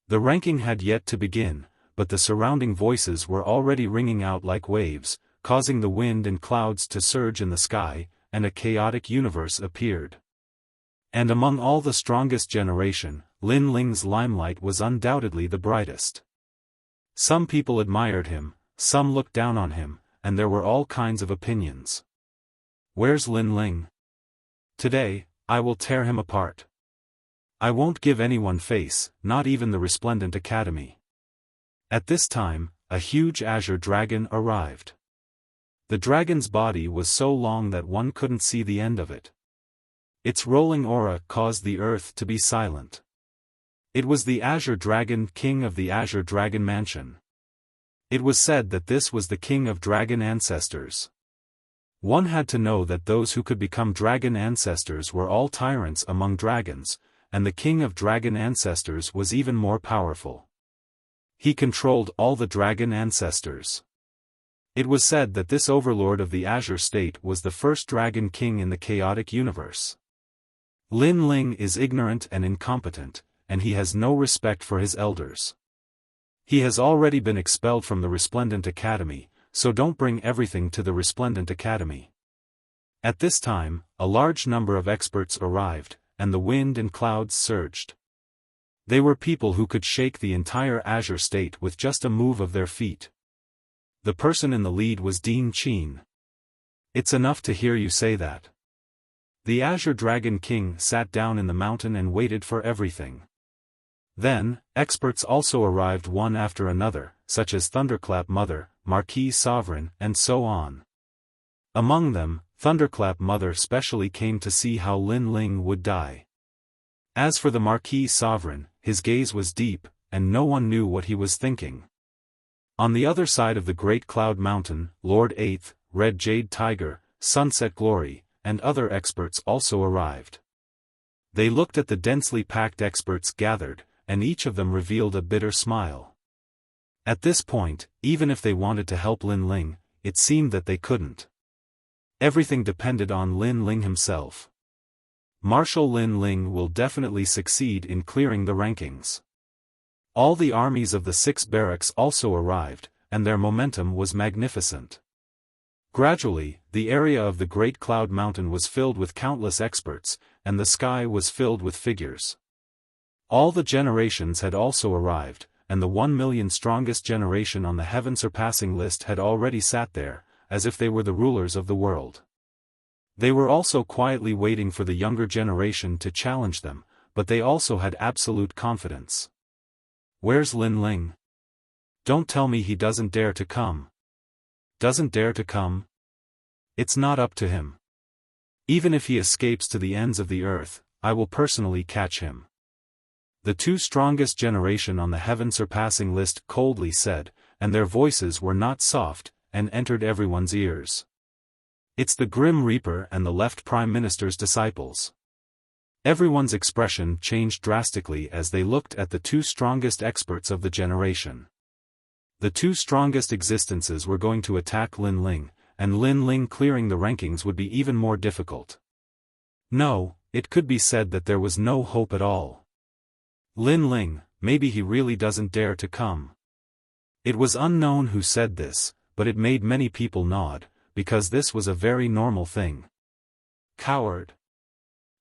The ranking had yet to begin, but the surrounding voices were already ringing out like waves, causing the wind and clouds to surge in the sky, and a chaotic universe appeared. And among all the strongest generation, Lin Ling's limelight was undoubtedly the brightest. Some people admired him, some looked down on him, and there were all kinds of opinions. Where's Lin Ling? Today, I will tear him apart. I won't give anyone face, not even the Resplendent Academy. At this time, a huge azure dragon arrived. The dragon's body was so long that one couldn't see the end of it. Its rolling aura caused the earth to be silent. It was the Azure Dragon, king of the Azure Dragon Mansion. It was said that this was the king of dragon ancestors. One had to know that those who could become dragon ancestors were all tyrants among dragons, and the king of dragon ancestors was even more powerful. He controlled all the dragon ancestors. It was said that this overlord of the Azure State was the first dragon king in the chaotic universe. Lin Ling is ignorant and incompetent, and he has no respect for his elders. He has already been expelled from the Resplendent Academy, so don't bring everything to the Resplendent Academy. At this time, a large number of experts arrived, and the wind and clouds surged. They were people who could shake the entire Azure State with just a move of their feet. The person in the lead was Dean Qin. It's enough to hear you say that. The Azure Dragon King sat down in the mountain and waited for everything. Then, experts also arrived one after another, such as Thunderclap Mother, Marquis Sovereign, and so on. Among them, Thunderclap Mother specially came to see how Lin Ling would die. As for the Marquis Sovereign, his gaze was deep, and no one knew what he was thinking. On the other side of the Great Cloud Mountain, Lord Eighth, Red Jade Tiger, Sunset Glory, and other experts also arrived. They looked at the densely packed experts gathered, and each of them revealed a bitter smile. At this point, even if they wanted to help Lin Ling, it seemed that they couldn't. Everything depended on Lin Ling himself. Marshal Lin Ling will definitely succeed in clearing the rankings. All the armies of the 6 barracks also arrived, and their momentum was magnificent. Gradually, the area of the Great Cloud Mountain was filled with countless experts, and the sky was filled with figures. All the generations had also arrived, and the 1 million strongest generation on the heaven-surpassing list had already sat there, as if they were the rulers of the world. They were also quietly waiting for the younger generation to challenge them, but they also had absolute confidence. Where's Lin Ling? Don't tell me he doesn't dare to come. Doesn't dare to come? It's not up to him. Even if he escapes to the ends of the earth, I will personally catch him. The 2 strongest generation on the heaven-surpassing list coldly said, and their voices were not soft, and entered everyone's ears. It's the Grim Reaper and the Left Prime Minister's disciples. Everyone's expression changed drastically as they looked at the 2 strongest experts of the generation. The 2 strongest existences were going to attack Lin Ling, and Lin Ling clearing the rankings would be even more difficult. No, it could be said that there was no hope at all. Lin Ling, maybe he really doesn't dare to come. It was unknown who said this, but it made many people nod, because this was a very normal thing. Coward.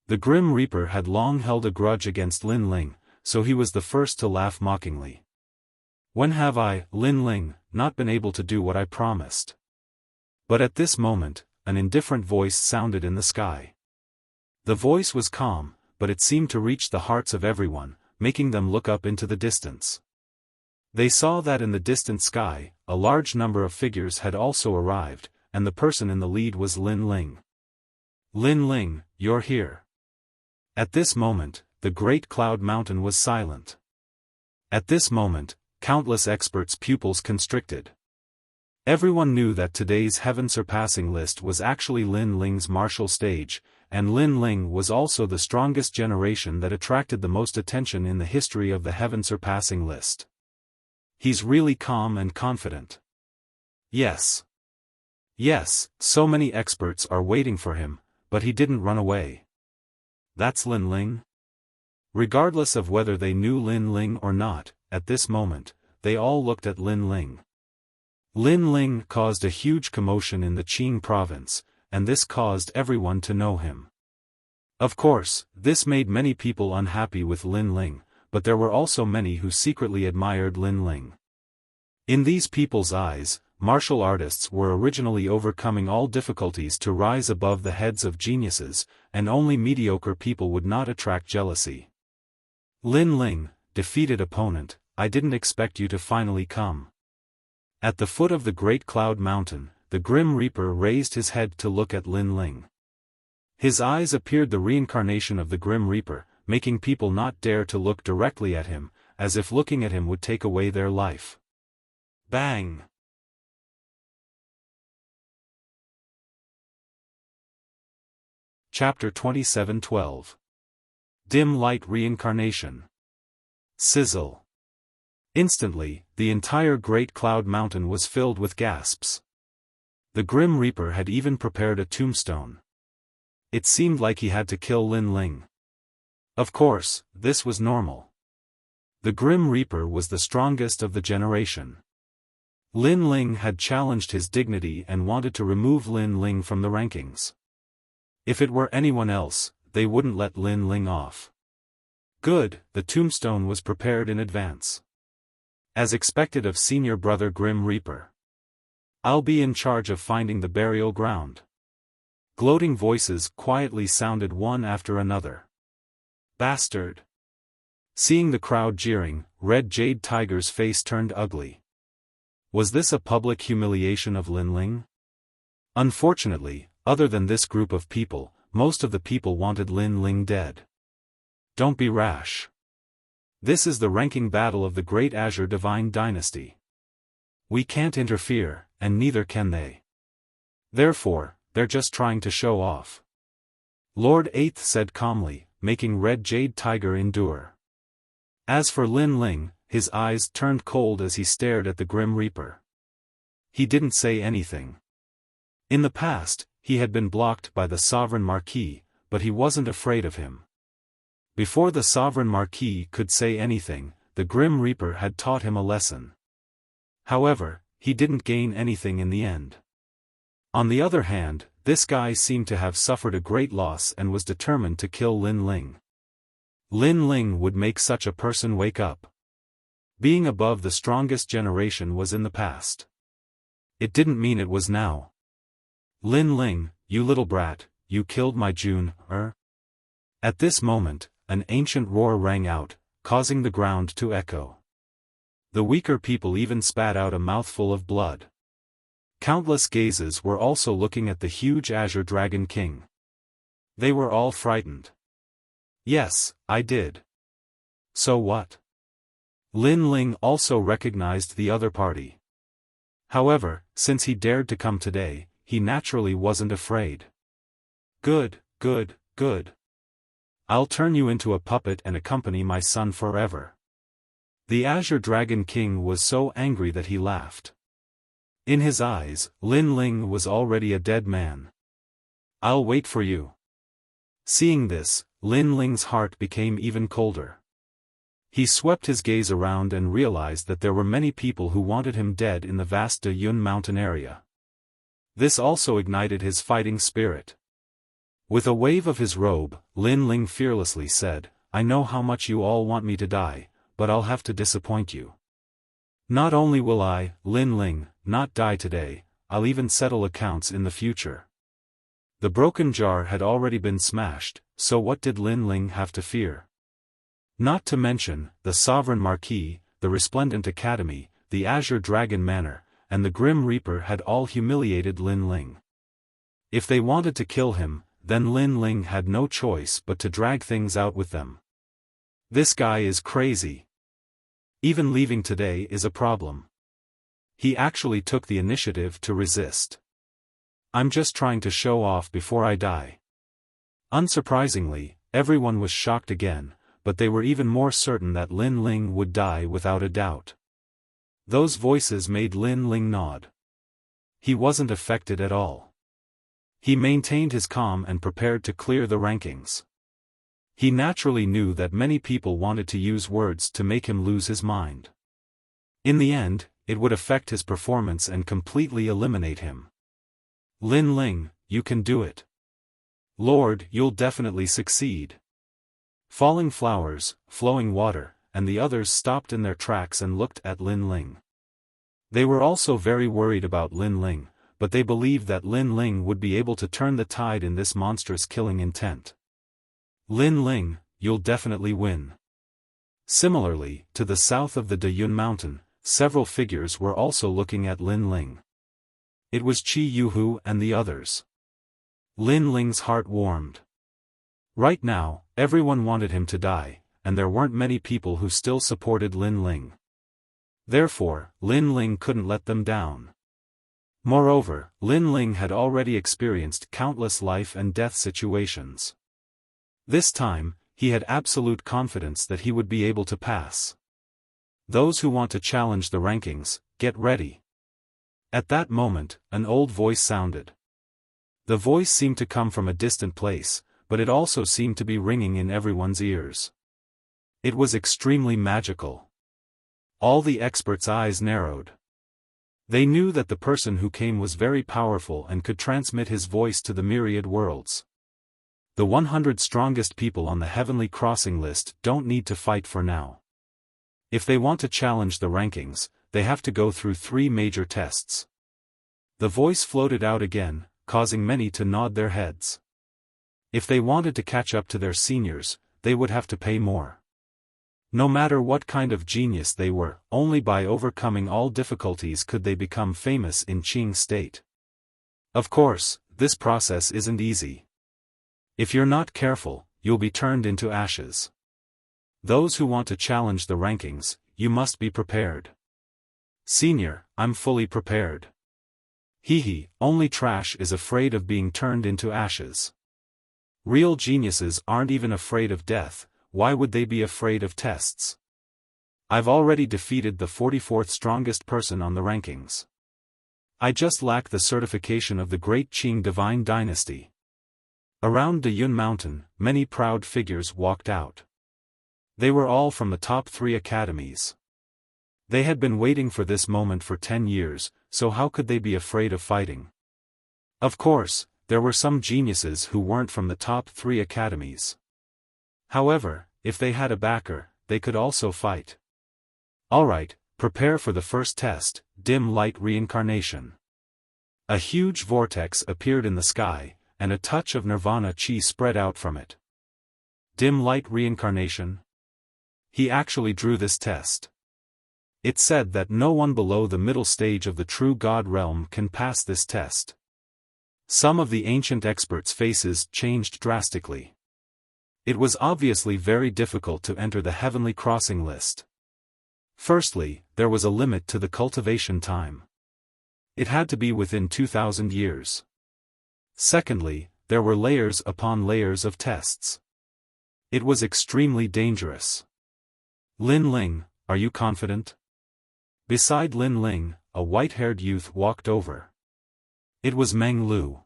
The Grim Reaper had long held a grudge against Lin Ling, so he was the first to laugh mockingly. When have I, Lin Ling, not been able to do what I promised? But at this moment, an indifferent voice sounded in the sky. The voice was calm, but it seemed to reach the hearts of everyone, making them look up into the distance. They saw that in the distant sky, a large number of figures had also arrived, and the person in the lead was Lin Ling. Lin Ling, you're here. At this moment, the Great Cloud Mountain was silent. At this moment, countless experts' pupils constricted. Everyone knew that today's heaven-surpassing list was actually Lin Ling's martial stage, and Lin Ling was also the strongest generation that attracted the most attention in the history of the heaven-surpassing list. He's really calm and confident. Yes. Yes, so many experts are waiting for him, but he didn't run away. That's Lin Ling? Regardless of whether they knew Lin Ling or not, at this moment, they all looked at Lin Ling. Lin Ling caused a huge commotion in the Qing province, and this caused everyone to know him. Of course, this made many people unhappy with Lin Ling, but there were also many who secretly admired Lin Ling. In these people's eyes, martial artists were originally overcoming all difficulties to rise above the heads of geniuses, and only mediocre people would not attract jealousy. Lin Ling, defeated opponent, I didn't expect you to finally come. At the foot of the Great Cloud Mountain, the Grim Reaper raised his head to look at Lin Ling. His eyes appeared the reincarnation of the Grim Reaper, making people not dare to look directly at him, as if looking at him would take away their life. Bang! Chapter 27:12. Dim Light Reincarnation. Sizzle. Instantly, the entire Great Cloud Mountain was filled with gasps. The Grim Reaper had even prepared a tombstone. It seemed like he had to kill Lin Ling. Of course, this was normal. The Grim Reaper was the strongest of the generation. Lin Ling had challenged his dignity and wanted to remove Lin Ling from the rankings. If it were anyone else, they wouldn't let Lin Ling off. Good, the tombstone was prepared in advance. As expected of senior brother Grim Reaper. I'll be in charge of finding the burial ground. Gloating voices quietly sounded one after another. Bastard! Seeing the crowd jeering, Red Jade Tiger's face turned ugly. Was this a public humiliation of Lin Ling? Unfortunately, other than this group of people, most of the people wanted Lin Ling dead. Don't be rash. This is the ranking battle of the Great Azure Divine Dynasty. We can't interfere, and neither can they. Therefore, they're just trying to show off. Lord Eighth said calmly, making Red Jade Tiger endure. As for Lin Ling, his eyes turned cold as he stared at the Grim Reaper. He didn't say anything. In the past, he had been blocked by the Sovereign Marquis, but he wasn't afraid of him. Before the Sovereign Marquis could say anything, the Grim Reaper had taught him a lesson. However, he didn't gain anything in the end. On the other hand, this guy seemed to have suffered a great loss and was determined to kill Lin Ling. Lin Ling would make such a person wake up. Being above the strongest generation was in the past. It didn't mean it was now. Lin Ling, you little brat, you killed my June, At this moment, an ancient roar rang out, causing the ground to echo. The weaker people even spat out a mouthful of blood. Countless gazes were also looking at the huge Azure Dragon King. They were all frightened. Yes, I did. So what? Lin Ling also recognized the other party. However, since he dared to come today, he naturally wasn't afraid. Good, good, good. I'll turn you into a puppet and accompany my son forever. The Azure Dragon King was so angry that he laughed. In his eyes, Lin Ling was already a dead man. I'll wait for you. Seeing this, Lin Ling's heart became even colder. He swept his gaze around and realized that there were many people who wanted him dead in the vast De Yun mountain area. This also ignited his fighting spirit. With a wave of his robe, Lin Ling fearlessly said, I know how much you all want me to die, but I'll have to disappoint you. Not only will I, Lin Ling, not die today, I'll even settle accounts in the future. The broken jar had already been smashed, so what did Lin Ling have to fear? Not to mention, the Sovereign Marquis, the Resplendent Academy, the Azure Dragon Manor, and the Grim Reaper had all humiliated Lin Ling. If they wanted to kill him, then Lin Ling had no choice but to drag things out with them. This guy is crazy. Even leaving today is a problem. He actually took the initiative to resist. I'm just trying to show off before I die. Unsurprisingly, everyone was shocked again, but they were even more certain that Lin Ling would die without a doubt. Those voices made Lin Ling nod. He wasn't affected at all. He maintained his calm and prepared to clear the rankings. He naturally knew that many people wanted to use words to make him lose his mind. In the end, it would affect his performance and completely eliminate him. Lin Ling, you can do it. Lord, you'll definitely succeed. Falling flowers, flowing water, and the others stopped in their tracks and looked at Lin Ling. They were also very worried about Lin Ling, but they believed that Lin Ling would be able to turn the tide in this monstrous killing intent. Lin Ling, you'll definitely win. Similarly, to the south of the De Yun mountain, several figures were also looking at Lin Ling. It was Qi Yuhu and the others. Lin Ling's heart warmed. Right now, everyone wanted him to die, and there weren't many people who still supported Lin Ling. Therefore, Lin Ling couldn't let them down. Moreover, Lin Ling had already experienced countless life and death situations. This time, he had absolute confidence that he would be able to pass. Those who want to challenge the rankings, get ready. At that moment, an old voice sounded. The voice seemed to come from a distant place, but it also seemed to be ringing in everyone's ears. It was extremely magical. All the experts' eyes narrowed. They knew that the person who came was very powerful and could transmit his voice to the myriad worlds. The 100 strongest people on the Heavenly Crossing list don't need to fight for now. If they want to challenge the rankings, they have to go through 3 major tests. The voice floated out again, causing many to nod their heads. If they wanted to catch up to their seniors, they would have to pay more. No matter what kind of genius they were, only by overcoming all difficulties could they become famous in Qing state. Of course, this process isn't easy. If you're not careful, you'll be turned into ashes. Those who want to challenge the rankings, you must be prepared. Senior, I'm fully prepared. Only trash is afraid of being turned into ashes. Real geniuses aren't even afraid of death, why would they be afraid of tests? I've already defeated the 44th strongest person on the rankings. I just lack the certification of the great Qing divine dynasty. Around the Yun Mountain, many proud figures walked out. They were all from the top 3 academies. They had been waiting for this moment for 10 years, so how could they be afraid of fighting? Of course, there were some geniuses who weren't from the top 3 academies. However, if they had a backer, they could also fight. Alright, prepare for the first test, dim light reincarnation. A huge vortex appeared in the sky, and a touch of nirvana chi spread out from it. Dim light reincarnation? He actually drew this test. It said that no one below the middle stage of the true God realm can pass this test. Some of the ancient experts' faces changed drastically. It was obviously very difficult to enter the heavenly crossing list. Firstly, there was a limit to the cultivation time. It had to be within 2,000 years. Secondly, there were layers upon layers of tests. It was extremely dangerous. Lin Ling, are you confident? Beside Lin Ling, a white-haired youth walked over. It was Meng Lu.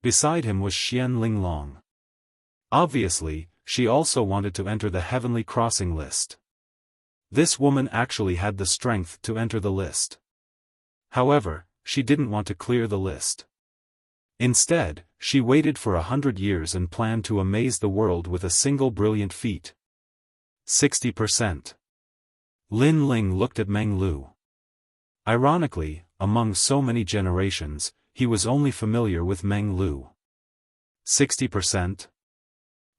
Beside him was Xian Linglong. Obviously, she also wanted to enter the heavenly crossing list. This woman actually had the strength to enter the list. However, she didn't want to clear the list. Instead, she waited for 100 years and planned to amaze the world with a single brilliant feat. 60%. Lin Ling looked at Meng Lu. Ironically, among so many generations, he was only familiar with Meng Lu. 60%?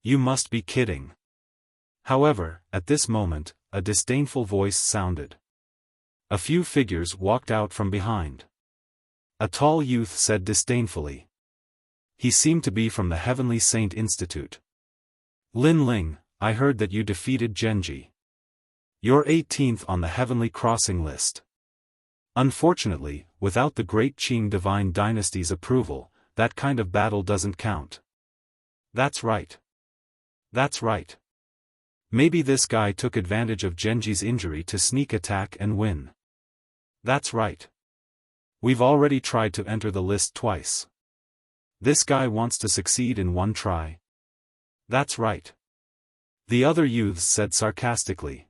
You must be kidding. However, at this moment, a disdainful voice sounded. A few figures walked out from behind. A tall youth said disdainfully. He seemed to be from the Heavenly Saint Institute. Lin Ling, I heard that you defeated Genji. You're 18th on the Heavenly Crossing list. Unfortunately, without the great Qing divine dynasty's approval, that kind of battle doesn't count. That's right. That's right. Maybe this guy took advantage of Genji's injury to sneak attack and win. That's right. We've already tried to enter the list twice. This guy wants to succeed in one try. That's right. The other youths said sarcastically.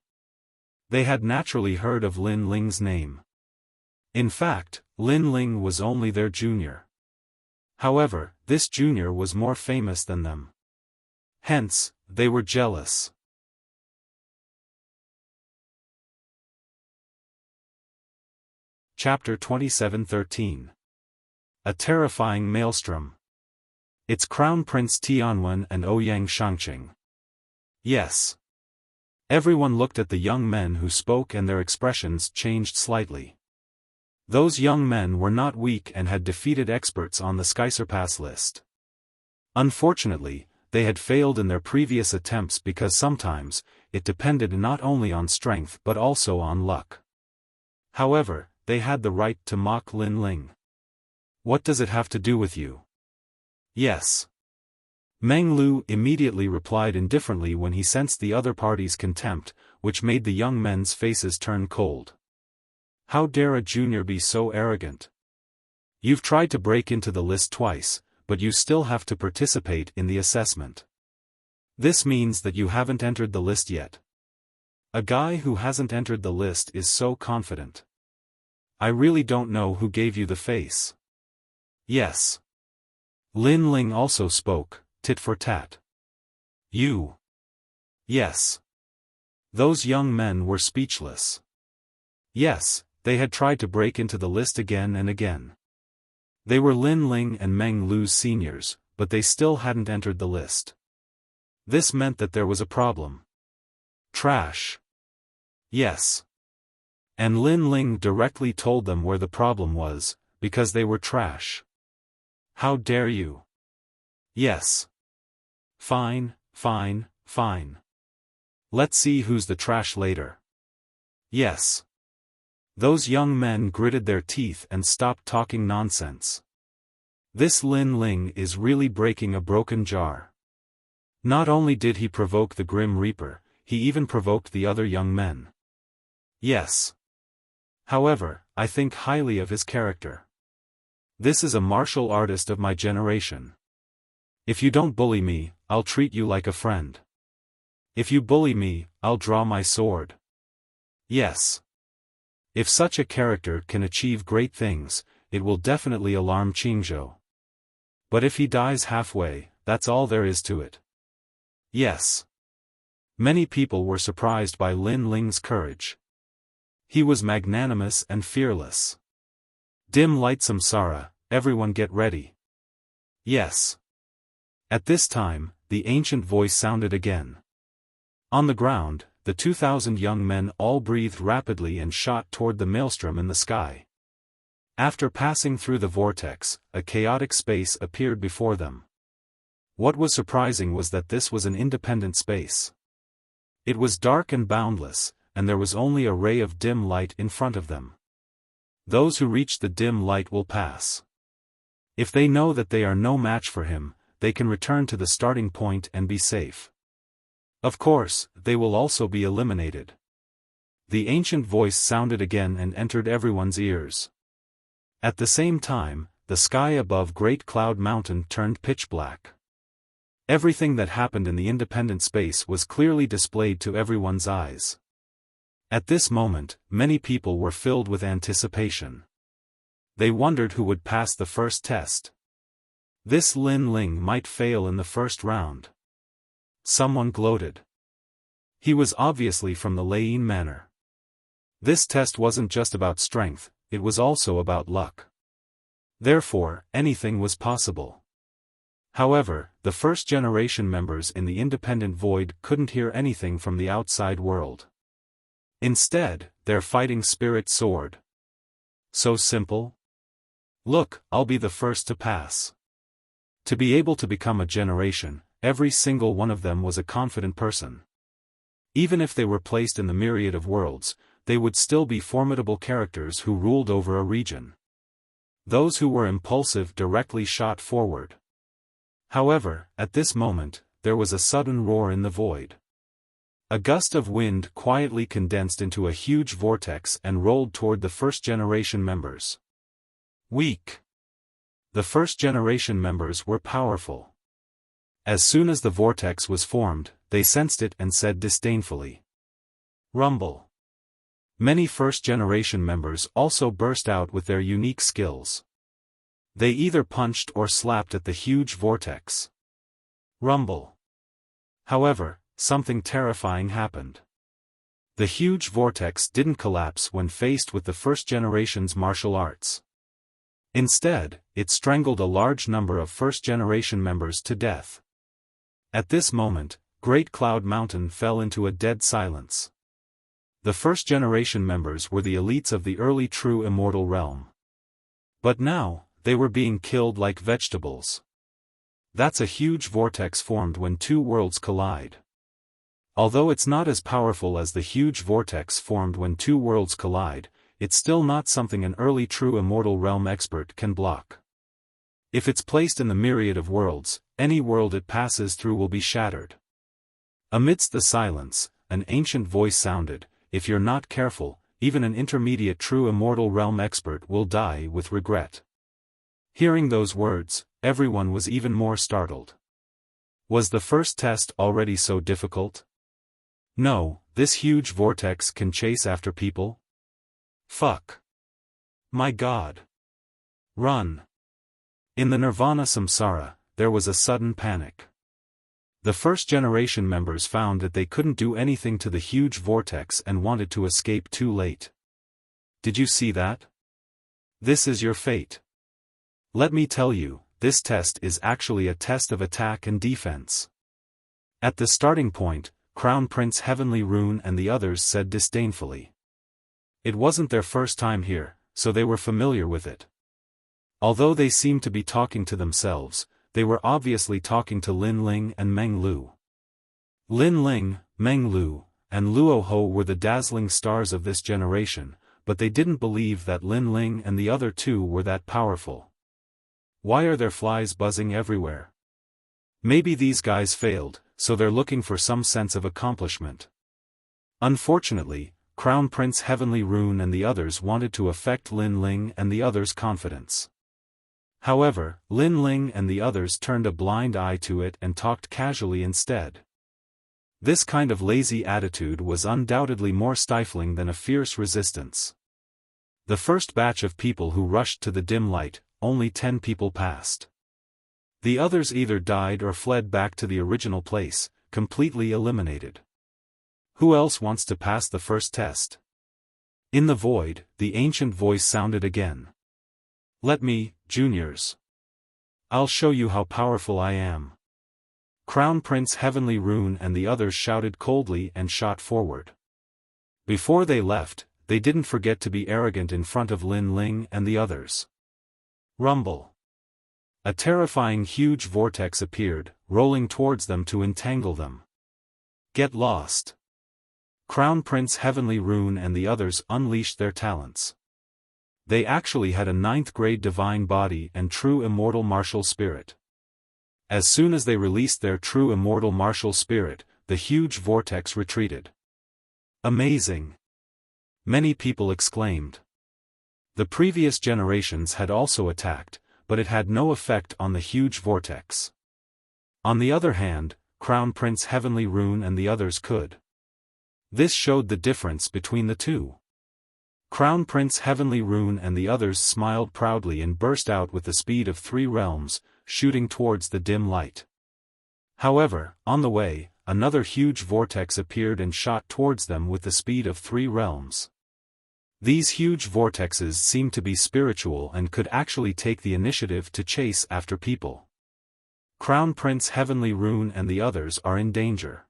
They had naturally heard of Lin Ling's name. In fact, Lin Ling was only their junior. However, this junior was more famous than them. Hence, they were jealous. Chapter 27:13. A terrifying maelstrom. It's Crown Prince Tianwen and Ouyang Shangqing. Yes. Everyone looked at the young men who spoke and their expressions changed slightly. Those young men were not weak and had defeated experts on the Skysurpass list. Unfortunately, they had failed in their previous attempts because sometimes, it depended not only on strength but also on luck. However, they had the right to mock Lin Ling. What does it have to do with you? Yes. Meng Lu immediately replied indifferently when he sensed the other party's contempt, which made the young men's faces turn cold. How dare a junior be so arrogant? You've tried to break into the list twice, but you still have to participate in the assessment. This means that you haven't entered the list yet. A guy who hasn't entered the list is so confident. I really don't know who gave you the face. Yes. Lin Ling also spoke, tit for tat. You. Yes. Those young men were speechless. Yes, they had tried to break into the list again and again. They were Lin Ling and Meng Lu's seniors, but they still hadn't entered the list. This meant that there was a problem. Trash. Yes. And Lin Ling directly told them where the problem was, because they were trash. How dare you? Yes. Fine, fine, fine. Let's see who's the trash later. Yes. Those young men gritted their teeth and stopped talking nonsense. This Lin Ling is really breaking a broken jar. Not only did he provoke the Grim Reaper, he even provoked the other young men. Yes. However, I think highly of his character. This is a martial artist of my generation. If you don't bully me, I'll treat you like a friend. If you bully me, I'll draw my sword. Yes. If such a character can achieve great things, it will definitely alarm Qingzhou. But if he dies halfway, that's all there is to it. Yes. Many people were surprised by Lin Ling's courage. He was magnanimous and fearless. Dim light samsara, everyone get ready. Yes. At this time, the ancient voice sounded again. On the ground, the 2,000 young men all breathed rapidly and shot toward the maelstrom in the sky. After passing through the vortex, a chaotic space appeared before them. What was surprising was that this was an independent space. It was dark and boundless, and there was only a ray of dim light in front of them. Those who reach the dim light will pass. If they know that they are no match for him, they can return to the starting point and be safe. Of course, they will also be eliminated. The ancient voice sounded again and entered everyone's ears. At the same time, the sky above Great Cloud Mountain turned pitch black. Everything that happened in the independent space was clearly displayed to everyone's eyes. At this moment, many people were filled with anticipation. They wondered who would pass the first test. This Lin Ling might fail in the first round. Someone gloated. He was obviously from the Lei Manor. This test wasn't just about strength, it was also about luck. Therefore, anything was possible. However, the first-generation members in the independent void couldn't hear anything from the outside world. Instead, their fighting spirit soared. So simple? Look, I'll be the first to pass. To be able to become a generation, every single one of them was a confident person. Even if they were placed in the myriad of worlds, they would still be formidable characters who ruled over a region. Those who were impulsive directly shot forward. However, at this moment, there was a sudden roar in the void. A gust of wind quietly condensed into a huge vortex and rolled toward the first-generation members. Weak. The first-generation members were powerful. As soon as the vortex was formed, they sensed it and said disdainfully, "Rumble." Many first-generation members also burst out with their unique skills. They either punched or slapped at the huge vortex. Rumble. However, something terrifying happened. The huge vortex didn't collapse when faced with the first generation's martial arts. Instead, it strangled a large number of first-generation members to death. At this moment, Great Cloud Mountain fell into a dead silence. The first-generation members were the elites of the early true immortal realm. But now, they were being killed like vegetables. That's a huge vortex formed when two worlds collide. Although it's not as powerful as the huge vortex formed when two worlds collide, it's still not something an early true immortal realm expert can block. If it's placed in the myriad of worlds, any world it passes through will be shattered. Amidst the silence, an ancient voice sounded, "If you're not careful, even an intermediate true immortal realm expert will die with regret." Hearing those words, everyone was even more startled. Was the first test already so difficult? No, this huge vortex can chase after people? Fuck. My God. Run. In the Nirvana Samsara, there was a sudden panic. The first-generation members found that they couldn't do anything to the huge vortex and wanted to escape too late. Did you see that? This is your fate. Let me tell you, this test is actually a test of attack and defense. At the starting point, Crown Prince Heavenly Rune and the others said disdainfully. It wasn't their first time here, so they were familiar with it. Although they seemed to be talking to themselves, they were obviously talking to Lin Ling and Meng Lu. Lin Ling, Meng Lu, and Luo Ho were the dazzling stars of this generation, but they didn't believe that Lin Ling and the other two were that powerful. Why are there flies buzzing everywhere? Maybe these guys failed, so they're looking for some sense of accomplishment. Unfortunately, Crown Prince Heavenly Rune and the others wanted to affect Lin Ling and the others' confidence. However, Lin Ling and the others turned a blind eye to it and talked casually instead. This kind of lazy attitude was undoubtedly more stifling than a fierce resistance. The first batch of people who rushed to the dim light, only 10 people passed. The others either died or fled back to the original place, completely eliminated. Who else wants to pass the first test? In the void, the ancient voice sounded again. Let me, juniors. I'll show you how powerful I am. Crown Prince Heavenly Rune and the others shouted coldly and shot forward. Before they left, they didn't forget to be arrogant in front of Lin Ling and the others. Rumble. A terrifying huge vortex appeared, rolling towards them to entangle them. Get lost. Crown Prince Heavenly Rune and the others unleashed their talents. They actually had a 9th-grade divine body and true immortal martial spirit. As soon as they released their true immortal martial spirit, the huge vortex retreated. Amazing! Many people exclaimed. The previous generations had also attacked, but it had no effect on the huge vortex. On the other hand, Crown Prince Heavenly Rune and the others could. This showed the difference between the two. Crown Prince Heavenly Rune and the others smiled proudly and burst out with the speed of 3 realms, shooting towards the dim light. However, on the way, another huge vortex appeared and shot towards them with the speed of 3 realms. These huge vortexes seemed to be spiritual and could actually take the initiative to chase after people. Crown Prince Heavenly Rune and the others are in danger.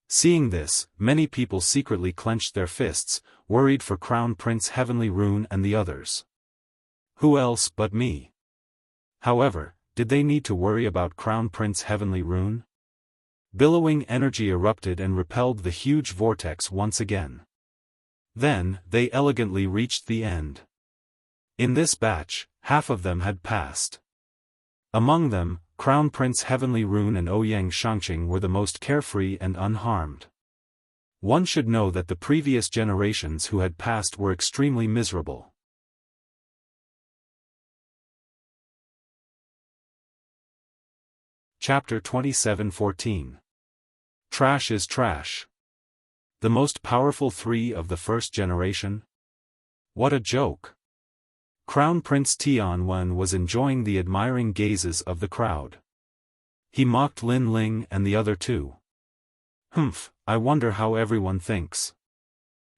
Seeing this, many people secretly clenched their fists, worried for Crown Prince Heavenly Rune and the others. Who else but me? However, did they need to worry about Crown Prince Heavenly Rune? Billowing energy erupted and repelled the huge vortex once again. Then, they elegantly reached the end. In this batch, half of them had passed. Among them, Crown Prince Heavenly Rune and Ouyang Shangqing were the most carefree and unharmed. One should know that the previous generations who had passed were extremely miserable. Chapter 27:14. Trash is trash. The most powerful 3 of the first generation? What a joke. Crown Prince Tianwen was enjoying the admiring gazes of the crowd. He mocked Lin Ling and the other 2. Humph, I wonder how everyone thinks.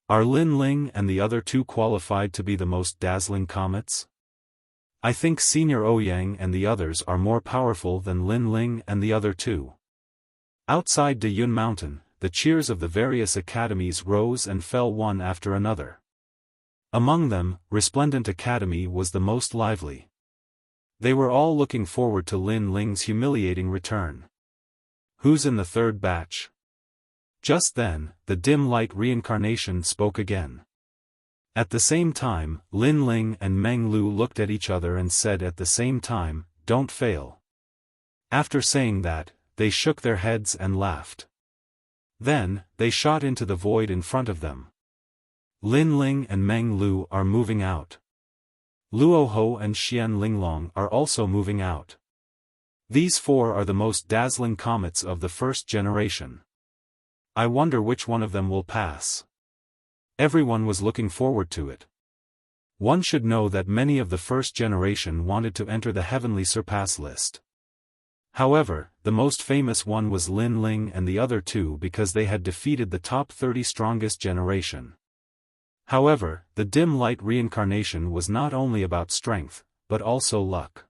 Are Lin Ling and the other 2 qualified to be the most dazzling comets? I think Senior Ouyang and the others are more powerful than Lin Ling and the other 2. Outside Dayun Mountain, the cheers of the various academies rose and fell one after another. Among them, Resplendent Academy was the most lively. They were all looking forward to Lin Ling's humiliating return. Who's in the 3rd batch? Just then, the dim light reincarnation spoke again. At the same time, Lin Ling and Meng Lu looked at each other and said at the same time, "Don't fail." After saying that, they shook their heads and laughed. Then, they shot into the void in front of them. Lin Ling and Meng Lu are moving out. Luo Ho and Xian Linglong are also moving out. These 4 are the most dazzling comets of the first generation. I wonder which one of them will pass. Everyone was looking forward to it. One should know that many of the first generation wanted to enter the heavenly surpass list. However, the most famous one was Lin Ling and the other 2 because they had defeated the top 30 strongest generation. However, the dim light reincarnation was not only about strength, but also luck.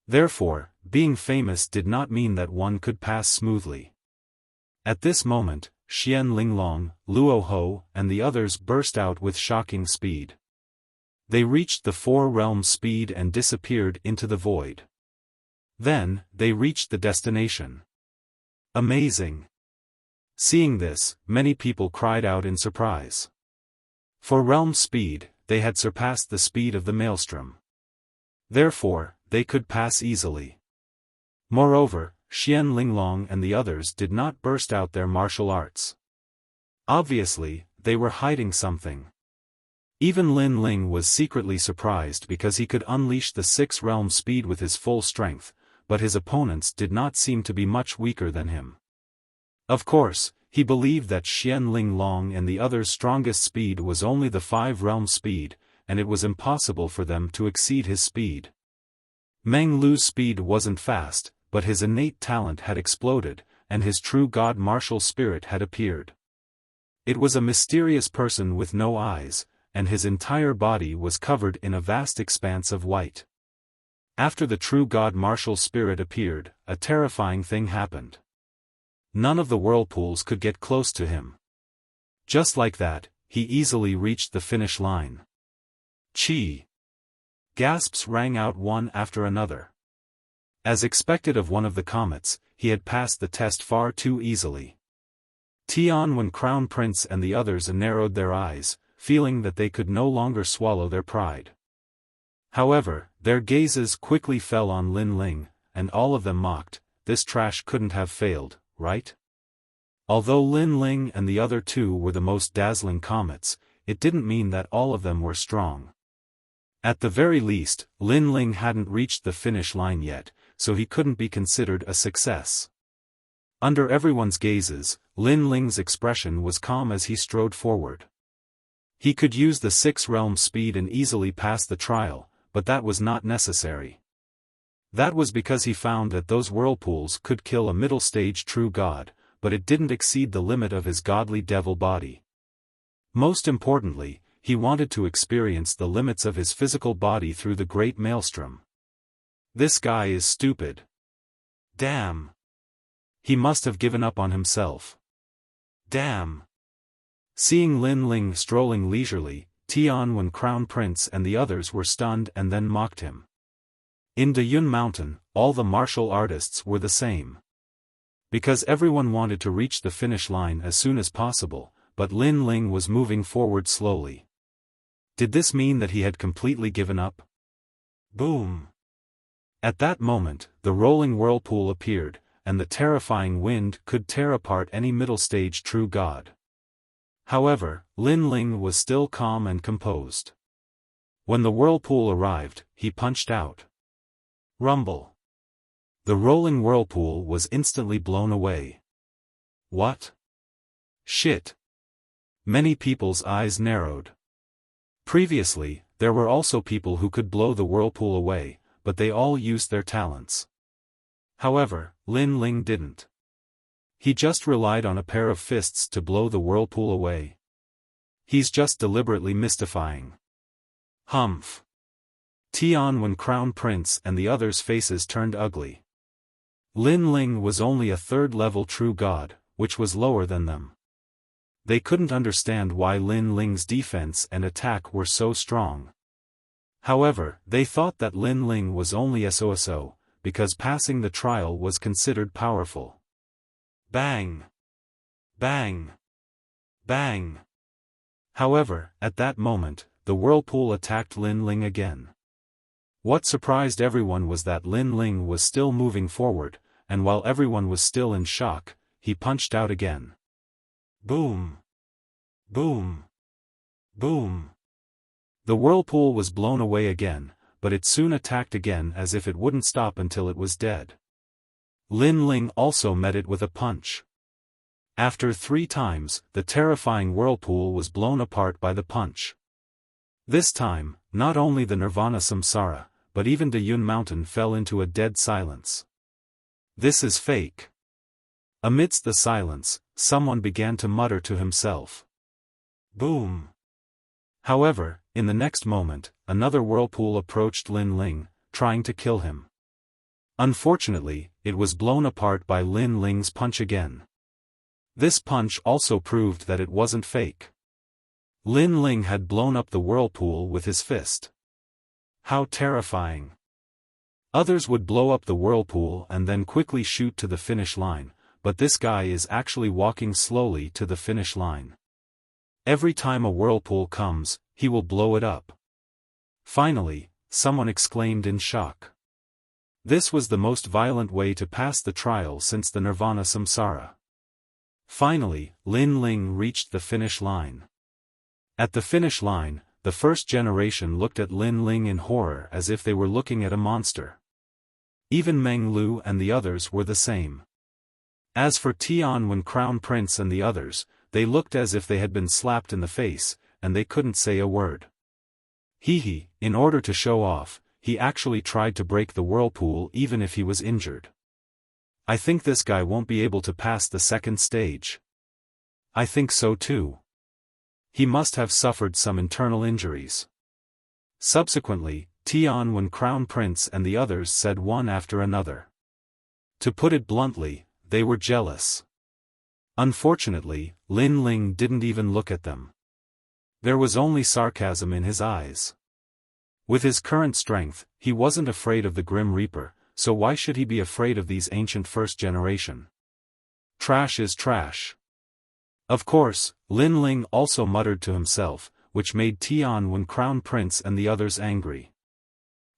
Therefore, being famous did not mean that one could pass smoothly. At this moment, Xian Linglong, Luo Ho, and the others burst out with shocking speed. They reached the four realms speed and disappeared into the void. Then, they reached the destination. Amazing! Seeing this, many people cried out in surprise. For realm speed, they had surpassed the speed of the maelstrom. Therefore, they could pass easily. Moreover, Xian Linglong and the others did not burst out their martial arts. Obviously, they were hiding something. Even Lin Ling was secretly surprised because he could unleash the 6 realm speed with his full strength, but his opponents did not seem to be much weaker than him. Of course, he believed that Xian Linglong and the others' strongest speed was only the 5 realm speed, and it was impossible for them to exceed his speed. Meng Lu's speed wasn't fast, but his innate talent had exploded, and his true god martial spirit had appeared. It was a mysterious person with no eyes, and his entire body was covered in a vast expanse of white. After the true god martial spirit appeared, a terrifying thing happened. None of the whirlpools could get close to him. Just like that, he easily reached the finish line. Chi! Gasps rang out one after another. As expected of one of the comets, he had passed the test far too easily. Tianwen Crown Prince and the others narrowed their eyes, feeling that they could no longer swallow their pride. However, their gazes quickly fell on Lin Ling, and all of them mocked, "This trash couldn't have failed, right?" Although Lin Ling and the other 2 were the most dazzling comets, it didn't mean that all of them were strong. At the very least, Lin Ling hadn't reached the finish line yet, so he couldn't be considered a success. Under everyone's gazes, Lin Ling's expression was calm as he strode forward. He could use the 6 realm speed and easily pass the trial, but that was not necessary. That was because he found that those whirlpools could kill a middle-stage true god, but it didn't exceed the limit of his godly devil body. Most importantly, he wanted to experience the limits of his physical body through the great maelstrom. This guy is stupid. Damn. He must have given up on himself. Damn. Seeing Lin Ling strolling leisurely, Tianwen Crown Prince and the others were stunned and then mocked him. In Dayun Mountain, all the martial artists were the same. Because everyone wanted to reach the finish line as soon as possible, but Lin Ling was moving forward slowly. Did this mean that he had completely given up? Boom! At that moment, the rolling whirlpool appeared, and the terrifying wind could tear apart any middle-stage true god. However, Lin Ling was still calm and composed. When the whirlpool arrived, he punched out. Rumble! The rolling whirlpool was instantly blown away. What? Shit! Many people's eyes narrowed. Previously, there were also people who could blow the whirlpool away, but they all used their talents. However, Lin Ling didn't. He just relied on a pair of fists to blow the whirlpool away. He's just deliberately mystifying. Humph! Tianwen Crown Prince and the others' faces turned ugly. Lin Ling was only a 3rd-level true god, which was lower than them. They couldn't understand why Lin Ling's defense and attack were so strong. However, they thought that Lin Ling was only SOSO, because passing the trial was considered powerful. Bang! Bang! Bang! However, at that moment, the whirlpool attacked Lin Ling again. What surprised everyone was that Lin Ling was still moving forward, and while everyone was still in shock, he punched out again. Boom! Boom! Boom! The whirlpool was blown away again, but it soon attacked again as if it wouldn't stop until it was dead. Lin Ling also met it with a punch. After 3 times, the terrifying whirlpool was blown apart by the punch. This time, not only the Nirvana Samsara, but even Dayun Mountain fell into a dead silence. This is fake. Amidst the silence, someone began to mutter to himself. Boom! However, in the next moment, another whirlpool approached Lin Ling, trying to kill him. Unfortunately, it was blown apart by Lin Ling's punch again. This punch also proved that it wasn't fake. Lin Ling had blown up the whirlpool with his fist. How terrifying. Others would blow up the whirlpool and then quickly shoot to the finish line, but this guy is actually walking slowly to the finish line. Every time a whirlpool comes, he will blow it up. Finally, someone exclaimed in shock. This was the most violent way to pass the trial since the Nirvana Samsara. Finally, Lin Ling reached the finish line. At the finish line, the first generation looked at Lin Ling in horror as if they were looking at a monster. Even Meng Lu and the others were the same. As for Tianwen Crown Prince and the others, they looked as if they had been slapped in the face, and they couldn't say a word. In order to show off, he actually tried to break the whirlpool even if he was injured. I think this guy won't be able to pass the second stage. I think so too. He must have suffered some internal injuries. Subsequently, Tianwen Crown Prince and the others said one after another. To put it bluntly, they were jealous. Unfortunately, Lin Ling didn't even look at them. There was only sarcasm in his eyes. With his current strength, he wasn't afraid of the Grim Reaper, so why should he be afraid of these ancient first generation? Trash is trash. Of course, Lin Ling also muttered to himself, which made Tianwen Crown Prince and the others angry.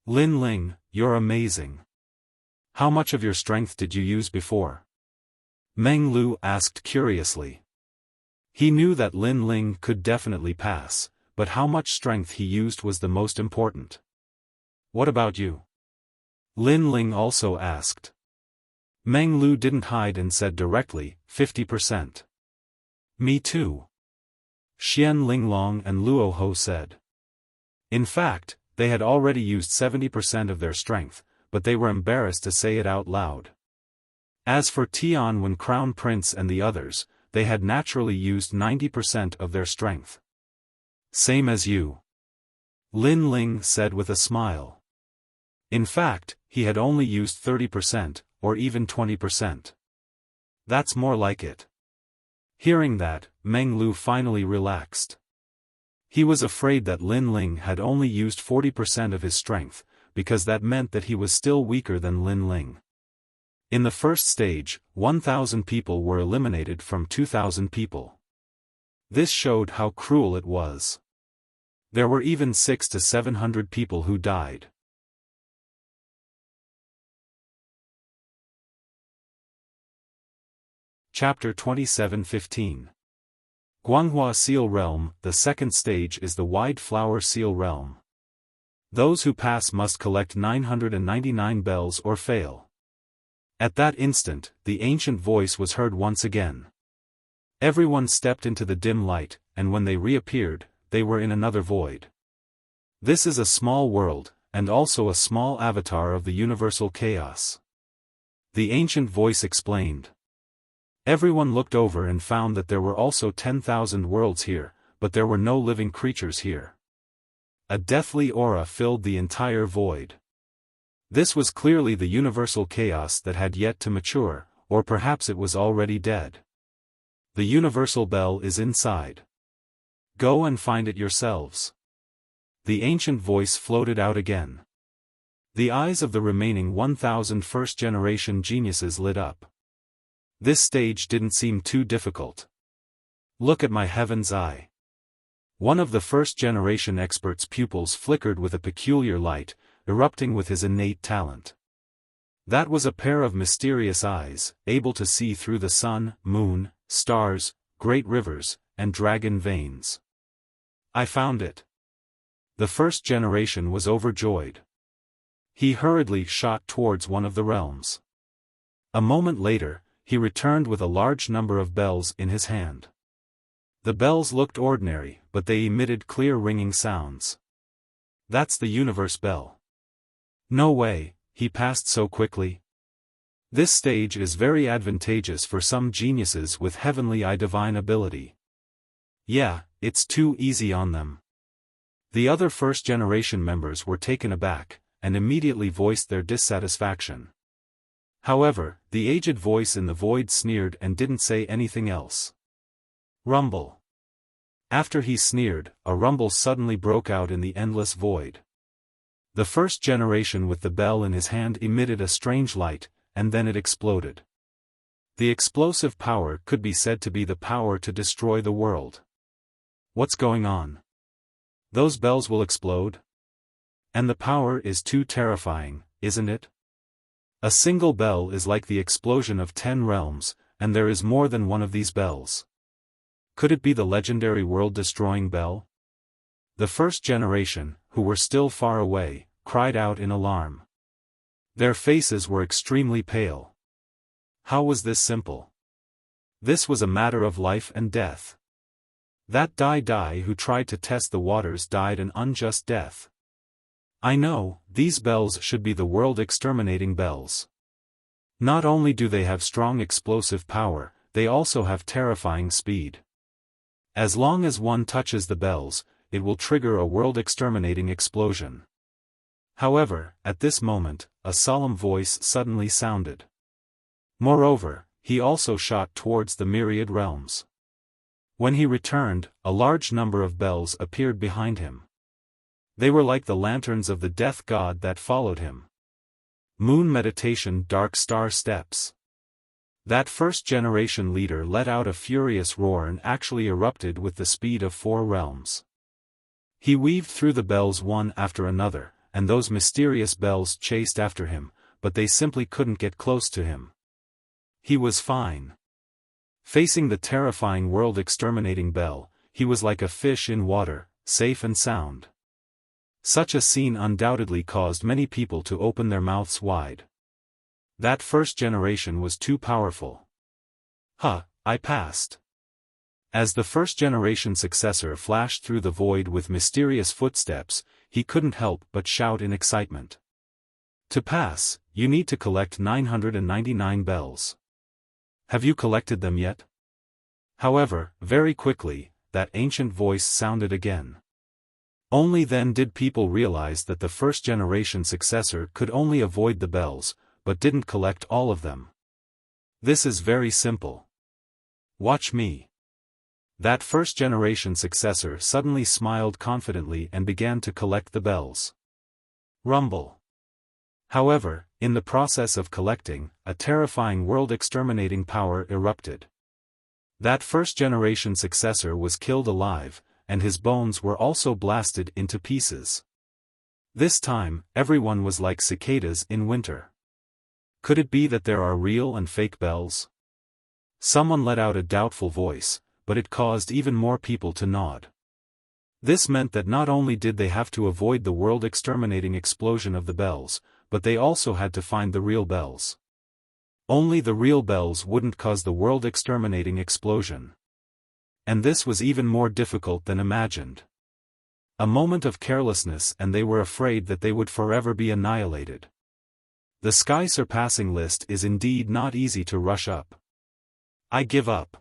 Lin Ling, you're amazing. How much of your strength did you use before? Meng Lu asked curiously. He knew that Lin Ling could definitely pass, but how much strength he used was the most important. What about you? Lin Ling also asked. Meng Lu didn't hide and said directly, 50%. Me too. Xian Linglong and Luo Ho said. In fact, they had already used 70% of their strength, but they were embarrassed to say it out loud. As for Tianwen Crown Prince and the others, they had naturally used 90% of their strength. Same as you. Lin Ling said with a smile. In fact, he had only used 30%, or even 20%. That's more like it. Hearing that, Meng Lu finally relaxed. He was afraid that Lin Ling had only used 40% of his strength, because that meant that he was still weaker than Lin Ling. In the first stage, 1,000 people were eliminated from 2,000 people. This showed how cruel it was. There were even 600 to 700 people who died. Chapter 27:15. Guanghua Seal Realm. The second stage is the Wide Flower Seal Realm. Those who pass must collect 999 bells or fail. At that instant, the ancient voice was heard once again. Everyone stepped into the dim light, and when they reappeared, they were in another void. This is a small world, and also a small avatar of the universal chaos. The ancient voice explained. Everyone looked over and found that there were also 10,000 worlds here, but there were no living creatures here. A deathly aura filled the entire void. This was clearly the universal chaos that had yet to mature, or perhaps it was already dead. The universal bell is inside. Go and find it yourselves. The ancient voice floated out again. The eyes of the remaining 1,000 first-generation geniuses lit up. This stage didn't seem too difficult. Look at my heaven's eye. One of the first-generation expert's pupils flickered with a peculiar light, erupting with his innate talent. That was a pair of mysterious eyes, able to see through the sun, moon, stars, great rivers, and dragon veins. I found it. The first generation was overjoyed. He hurriedly shot towards one of the realms. A moment later, he returned with a large number of bells in his hand. The bells looked ordinary, but they emitted clear ringing sounds. That's the universe bell. No way, he passed so quickly. This stage is very advantageous for some geniuses with heavenly eye divine ability. Yeah, it's too easy on them. The other first-generation members were taken aback, and immediately voiced their dissatisfaction. However, the aged voice in the void sneered and didn't say anything else. Rumble. After he sneered, a rumble suddenly broke out in the endless void. The first generation with the bell in his hand emitted a strange light, and then it exploded. The explosive power could be said to be the power to destroy the world. What's going on? Those bells will explode? And the power is too terrifying, isn't it? A single bell is like the explosion of 10 realms, and there is more than one of these bells. Could it be the legendary world-destroying bell? The first generation, who were still far away, cried out in alarm. Their faces were extremely pale. How was this simple? This was a matter of life and death. That Dai who tried to test the waters died an unjust death. I know, these bells should be the world-exterminating bells. Not only do they have strong explosive power, they also have terrifying speed. As long as one touches the bells, it will trigger a world-exterminating explosion. However, at this moment, a solemn voice suddenly sounded. Moreover, he also shot towards the myriad realms. When he returned, a large number of bells appeared behind him. They were like the lanterns of the death god that followed him. Moon meditation, dark star steps. That first-generation leader let out a furious roar and actually erupted with the speed of 4 realms. He weaved through the bells one after another, and those mysterious bells chased after him, but they simply couldn't get close to him. He was fine. Facing the terrifying world-exterminating bell, he was like a fish in water, safe and sound. Such a scene undoubtedly caused many people to open their mouths wide. That first generation was too powerful. I passed. As the first-generation successor flashed through the void with mysterious footsteps, he couldn't help but shout in excitement. To pass, you need to collect 999 bells. Have you collected them yet? However, very quickly, that ancient voice sounded again. Only then did people realize that the first-generation successor could only avoid the bells, but didn't collect all of them. This is very simple. Watch me. That first-generation successor suddenly smiled confidently and began to collect the bells. Rumble. However, in the process of collecting, a terrifying world-exterminating power erupted. That first-generation successor was killed alive, and his bones were also blasted into pieces. This time, everyone was like cicadas in winter. Could it be that there are real and fake bells? Someone let out a doubtful voice, but it caused even more people to nod. This meant that not only did they have to avoid the world-exterminating explosion of the bells, but they also had to find the real bells. Only the real bells wouldn't cause the world-exterminating explosion. And this was even more difficult than imagined. A moment of carelessness and they were afraid that they would forever be annihilated. The sky-surpassing list is indeed not easy to rush up. I give up.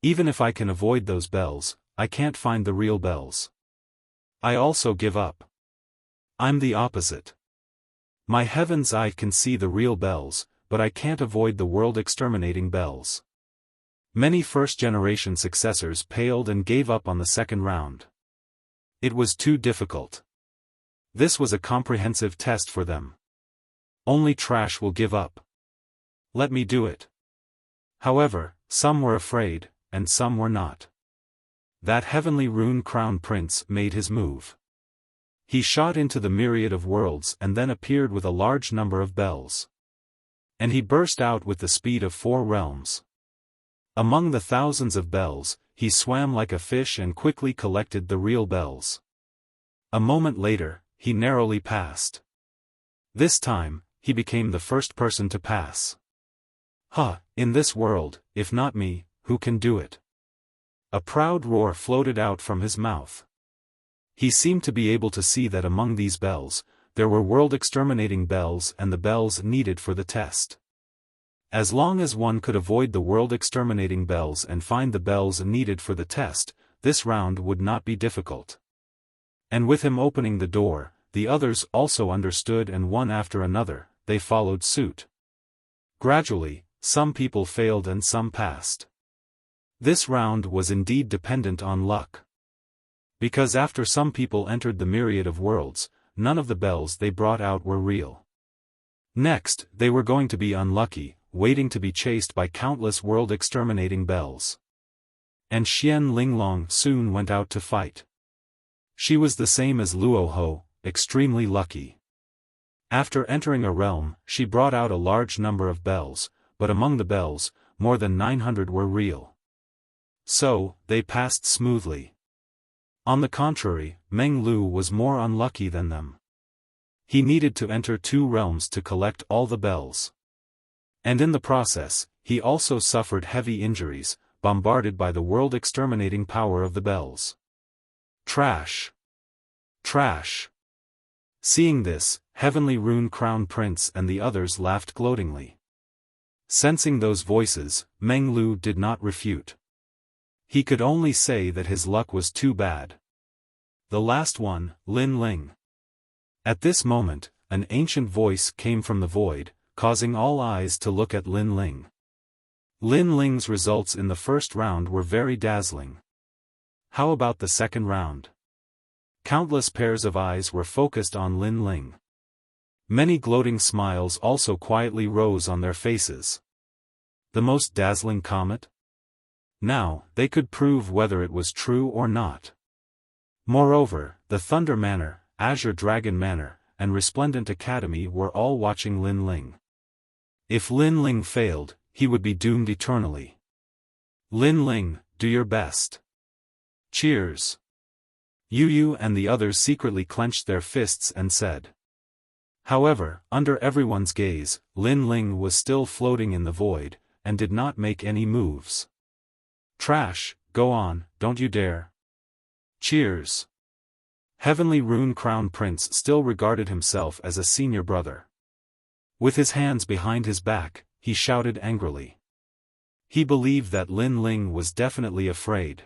Even if I can avoid those bells, I can't find the real bells. I also give up. I'm the opposite. My heaven's eye can see the real bells, but I can't avoid the world-exterminating bells. Many first-generation successors paled and gave up on the second round. It was too difficult. This was a comprehensive test for them. Only trash will give up. Let me do it. However, some were afraid, and some were not. That heavenly rune crown prince made his move. He shot into the myriad of worlds and then appeared with a large number of bells. And he burst out with the speed of 4 realms. Among the thousands of bells, he swam like a fish and quickly collected the real bells. A moment later, he narrowly passed. This time, he became the first person to pass. In this world, if not me, who can do it? A proud roar floated out from his mouth. He seemed to be able to see that among these bells, there were world-exterminating bells and the bells needed for the test. As long as one could avoid the world-exterminating bells and find the bells needed for the test, this round would not be difficult. And with him opening the door, the others also understood, and one after another, they followed suit. Gradually, some people failed and some passed. This round was indeed dependent on luck. Because after some people entered the myriad of worlds, none of the bells they brought out were real. Next, they were going to be unlucky, waiting to be chased by countless world-exterminating bells. And Xian Linglong soon went out to fight. She was the same as Luo Ho, extremely lucky. After entering a realm, she brought out a large number of bells, but among the bells, more than 900 were real. So, they passed smoothly. On the contrary, Meng Lu was more unlucky than them. He needed to enter 2 realms to collect all the bells. And in the process, he also suffered heavy injuries, bombarded by the world-exterminating power of the bells. Trash! Trash! Seeing this, Heavenly Rune Crown Prince and the others laughed gloatingly. Sensing those voices, Meng Lu did not refute. He could only say that his luck was too bad. The last one, Lin Ling. At this moment, an ancient voice came from the void, causing all eyes to look at Lin Ling. Lin Ling's results in the first round were very dazzling. How about the second round? Countless pairs of eyes were focused on Lin Ling. Many gloating smiles also quietly rose on their faces. The most dazzling comet? Now, they could prove whether it was true or not. Moreover, the Thunder Manor, Azure Dragon Manor, and Resplendent Academy were all watching Lin Ling. If Lin Ling failed, he would be doomed eternally. Lin Ling, do your best. Cheers! Yu Yu and the others secretly clenched their fists and said. However, under everyone's gaze, Lin Ling was still floating in the void, and did not make any moves. Trash, go on, don't you dare. Cheers! Heavenly Rune Crown Prince still regarded himself as a senior brother. With his hands behind his back, he shouted angrily. He believed that Lin Ling was definitely afraid.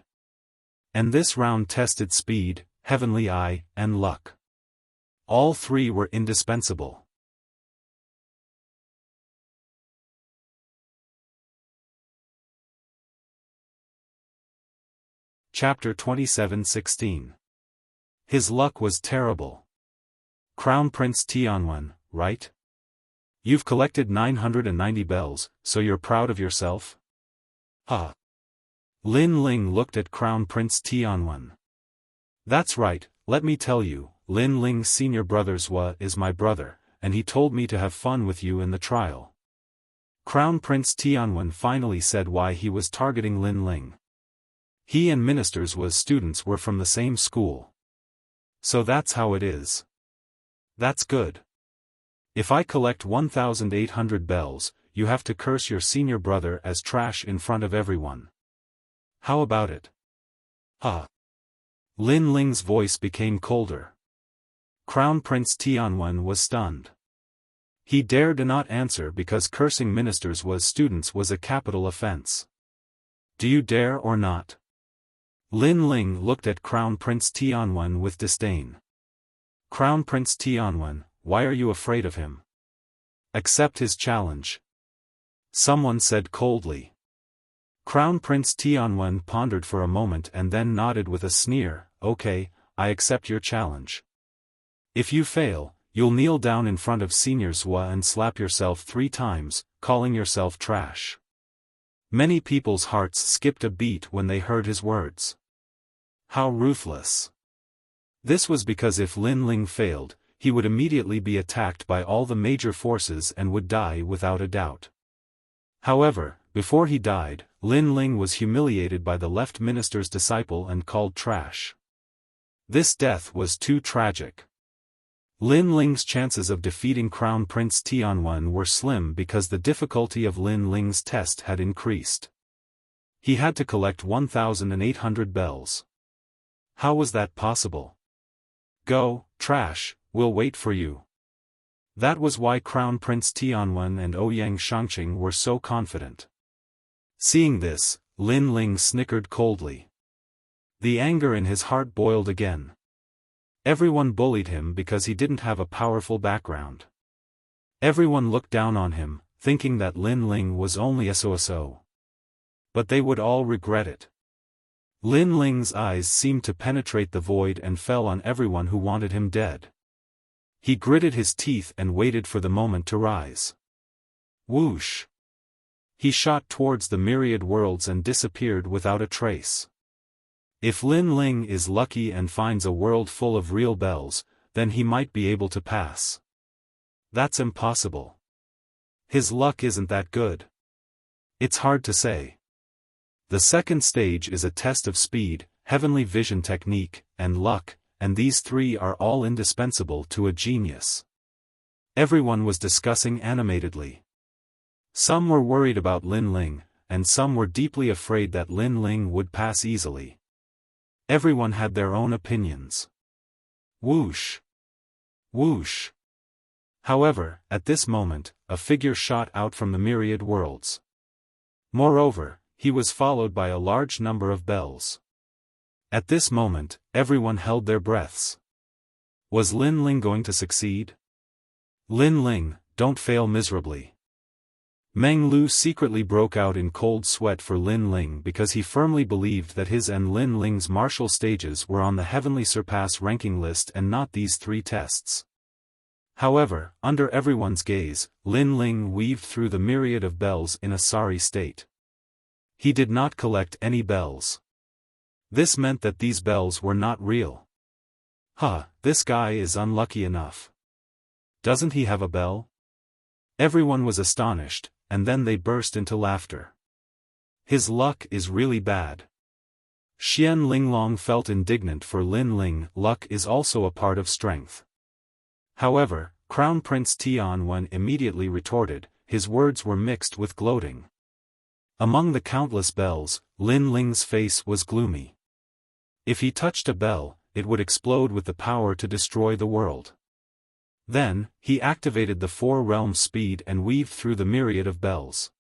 And this round tested speed, heavenly eye, and luck. All 3 were indispensable. Chapter 27:16. His luck was terrible. Crown Prince Tianwen, right? You've collected 990 bells, so you're proud of yourself? Huh. Lin Ling looked at Crown Prince Tianwen. That's right, let me tell you, Lin Ling's senior brother Zhua is my brother, and he told me to have fun with you in the trial. Crown Prince Tianwen finally said why he was targeting Lin Ling. He and Minister Zhua's students were from the same school. So that's how it is. That's good. If I collect 1,800 bells, you have to curse your senior brother as trash in front of everyone. How about it? Huh. Lin Ling's voice became colder. Crown Prince Tianwen was stunned. He dared not answer because cursing Minister Zhua's students was a capital offense. Do you dare or not? Lin Ling looked at Crown Prince Tianwen with disdain. Crown Prince Tianwen, why are you afraid of him? Accept his challenge. Someone said coldly. Crown Prince Tianwen pondered for a moment and then nodded with a sneer. Okay, I accept your challenge. If you fail, you'll kneel down in front of Senior Zhua and slap yourself 3 times, calling yourself trash. Many people's hearts skipped a beat when they heard his words. How ruthless. This was because if Lin Ling failed, he would immediately be attacked by all the major forces and would die without a doubt. However, before he died, Lin Ling was humiliated by the left minister's disciple and called trash. This death was too tragic. Lin Ling's chances of defeating Crown Prince Tianwen were slim because the difficulty of Lin Ling's test had increased. He had to collect 1,800 bells. How was that possible? Go, trash, we'll wait for you. That was why Crown Prince Tianwen and Ouyang Shangqing were so confident. Seeing this, Lin Ling snickered coldly. The anger in his heart boiled again. Everyone bullied him because he didn't have a powerful background. Everyone looked down on him, thinking that Lin Ling was only a so-so. But they would all regret it. Lin Ling's eyes seemed to penetrate the void and fell on everyone who wanted him dead. He gritted his teeth and waited for the moment to rise. Whoosh! He shot towards the myriad worlds and disappeared without a trace. If Lin Ling is lucky and finds a world full of real bells, then he might be able to pass. That's impossible. His luck isn't that good. It's hard to say. The second stage is a test of speed, heavenly vision technique, and luck, and these three are all indispensable to a genius. Everyone was discussing animatedly. Some were worried about Lin Ling, and some were deeply afraid that Lin Ling would pass easily. Everyone had their own opinions. Whoosh! Whoosh! However, at this moment, a figure shot out from the myriad worlds. Moreover, he was followed by a large number of bells. At this moment, everyone held their breaths. Was Lin Ling going to succeed? Lin Ling, don't fail miserably. Meng Lu secretly broke out in cold sweat for Lin Ling because he firmly believed that his and Lin Ling's martial stages were on the heavenly surpass ranking list and not these three tests. However, under everyone's gaze, Lin Ling weaved through the myriad of bells in a sorry state. He did not collect any bells. This meant that these bells were not real. This guy is unlucky enough. Doesn't he have a bell? Everyone was astonished, and then they burst into laughter. His luck is really bad. Xian Linglong felt indignant for Lin Ling. Luck is also a part of strength. However, Crown Prince Tianwen immediately retorted, his words were mixed with gloating. Among the countless bells, Lin Ling's face was gloomy. If he touched a bell, it would explode with the power to destroy the world. Then, he activated the four realms speed and weaved through the myriad of bells.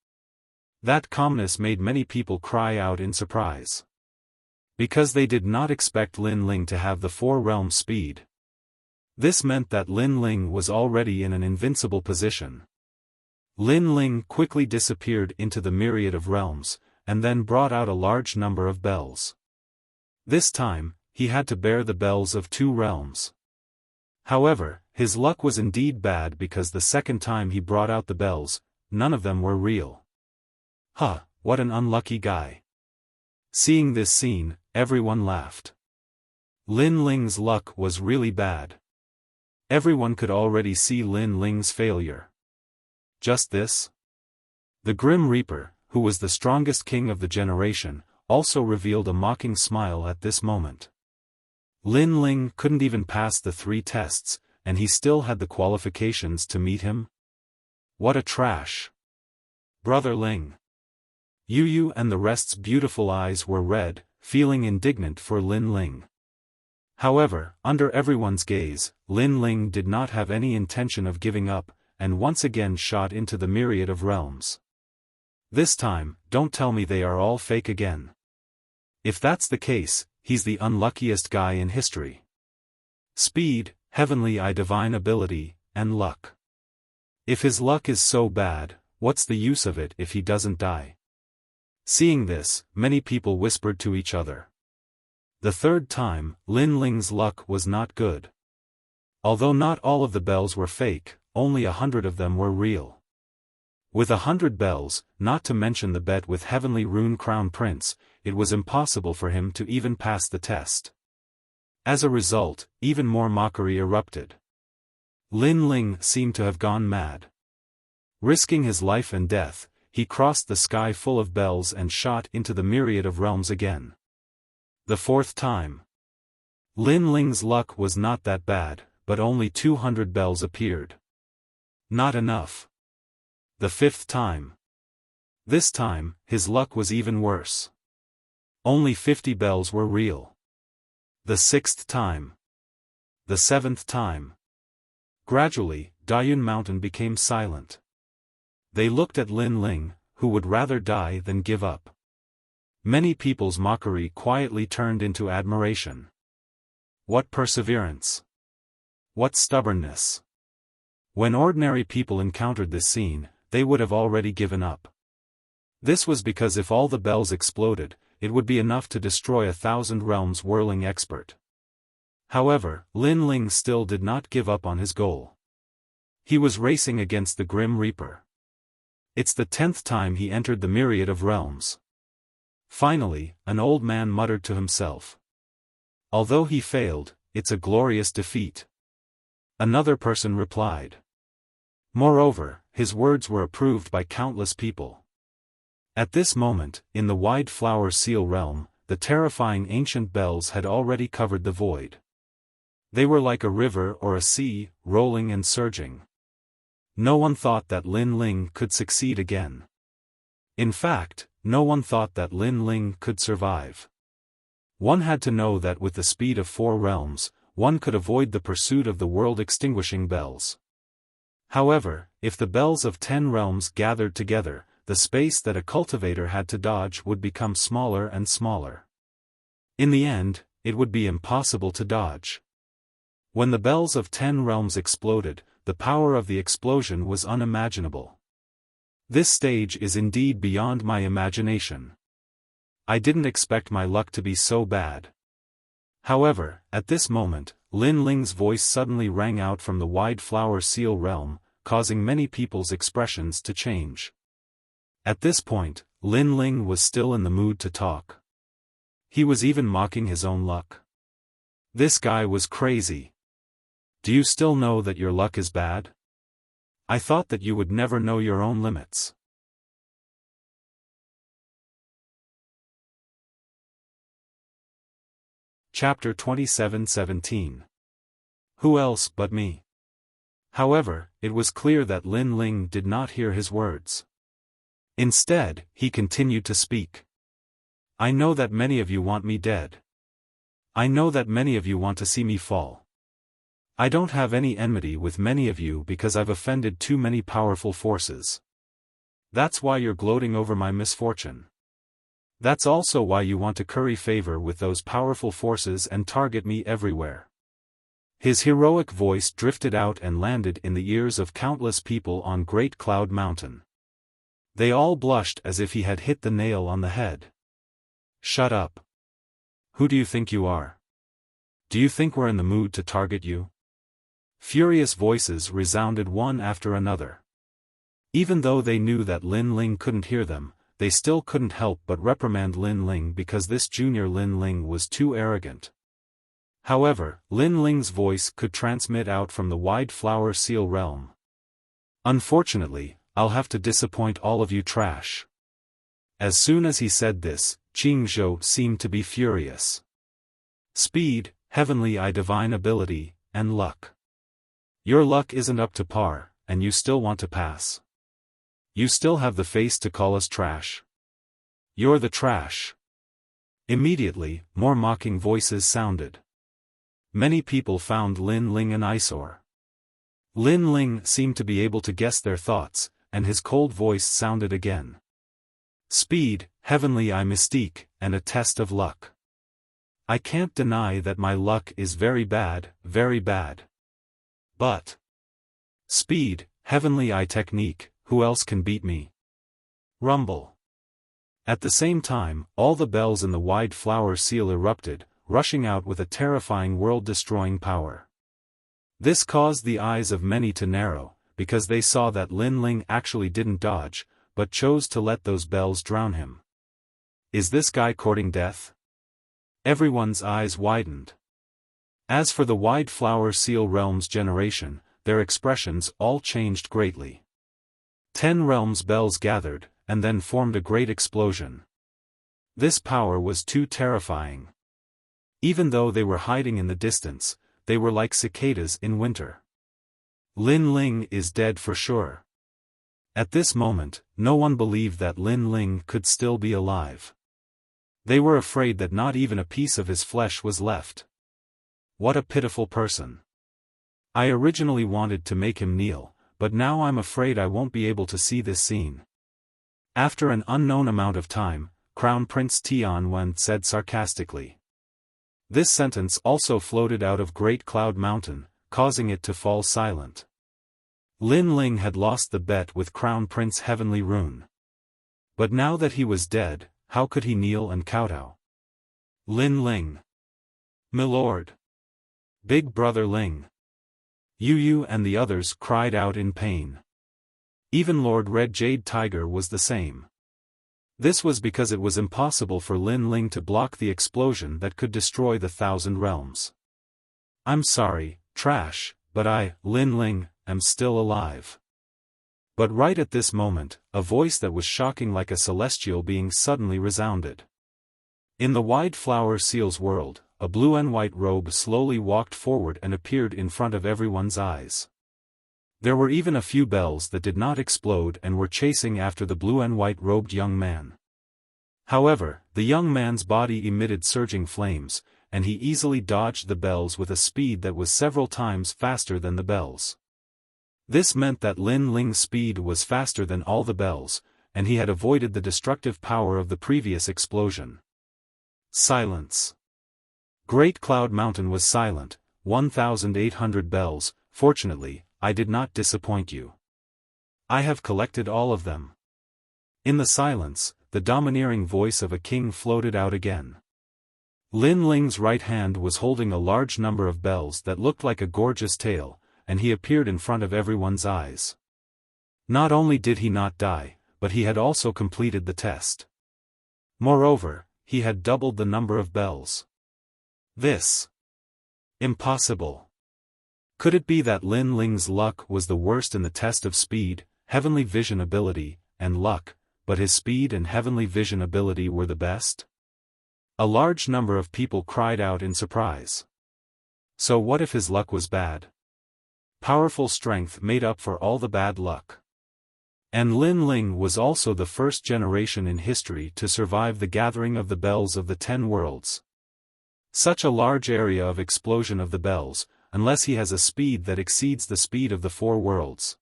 That calmness made many people cry out in surprise. Because they did not expect Lin Ling to have the four realms speed. This meant that Lin Ling was already in an invincible position. Lin Ling quickly disappeared into the myriad of realms, and then brought out a large number of bells. This time, he had to bear the bells of two realms. However, his luck was indeed bad because the second time he brought out the bells, none of them were real. What an unlucky guy. Seeing this scene, everyone laughed. Lin Ling's luck was really bad. Everyone could already see Lin Ling's failure. Just this? The Grim Reaper, who was the strongest king of the generation, also revealed a mocking smile at this moment. Lin Ling couldn't even pass the three tests, and he still had the qualifications to meet him? What a trash! Brother Ling. Yu and the rest's beautiful eyes were red, feeling indignant for Lin Ling. However, under everyone's gaze, Lin Ling did not have any intention of giving up, and once again shot into the myriad of realms. This time, don't tell me they are all fake again. If that's the case, he's the unluckiest guy in history. Speed, heavenly eye divine ability, and luck. If his luck is so bad, what's the use of it if he doesn't die? Seeing this, many people whispered to each other. The third time, Lin Ling's luck was not good. Although not all of the bells were fake, only 100 of them were real. With 100 bells, not to mention the bet with Heavenly Rune Crown Prince, it was impossible for him to even pass the test. As a result, even more mockery erupted. Lin Ling seemed to have gone mad. Risking his life and death, he crossed the sky full of bells and shot into the myriad of realms again. The fourth time. Lin Ling's luck was not that bad, but only 200 bells appeared. Not enough. The fifth time. This time, his luck was even worse. Only 50 bells were real. The sixth time. The seventh time. Gradually, Dayun Mountain became silent. They looked at Lin Ling, who would rather die than give up. Many people's mockery quietly turned into admiration. What perseverance! What stubbornness! When ordinary people encountered this scene, they would have already given up. This was because if all the bells exploded, it would be enough to destroy 1,000 realms whirling expert. However, Lin Ling still did not give up on his goal. He was racing against the Grim Reaper. It's the 10th time he entered the myriad of realms. Finally, an old man muttered to himself. Although he failed, it's a glorious defeat. Another person replied. Moreover, his words were approved by countless people. At this moment, in the wide flower seal realm, the terrifying ancient bells had already covered the void. They were like a river or a sea, rolling and surging. No one thought that Lin Ling could succeed again. In fact, no one thought that Lin Ling could survive. One had to know that with the speed of 4 realms, one could avoid the pursuit of the world-extinguishing bells. However, if the bells of 10 realms gathered together, the space that a cultivator had to dodge would become smaller and smaller. In the end, it would be impossible to dodge. When the bells of 10 realms exploded, the power of the explosion was unimaginable. This stage is indeed beyond my imagination. I didn't expect my luck to be so bad. However, at this moment, Lin Ling's voice suddenly rang out from the wide flower seal realm, causing many people's expressions to change. At this point, Lin Ling was still in the mood to talk. He was even mocking his own luck. This guy was crazy. Do you still know that your luck is bad? I thought that you would never know your own limits. Chapter 27:17. Who else but me? However, it was clear that Lin Ling did not hear his words. Instead, he continued to speak. I know that many of you want me dead. I know that many of you want to see me fall. I don't have any enmity with many of you because I've offended too many powerful forces. That's why you're gloating over my misfortune. That's also why you want to curry favor with those powerful forces and target me everywhere. His heroic voice drifted out and landed in the ears of countless people on Great Cloud Mountain. They all blushed as if he had hit the nail on the head. Shut up. Who do you think you are? Do you think we're in the mood to target you? Furious voices resounded one after another. Even though they knew that Lin Ling couldn't hear them, they still couldn't help but reprimand Lin Ling because this junior Lin Ling was too arrogant. However, Lin Ling's voice could transmit out from the wide flower seal realm. Unfortunately, I'll have to disappoint all of you trash. As soon as he said this, Qingzhou seemed to be furious. Speed, heavenly eye divine ability, and luck. Your luck isn't up to par, and you still want to pass. You still have the face to call us trash. You're the trash. Immediately, more mocking voices sounded. Many people found Lin Ling an eyesore. Lin Ling seemed to be able to guess their thoughts, and his cold voice sounded again. Speed, heavenly eye mystique, and a test of luck. I can't deny that my luck is very bad, very bad. But speed, heavenly eye technique, who else can beat me? Rumble. At the same time, all the bells in the wide flower seal erupted, rushing out with a terrifying world-destroying power. This caused the eyes of many to narrow, because they saw that Lin Ling actually didn't dodge, but chose to let those bells drown him. Is this guy courting death? Everyone's eyes widened. As for the wide flower seal realm's generation, their expressions all changed greatly. 10 realms bells gathered, and then formed a great explosion. This power was too terrifying. Even though they were hiding in the distance, they were like cicadas in winter. Lin Ling is dead for sure. At this moment, no one believed that Lin Ling could still be alive. They were afraid that not even a piece of his flesh was left. What a pitiful person. I originally wanted to make him kneel, but now I'm afraid I won't be able to see this scene. After an unknown amount of time, Crown Prince Tianwen said sarcastically. This sentence also floated out of Great Cloud Mountain, causing it to fall silent. Lin Ling had lost the bet with Crown Prince Heavenly Rune. But now that he was dead, how could he kneel and kowtow? Lin Ling. Milord. Big Brother Ling. Yu and the others cried out in pain. Even Lord Red Jade Tiger was the same. This was because it was impossible for Lin Ling to block the explosion that could destroy the 1,000 realms. I'm sorry, Trash, but I, Lin Ling, am still alive. But right at this moment, a voice that was shocking like a celestial being suddenly resounded. In the wide flower seal's world, a blue and white robe slowly walked forward and appeared in front of everyone's eyes. There were even a few bells that did not explode and were chasing after the blue and white robed young man. However, the young man's body emitted surging flames, and he easily dodged the bells with a speed that was several times faster than the bells. This meant that Lin Ling's speed was faster than all the bells, and he had avoided the destructive power of the previous explosion. Silence. Great Cloud Mountain was silent. 1,800 bells. Fortunately, I did not disappoint you. I have collected all of them. In the silence, the domineering voice of a king floated out again. Lin Ling's right hand was holding a large number of bells that looked like a gorgeous tail, and he appeared in front of everyone's eyes. Not only did he not die, but he had also completed the test. Moreover, he had doubled the number of bells. This. Impossible. Could it be that Lin Ling's luck was the worst in the test of speed, heavenly vision ability, and luck, but his speed and heavenly vision ability were the best? A large number of people cried out in surprise. So what if his luck was bad? Powerful strength made up for all the bad luck. And Lin Ling was also the first generation in history to survive the gathering of the bells of the 10 worlds. Such a large area of explosion of the bells, unless he has a speed that exceeds the speed of the 4 worlds.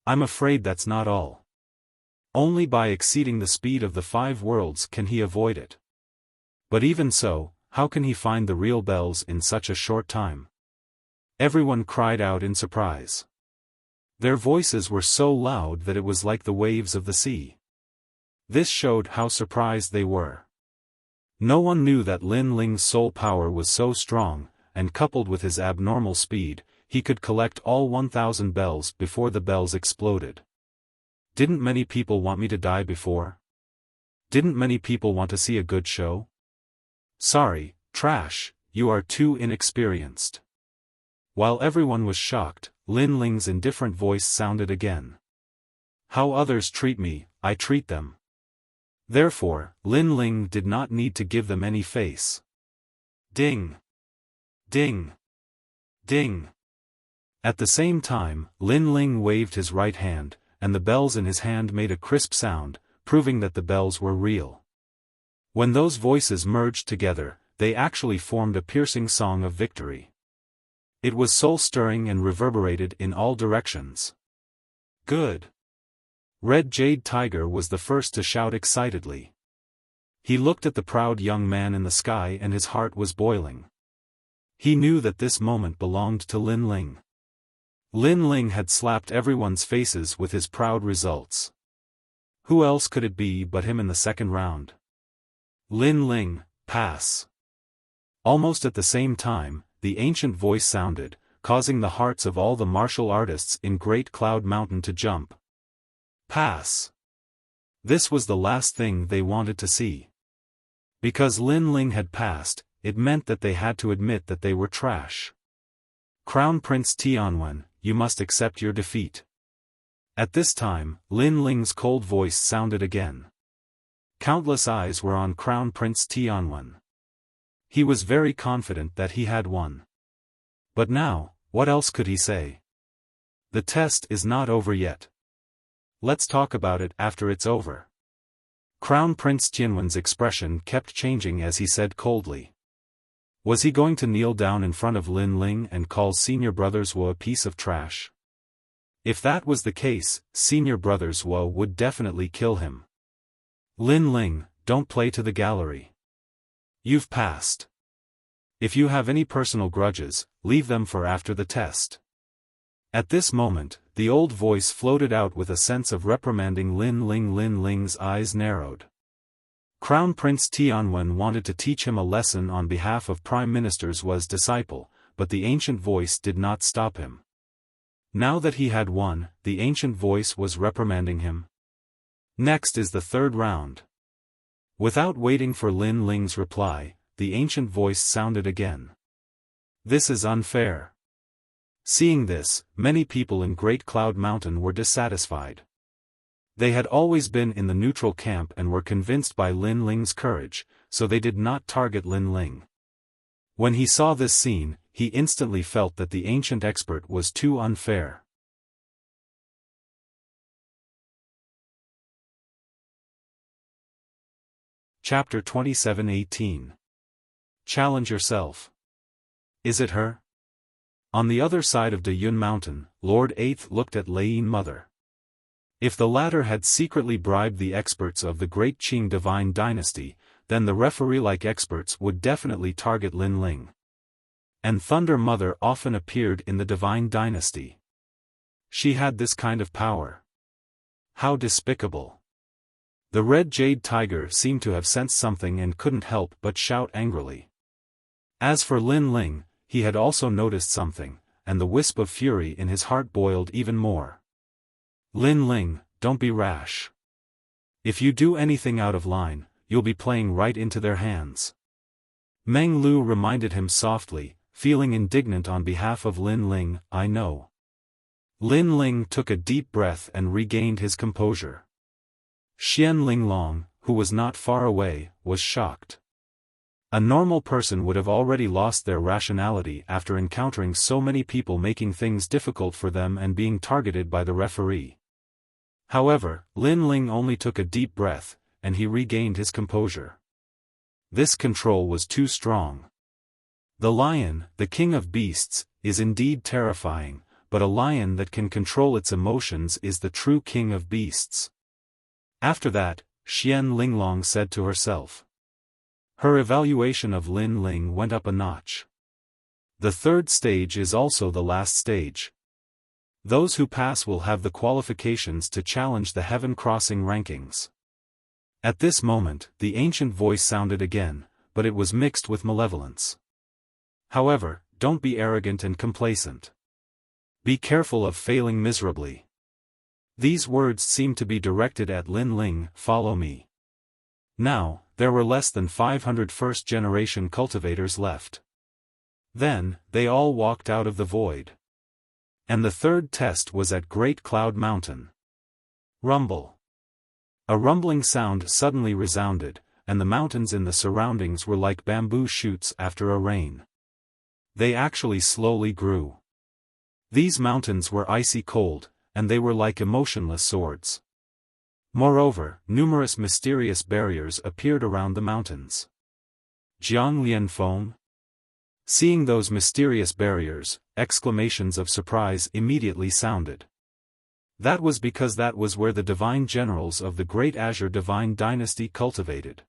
I'm afraid that's not all. Only by exceeding the speed of the 5 worlds can he avoid it. But even so, how can he find the real bells in such a short time? Everyone cried out in surprise. Their voices were so loud that it was like the waves of the sea. This showed how surprised they were. No one knew that Lin Ling's soul power was so strong, and coupled with his abnormal speed, he could collect all 1,000 bells before the bells exploded. Didn't many people want me to die before? Didn't many people want to see a good show? Sorry, Trash, you are too inexperienced. While everyone was shocked, Lin Ling's indifferent voice sounded again. How others treat me, I treat them. Therefore, Lin Ling did not need to give them any face. Ding! Ding! Ding! At the same time, Lin Ling waved his right hand, and the bells in his hand made a crisp sound, proving that the bells were real. When those voices merged together, they actually formed a piercing song of victory. It was soul-stirring and reverberated in all directions. Good! Red Jade Tiger was the first to shout excitedly. He looked at the proud young man in the sky and his heart was boiling. He knew that this moment belonged to Lin Ling. Lin Ling had slapped everyone's faces with his proud results. Who else could it be but him in the second round? Lin Ling, pass. Almost at the same time, the ancient voice sounded, causing the hearts of all the martial artists in Great Cloud Mountain to jump. Pass. This was the last thing they wanted to see. Because Lin Ling had passed, it meant that they had to admit that they were trash. Crown Prince Tianwen, you must accept your defeat. At this time, Lin Ling's cold voice sounded again. Countless eyes were on Crown Prince Tianwen. He was very confident that he had won. But now, what else could he say? The test is not over yet. Let's talk about it after it's over. Crown Prince Tianwen's expression kept changing as he said coldly. Was he going to kneel down in front of Lin Ling and call Senior Brothers Wo a piece of trash? If that was the case, Senior Brothers Wo would definitely kill him. Lin Ling, don't play to the gallery. You've passed. If you have any personal grudges, leave them for after the test. At this moment, the old voice floated out with a sense of reprimanding. Lin Ling. Lin Ling's eyes narrowed. Crown Prince Tianwen wanted to teach him a lesson on behalf of Prime Minister's was disciple, but the ancient voice did not stop him. Now that he had won, the ancient voice was reprimanding him. Next is the third round. Without waiting for Lin Ling's reply, the ancient voice sounded again. This is unfair. Seeing this, many people in Great Cloud Mountain were dissatisfied. They had always been in the neutral camp and were convinced by Lin Ling's courage, so they did not target Lin Ling. When he saw this scene, he instantly felt that the ancient expert was too unfair. Chapter 27:18. Challenge yourself. Is it her? On the other side of De Yun Mountain, Lord Eighth looked at Lei Mother. If the latter had secretly bribed the experts of the Great Qing Divine Dynasty, then the referee-like experts would definitely target Lin Ling. And Thunder Mother often appeared in the Divine Dynasty. She had this kind of power. How despicable. The Red Jade Tiger seemed to have sensed something and couldn't help but shout angrily. As for Lin Ling, he had also noticed something, and the wisp of fury in his heart boiled even more. Lin Ling, don't be rash. If you do anything out of line, you'll be playing right into their hands. Meng Lu reminded him softly, feeling indignant on behalf of Lin Ling. I know. Lin Ling took a deep breath and regained his composure. Xian Linglong, who was not far away, was shocked. A normal person would have already lost their rationality after encountering so many people making things difficult for them and being targeted by the referee. However, Lin Ling only took a deep breath, and he regained his composure. This control was too strong. The lion, the king of beasts, is indeed terrifying, but a lion that can control its emotions is the true king of beasts. After that, Xian Linglong said to herself. Her evaluation of Lin Ling went up a notch. The third stage is also the last stage. Those who pass will have the qualifications to challenge the Heaven Crossing rankings. At this moment, the ancient voice sounded again, but it was mixed with malevolence. However, don't be arrogant and complacent. Be careful of failing miserably. These words seemed to be directed at Lin Ling. Follow me. Now, there were less than 500 first-generation cultivators left. Then, they all walked out of the void. And the third test was at Great Cloud Mountain. Rumble. A rumbling sound suddenly resounded, and the mountains in the surroundings were like bamboo shoots after a rain. They actually slowly grew. These mountains were icy cold, and they were like emotionless swords. Moreover, numerous mysterious barriers appeared around the mountains. Jiang Lianfeng? Seeing those mysterious barriers, exclamations of surprise immediately sounded. That was because that was where the divine generals of the Great Azure Divine Dynasty cultivated.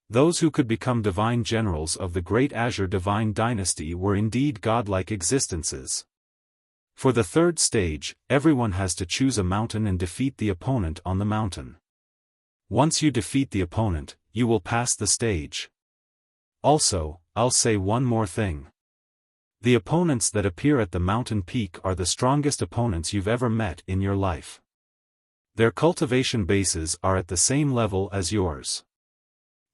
Those who could become divine generals of the Great Azure Divine Dynasty were indeed godlike existences. For the third stage, everyone has to choose a mountain and defeat the opponent on the mountain. Once you defeat the opponent, you will pass the stage. Also, I'll say one more thing. The opponents that appear at the mountain peak are the strongest opponents you've ever met in your life. Their cultivation bases are at the same level as yours.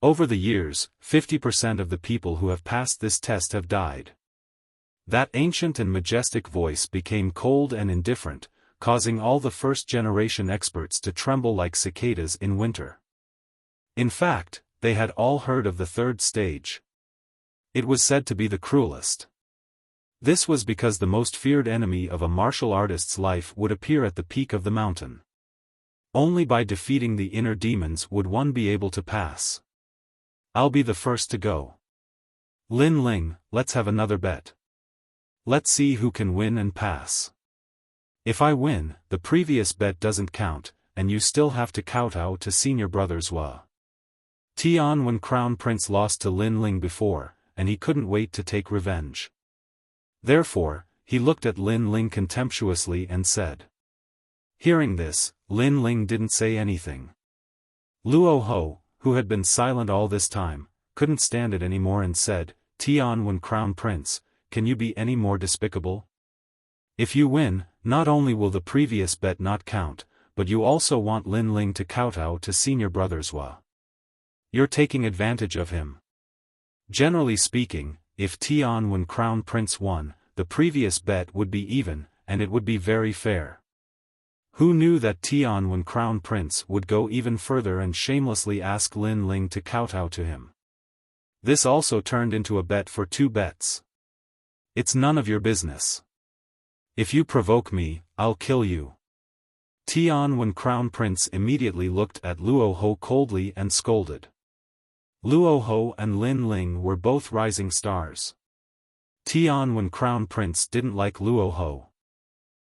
Over the years, 50% of the people who have passed this test have died. That ancient and majestic voice became cold and indifferent, causing all the first-generation experts to tremble like cicadas in winter. In fact, they had all heard of the third stage. It was said to be the cruelest. This was because the most feared enemy of a martial artist's life would appear at the peak of the mountain. Only by defeating the inner demons would one be able to pass. I'll be the first to go. Lin Ling, let's have another bet. Let's see who can win and pass. If I win, the previous bet doesn't count, and you still have to kowtow to senior brothers Wa. Tian when Crown Prince lost to Lin Ling before, and he couldn't wait to take revenge. Therefore, he looked at Lin Ling contemptuously and said. Hearing this, Lin Ling didn't say anything. Luo Ho, who had been silent all this time, couldn't stand it anymore and said, Tianwen Crown Prince, can you be any more despicable? If you win, not only will the previous bet not count, but you also want Lin Ling to kowtow to senior brother Zhua. You're taking advantage of him. Generally speaking, if Tianwen Crown Prince won, the previous bet would be even, and it would be very fair. Who knew that Tianwen Crown Prince would go even further and shamelessly ask Lin Ling to kowtow to him? This also turned into a bet for 2 bets. It's none of your business. If you provoke me, I'll kill you. Tianwen Crown Prince immediately looked at Luo Ho coldly and scolded. Luo Ho and Lin Ling were both rising stars. Tianwen Crown Prince didn't like Luo Ho.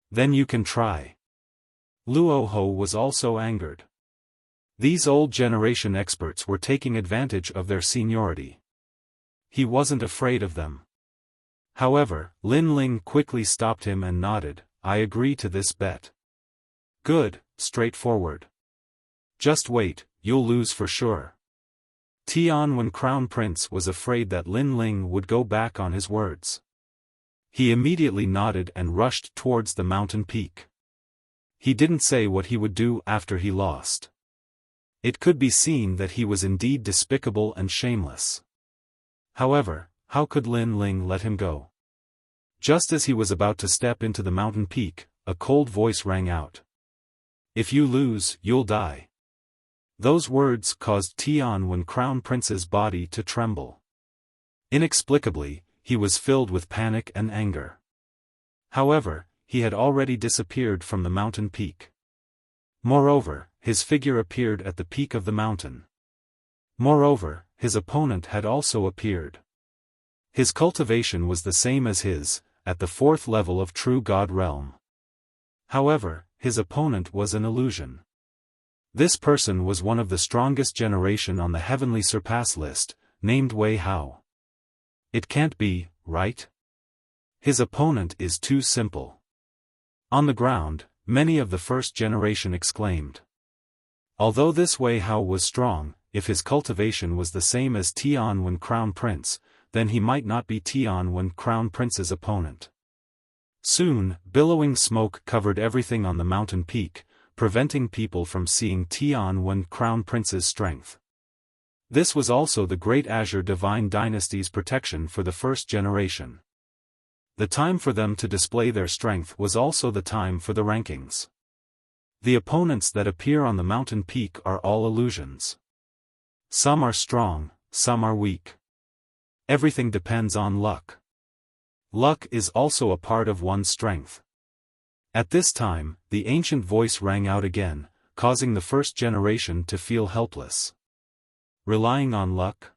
Then you can try. Luo Ho was also angered. These old generation experts were taking advantage of their seniority. He wasn't afraid of them. However, Lin Ling quickly stopped him and nodded, I agree to this bet. Good, straightforward. Just wait, you'll lose for sure. Tianwen Crown Prince was afraid that Lin Ling would go back on his words. He immediately nodded and rushed towards the mountain peak. He didn't say what he would do after he lost. It could be seen that he was indeed despicable and shameless. However, how could Lin Ling let him go? Just as he was about to step into the mountain peak, a cold voice rang out. If you lose, you'll die. Those words caused Tianwen Crown Prince's body to tremble. Inexplicably, he was filled with panic and anger. However, he had already disappeared from the mountain peak. Moreover, his figure appeared at the peak of the mountain. Moreover, his opponent had also appeared. His cultivation was the same as his, at the 4th level of True God Realm. However, his opponent was an illusion. This person was one of the strongest generation on the Heavenly Surpass list, named Wei Hao. It can't be, right? His opponent is too simple. On the ground, many of the first generation exclaimed. Although this Wei Hao was strong, if his cultivation was the same as Tianwen Crown Prince, then he might not be Tianwen Crown Prince's opponent. Soon, billowing smoke covered everything on the mountain peak, preventing people from seeing Tianwen Crown Prince's strength. This was also the Great Azure Divine Dynasty's protection for the first generation. The time for them to display their strength was also the time for the rankings. The opponents that appear on the mountain peak are all illusions. Some are strong, some are weak. Everything depends on luck. Luck is also a part of one's strength. At this time, the ancient voice rang out again, causing the first generation to feel helpless. Relying on luck?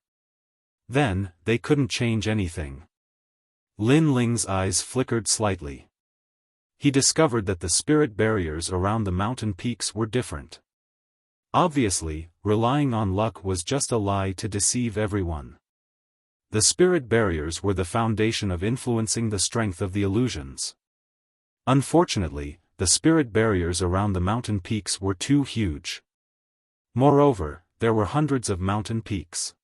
Then, they couldn't change anything. Lin Ling's eyes flickered slightly. He discovered that the spirit barriers around the mountain peaks were different. Obviously, relying on luck was just a lie to deceive everyone. The spirit barriers were the foundation of influencing the strength of the illusions. Unfortunately, the spirit barriers around the mountain peaks were too huge. Moreover, there were hundreds of mountain peaks.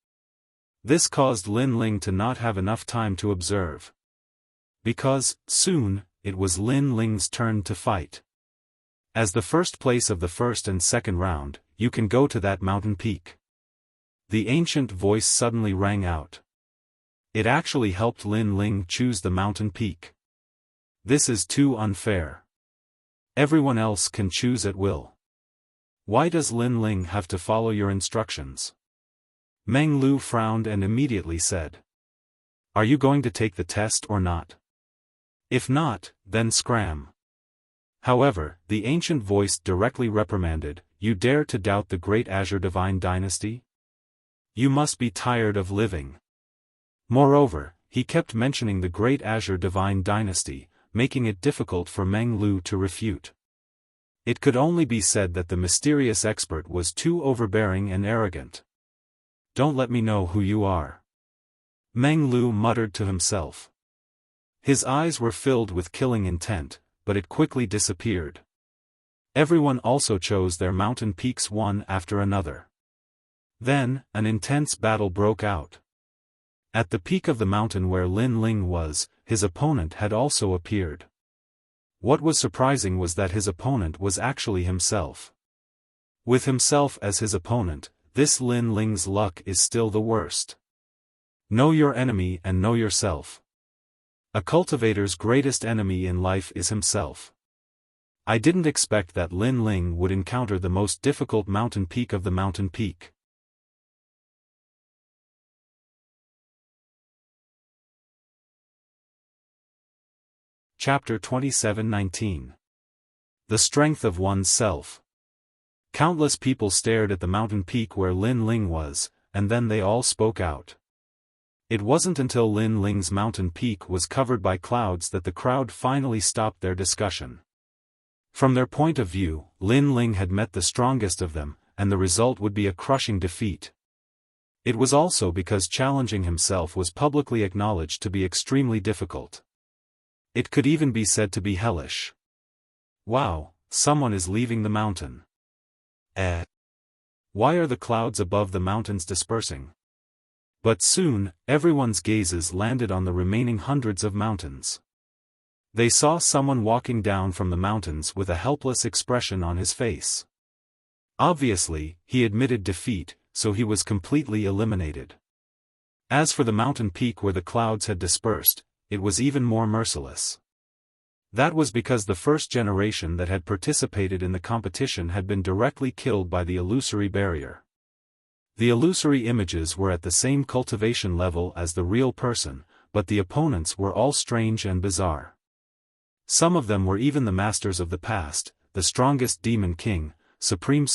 This caused Lin Ling to not have enough time to observe. Because, soon, it was Lin Ling's turn to fight. As the first place of the first and second round, you can go to that mountain peak. The ancient voice suddenly rang out. It actually helped Lin Ling choose the mountain peak. This is too unfair. Everyone else can choose at will. Why does Lin Ling have to follow your instructions? Meng Lu frowned and immediately said. Are you going to take the test or not? If not, then scram. However, the ancient voice directly reprimanded, you dare to doubt the Great Azure Divine Dynasty? You must be tired of living. Moreover, he kept mentioning the Great Azure Divine Dynasty, making it difficult for Meng Lu to refute. It could only be said that the mysterious expert was too overbearing and arrogant. Don't let me know who you are. Meng Lu muttered to himself. His eyes were filled with killing intent, but it quickly disappeared. Everyone also chose their mountain peaks one after another. Then, an intense battle broke out. At the peak of the mountain where Lin Ling was, his opponent had also appeared. What was surprising was that his opponent was actually himself. With himself as his opponent, this Lin Ling's luck is still the worst. Know your enemy and know yourself. A cultivator's greatest enemy in life is himself. I didn't expect that Lin Ling would encounter the most difficult mountain peak of the mountain peak. Chapter 27:19. The Strength of One's Self. Countless people stared at the mountain peak where Lin Ling was, and then they all spoke out. It wasn't until Lin Ling's mountain peak was covered by clouds that the crowd finally stopped their discussion. From their point of view, Lin Ling had met the strongest of them, and the result would be a crushing defeat. It was also because challenging himself was publicly acknowledged to be extremely difficult. It could even be said to be hellish. Wow, someone is leaving the mountain. Why are the clouds above the mountains dispersing? But soon, everyone's gazes landed on the remaining hundreds of mountains. They saw someone walking down from the mountains with a helpless expression on his face. Obviously, he admitted defeat, so he was completely eliminated. As for the mountain peak where the clouds had dispersed, it was even more merciless. That was because the first generation that had participated in the competition had been directly killed by the illusory barrier. The illusory images were at the same cultivation level as the real person, but the opponents were all strange and bizarre. Some of them were even the masters of the past, the strongest demon king, supreme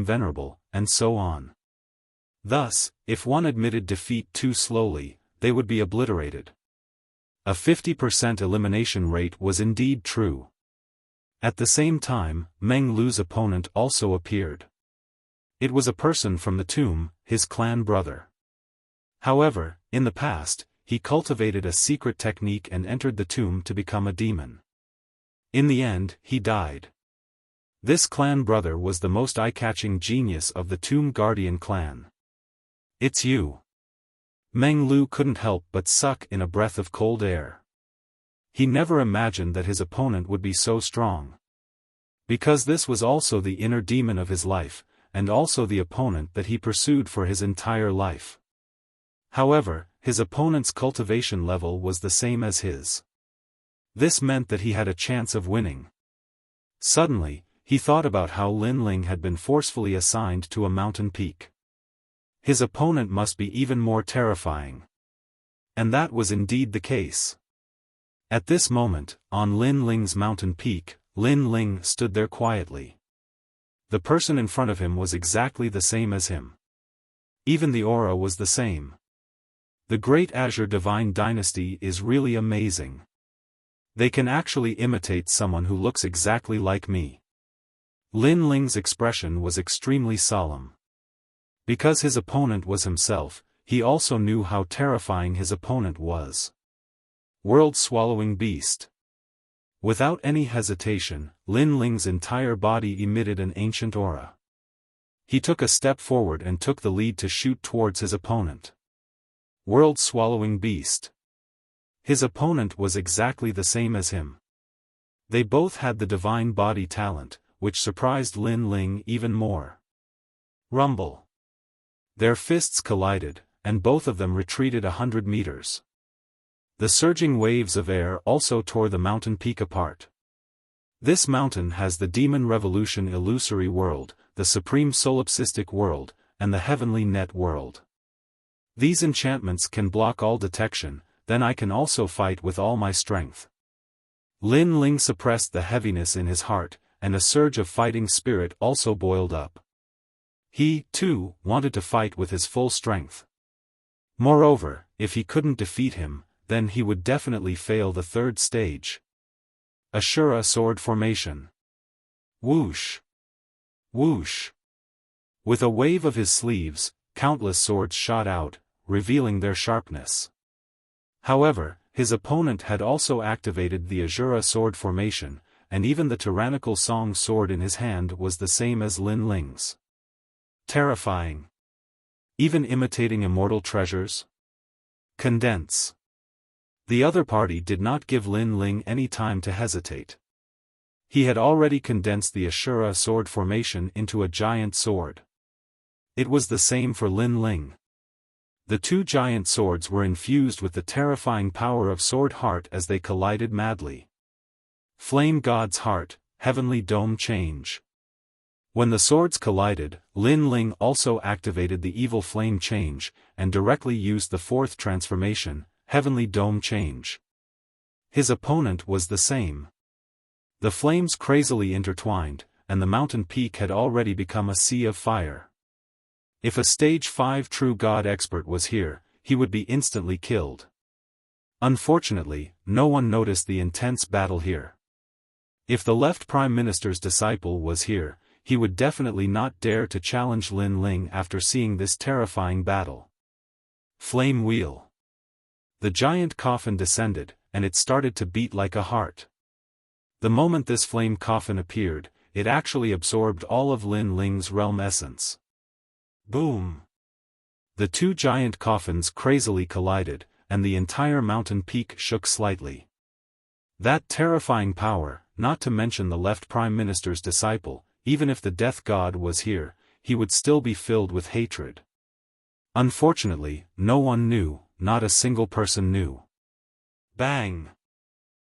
venerable, and so on. Thus, if one admitted defeat too slowly, they would be obliterated. A 50% elimination rate was indeed true. At the same time, Meng Lu's opponent also appeared. It was a person from the tomb, his clan brother. However, in the past, he cultivated a secret technique and entered the tomb to become a demon. In the end, he died. This clan brother was the most eye-catching genius of the Tomb Guardian clan. It's you. Meng Lu couldn't help but suck in a breath of cold air. He never imagined that his opponent would be so strong. Because this was also the inner demon of his life, and also the opponent that he pursued for his entire life. However, his opponent's cultivation level was the same as his. This meant that he had a chance of winning. Suddenly, he thought about how Lin Ling had been forcefully assigned to a mountain peak. His opponent must be even more terrifying. And that was indeed the case. At this moment, on Lin Ling's mountain peak, Lin Ling stood there quietly. The person in front of him was exactly the same as him. Even the aura was the same. The Great Azure Divine Dynasty is really amazing. They can actually imitate someone who looks exactly like me. Lin Ling's expression was extremely solemn. Because his opponent was himself, he also knew how terrifying his opponent was. World-swallowing beast. Without any hesitation, Lin Ling's entire body emitted an ancient aura. He took a step forward and took the lead to shoot towards his opponent. World-swallowing beast. His opponent was exactly the same as him. They both had the divine body talent, which surprised Lin Ling even more. Rumble. Their fists collided, and both of them retreated 100 meters. The surging waves of air also tore the mountain peak apart. This mountain has the Demon Revolution illusory world, the Supreme Solipsistic world, and the Heavenly Net world. These enchantments can block all detection, then I can also fight with all my strength. Lin Ling suppressed the heaviness in his heart, and a surge of fighting spirit also boiled up. He, too, wanted to fight with his full strength. Moreover, if he couldn't defeat him, then he would definitely fail the third stage. Ashura sword formation. Whoosh! Whoosh! With a wave of his sleeves, countless swords shot out, revealing their sharpness. However, his opponent had also activated the Azura sword formation, and even the tyrannical Song sword in his hand was the same as Lin Ling's. Terrifying. Even imitating immortal treasures? Condense. The other party did not give Lin Ling any time to hesitate. He had already condensed the Ashura sword formation into a giant sword. It was the same for Lin Ling. The two giant swords were infused with the terrifying power of Sword Heart as they collided madly. Flame God's Heart, Heavenly Dome Change. When the swords collided, Lin Ling also activated the Evil Flame Change, and directly used the fourth transformation, Heavenly Dome Change. His opponent was the same. The flames crazily intertwined, and the mountain peak had already become a sea of fire. If a Stage 5 True God expert was here, he would be instantly killed. Unfortunately, no one noticed the intense battle here. If the left Prime Minister's disciple was here, he would definitely not dare to challenge Lin Ling after seeing this terrifying battle. Flame Wheel. The giant coffin descended, and it started to beat like a heart. The moment this flame coffin appeared, it actually absorbed all of Lin Ling's realm essence. Boom! The two giant coffins crazily collided, and the entire mountain peak shook slightly. That terrifying power, not to mention the left Prime Minister's disciple, even if the Death God was here, he would still be filled with hatred. Unfortunately, no one knew, not a single person knew. Bang!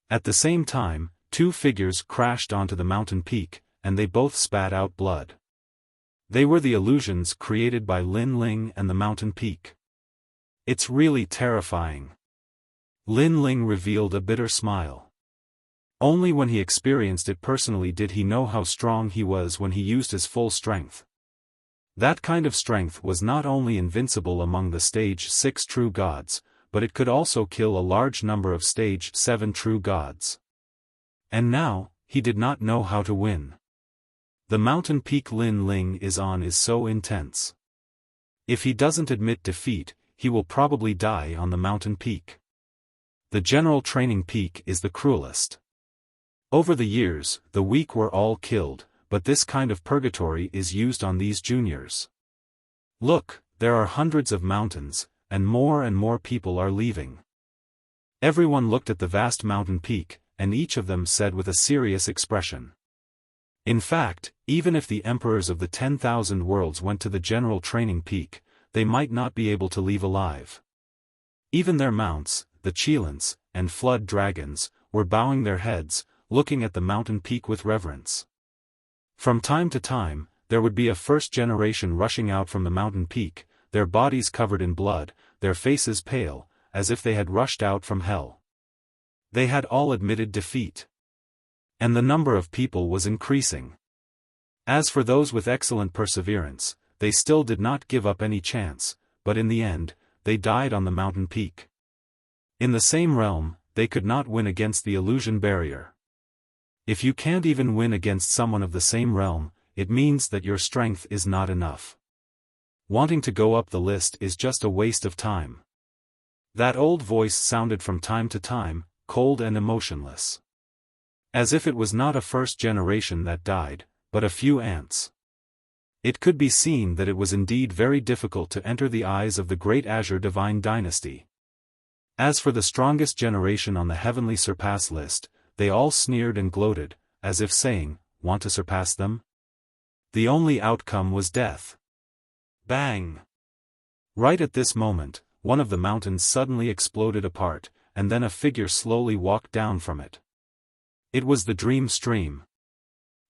At the same time, two figures crashed onto the mountain peak, and they both spat out blood. They were the illusions created by Lin Ling and the mountain peak. It's really terrifying. Lin Ling revealed a bitter smile. Only when he experienced it personally did he know how strong he was when he used his full strength. That kind of strength was not only invincible among the Stage 6 True Gods, but it could also kill a large number of Stage 7 True Gods. And now, he did not know how to win. The mountain peak Lin Ling is on is so intense. If he doesn't admit defeat, he will probably die on the mountain peak. The general training peak is the cruelest. Over the years, the weak were all killed, but this kind of purgatory is used on these juniors. Look, there are hundreds of mountains, and more people are leaving. Everyone looked at the vast mountain peak, and each of them said with a serious expression. In fact, even if the emperors of the 10,000 worlds went to the general training peak, they might not be able to leave alive. Even their mounts, the Qilins, and flood dragons, were bowing their heads, looking at the mountain peak with reverence. From time to time, there would be a first generation rushing out from the mountain peak, their bodies covered in blood, their faces pale, as if they had rushed out from hell. They had all admitted defeat. And the number of people was increasing. As for those with excellent perseverance, they still did not give up any chance, but in the end, they died on the mountain peak. In the same realm, they could not win against the illusion barrier. If you can't even win against someone of the same realm, it means that your strength is not enough. Wanting to go up the list is just a waste of time. That old voice sounded from time to time, cold and emotionless. As if it was not a first generation that died, but a few ants. It could be seen that it was indeed very difficult to enter the eyes of the great Azure Divine Dynasty. As for the strongest generation on the Heavenly Surpass list, they all sneered and gloated, as if saying, "Want to surpass them?" The only outcome was death. Bang! Right at this moment, one of the mountains suddenly exploded apart, and then a figure slowly walked down from it. It was the Dream Stream.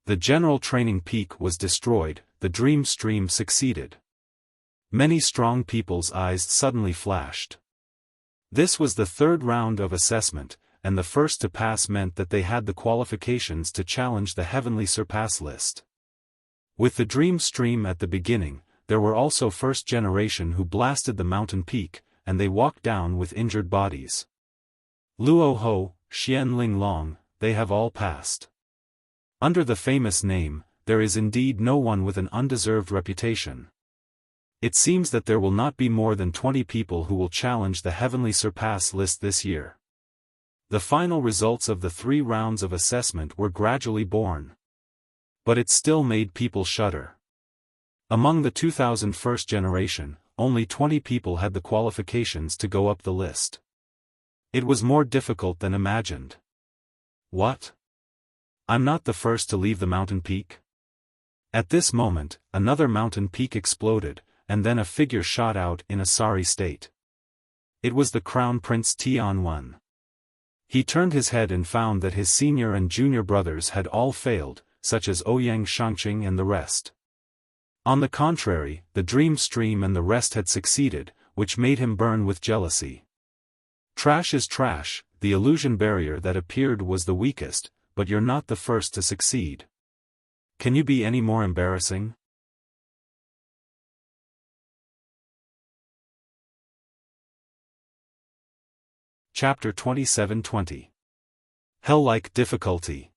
The general training peak was destroyed, the Dream Stream succeeded. Many strong people's eyes suddenly flashed. This was the third round of assessment, and the first to pass meant that they had the qualifications to challenge the Heavenly Surpass list. With the Dream Stream at the beginning, there were also first generation who blasted the mountain peak, and they walked down with injured bodies. Luo Ho, Xian Ling Long, they have all passed. Under the famous name, there is indeed no one with an undeserved reputation. It seems that there will not be more than 20 people who will challenge the Heavenly Surpass list this year. The final results of the 3 rounds of assessment were gradually born. But it still made people shudder. Among the 2001st generation, only 20 people had the qualifications to go up the list. It was more difficult than imagined. What? I'm not the first to leave the mountain peak? At this moment, another mountain peak exploded, and then a figure shot out in a sorry state. It was the Crown Prince Tianwen. He turned his head and found that his senior and junior brothers had all failed, such as Ouyang Shangqing and the rest. On the contrary, the Dream Stream and the rest had succeeded, which made him burn with jealousy. Trash is trash, the illusion barrier that appeared was the weakest, but you're not the first to succeed. Can you be any more embarrassing? Chapter 27:20. Hell-like difficulty.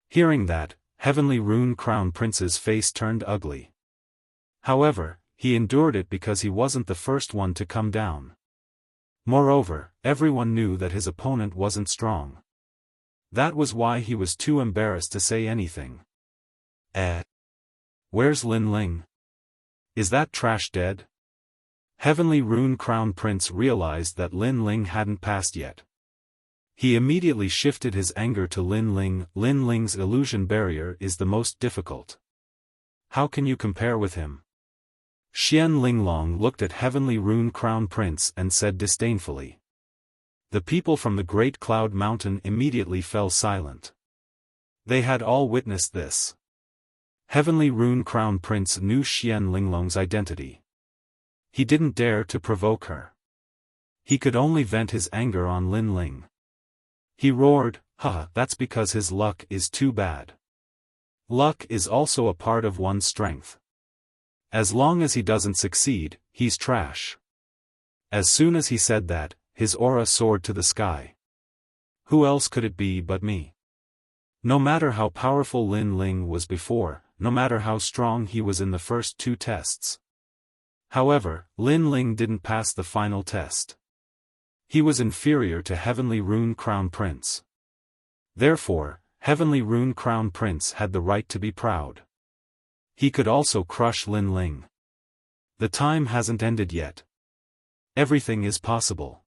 Hearing that, Heavenly Rune Crown Prince's face turned ugly. However, he endured it because he wasn't the first one to come down. Moreover, everyone knew that his opponent wasn't strong. That was why he was too embarrassed to say anything. Where's Lin Ling? Is that trash dead? Heavenly Rune Crown Prince realized that Lin Ling hadn't passed yet. He immediately shifted his anger to Lin Ling. Lin Ling's illusion barrier is the most difficult. How can you compare with him? Xian Linglong looked at Heavenly Rune Crown Prince and said disdainfully. The people from the Great Cloud Mountain immediately fell silent. They had all witnessed this. Heavenly Rune Crown Prince knew Xian Linglong's identity. He didn't dare to provoke her. He could only vent his anger on Lin Ling. He roared, "Ha, that's because his luck is too bad. Luck is also a part of one's strength. As long as he doesn't succeed, he's trash." As soon as he said that, his aura soared to the sky. Who else could it be but me? No matter how powerful Lin Ling was before, no matter how strong he was in the first 2 tests. However, Lin Ling didn't pass the final test. He was inferior to Heavenly Rune Crown Prince. Therefore, Heavenly Rune Crown Prince had the right to be proud. He could also crush Lin Ling. The time hasn't ended yet. Everything is possible.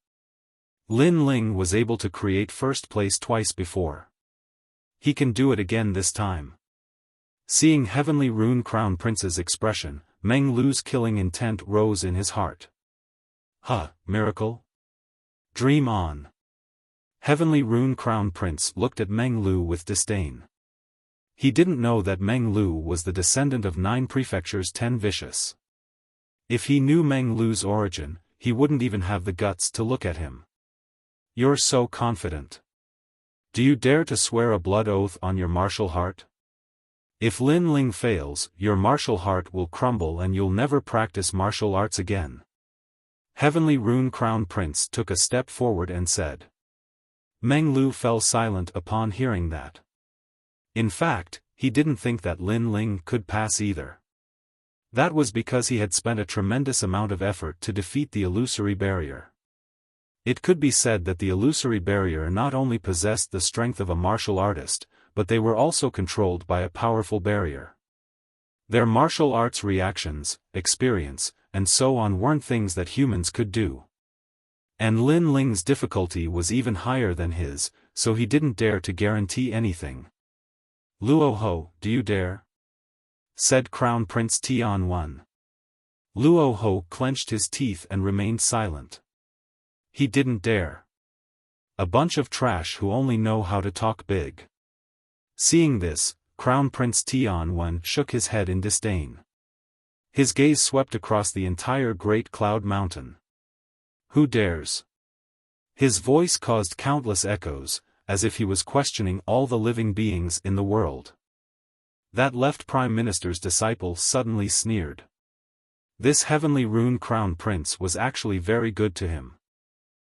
Lin Ling was able to create first place twice before. He can do it again this time. Seeing Heavenly Rune Crown Prince's expression, Meng Lu's killing intent rose in his heart. Miracle? Dream on. Heavenly Rune Crown Prince looked at Meng Lu with disdain. He didn't know that Meng Lu was the descendant of 9 prefectures 10 vicious. If he knew Meng Lu's origin, he wouldn't even have the guts to look at him. You're so confident. Do you dare to swear a blood oath on your martial heart? If Lin Ling fails, your martial heart will crumble and you'll never practice martial arts again. Heavenly Rune Crown Prince took a step forward and said. Meng Lu fell silent upon hearing that. In fact, he didn't think that Lin Ling could pass either. That was because he had spent a tremendous amount of effort to defeat the illusory barrier. It could be said that the illusory barrier not only possessed the strength of a martial artist, but they were also controlled by a powerful barrier. Their martial arts reactions, experience, and so on weren't things that humans could do. And Lin Ling's difficulty was even higher than his, so he didn't dare to guarantee anything. Luo Ho, do you dare? Said Crown Prince Tianwen. Luo Ho clenched his teeth and remained silent. He didn't dare. A bunch of trash who only know how to talk big. Seeing this, Crown Prince Tianwen shook his head in disdain. His gaze swept across the entire Great Cloud Mountain. Who dares? His voice caused countless echoes, as if he was questioning all the living beings in the world. That left Prime Minister's disciple suddenly sneered. This Heavenly Rune Crown Prince was actually very good to him.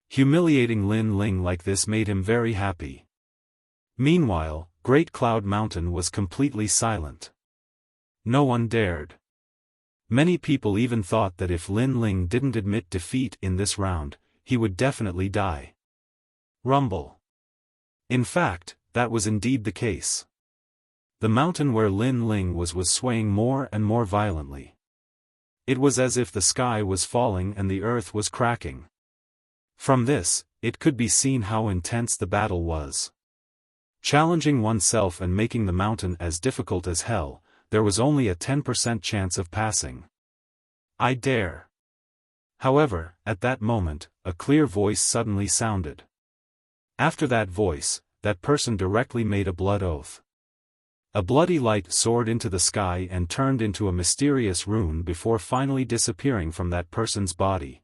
Humiliating Lin Ling like this made him very happy. Meanwhile, Great Cloud Mountain was completely silent. No one dared. Many people even thought that if Lin Ling didn't admit defeat in this round, he would definitely die. Rumble. In fact, that was indeed the case. The mountain where Lin Ling was swaying more and more violently. It was as if the sky was falling and the earth was cracking. From this, it could be seen how intense the battle was. Challenging oneself and making the mountain as difficult as hell, there was only a 10% chance of passing. I dare. However, at that moment, a clear voice suddenly sounded. After that voice, that person directly made a blood oath. A bloody light soared into the sky and turned into a mysterious rune before finally disappearing from that person's body.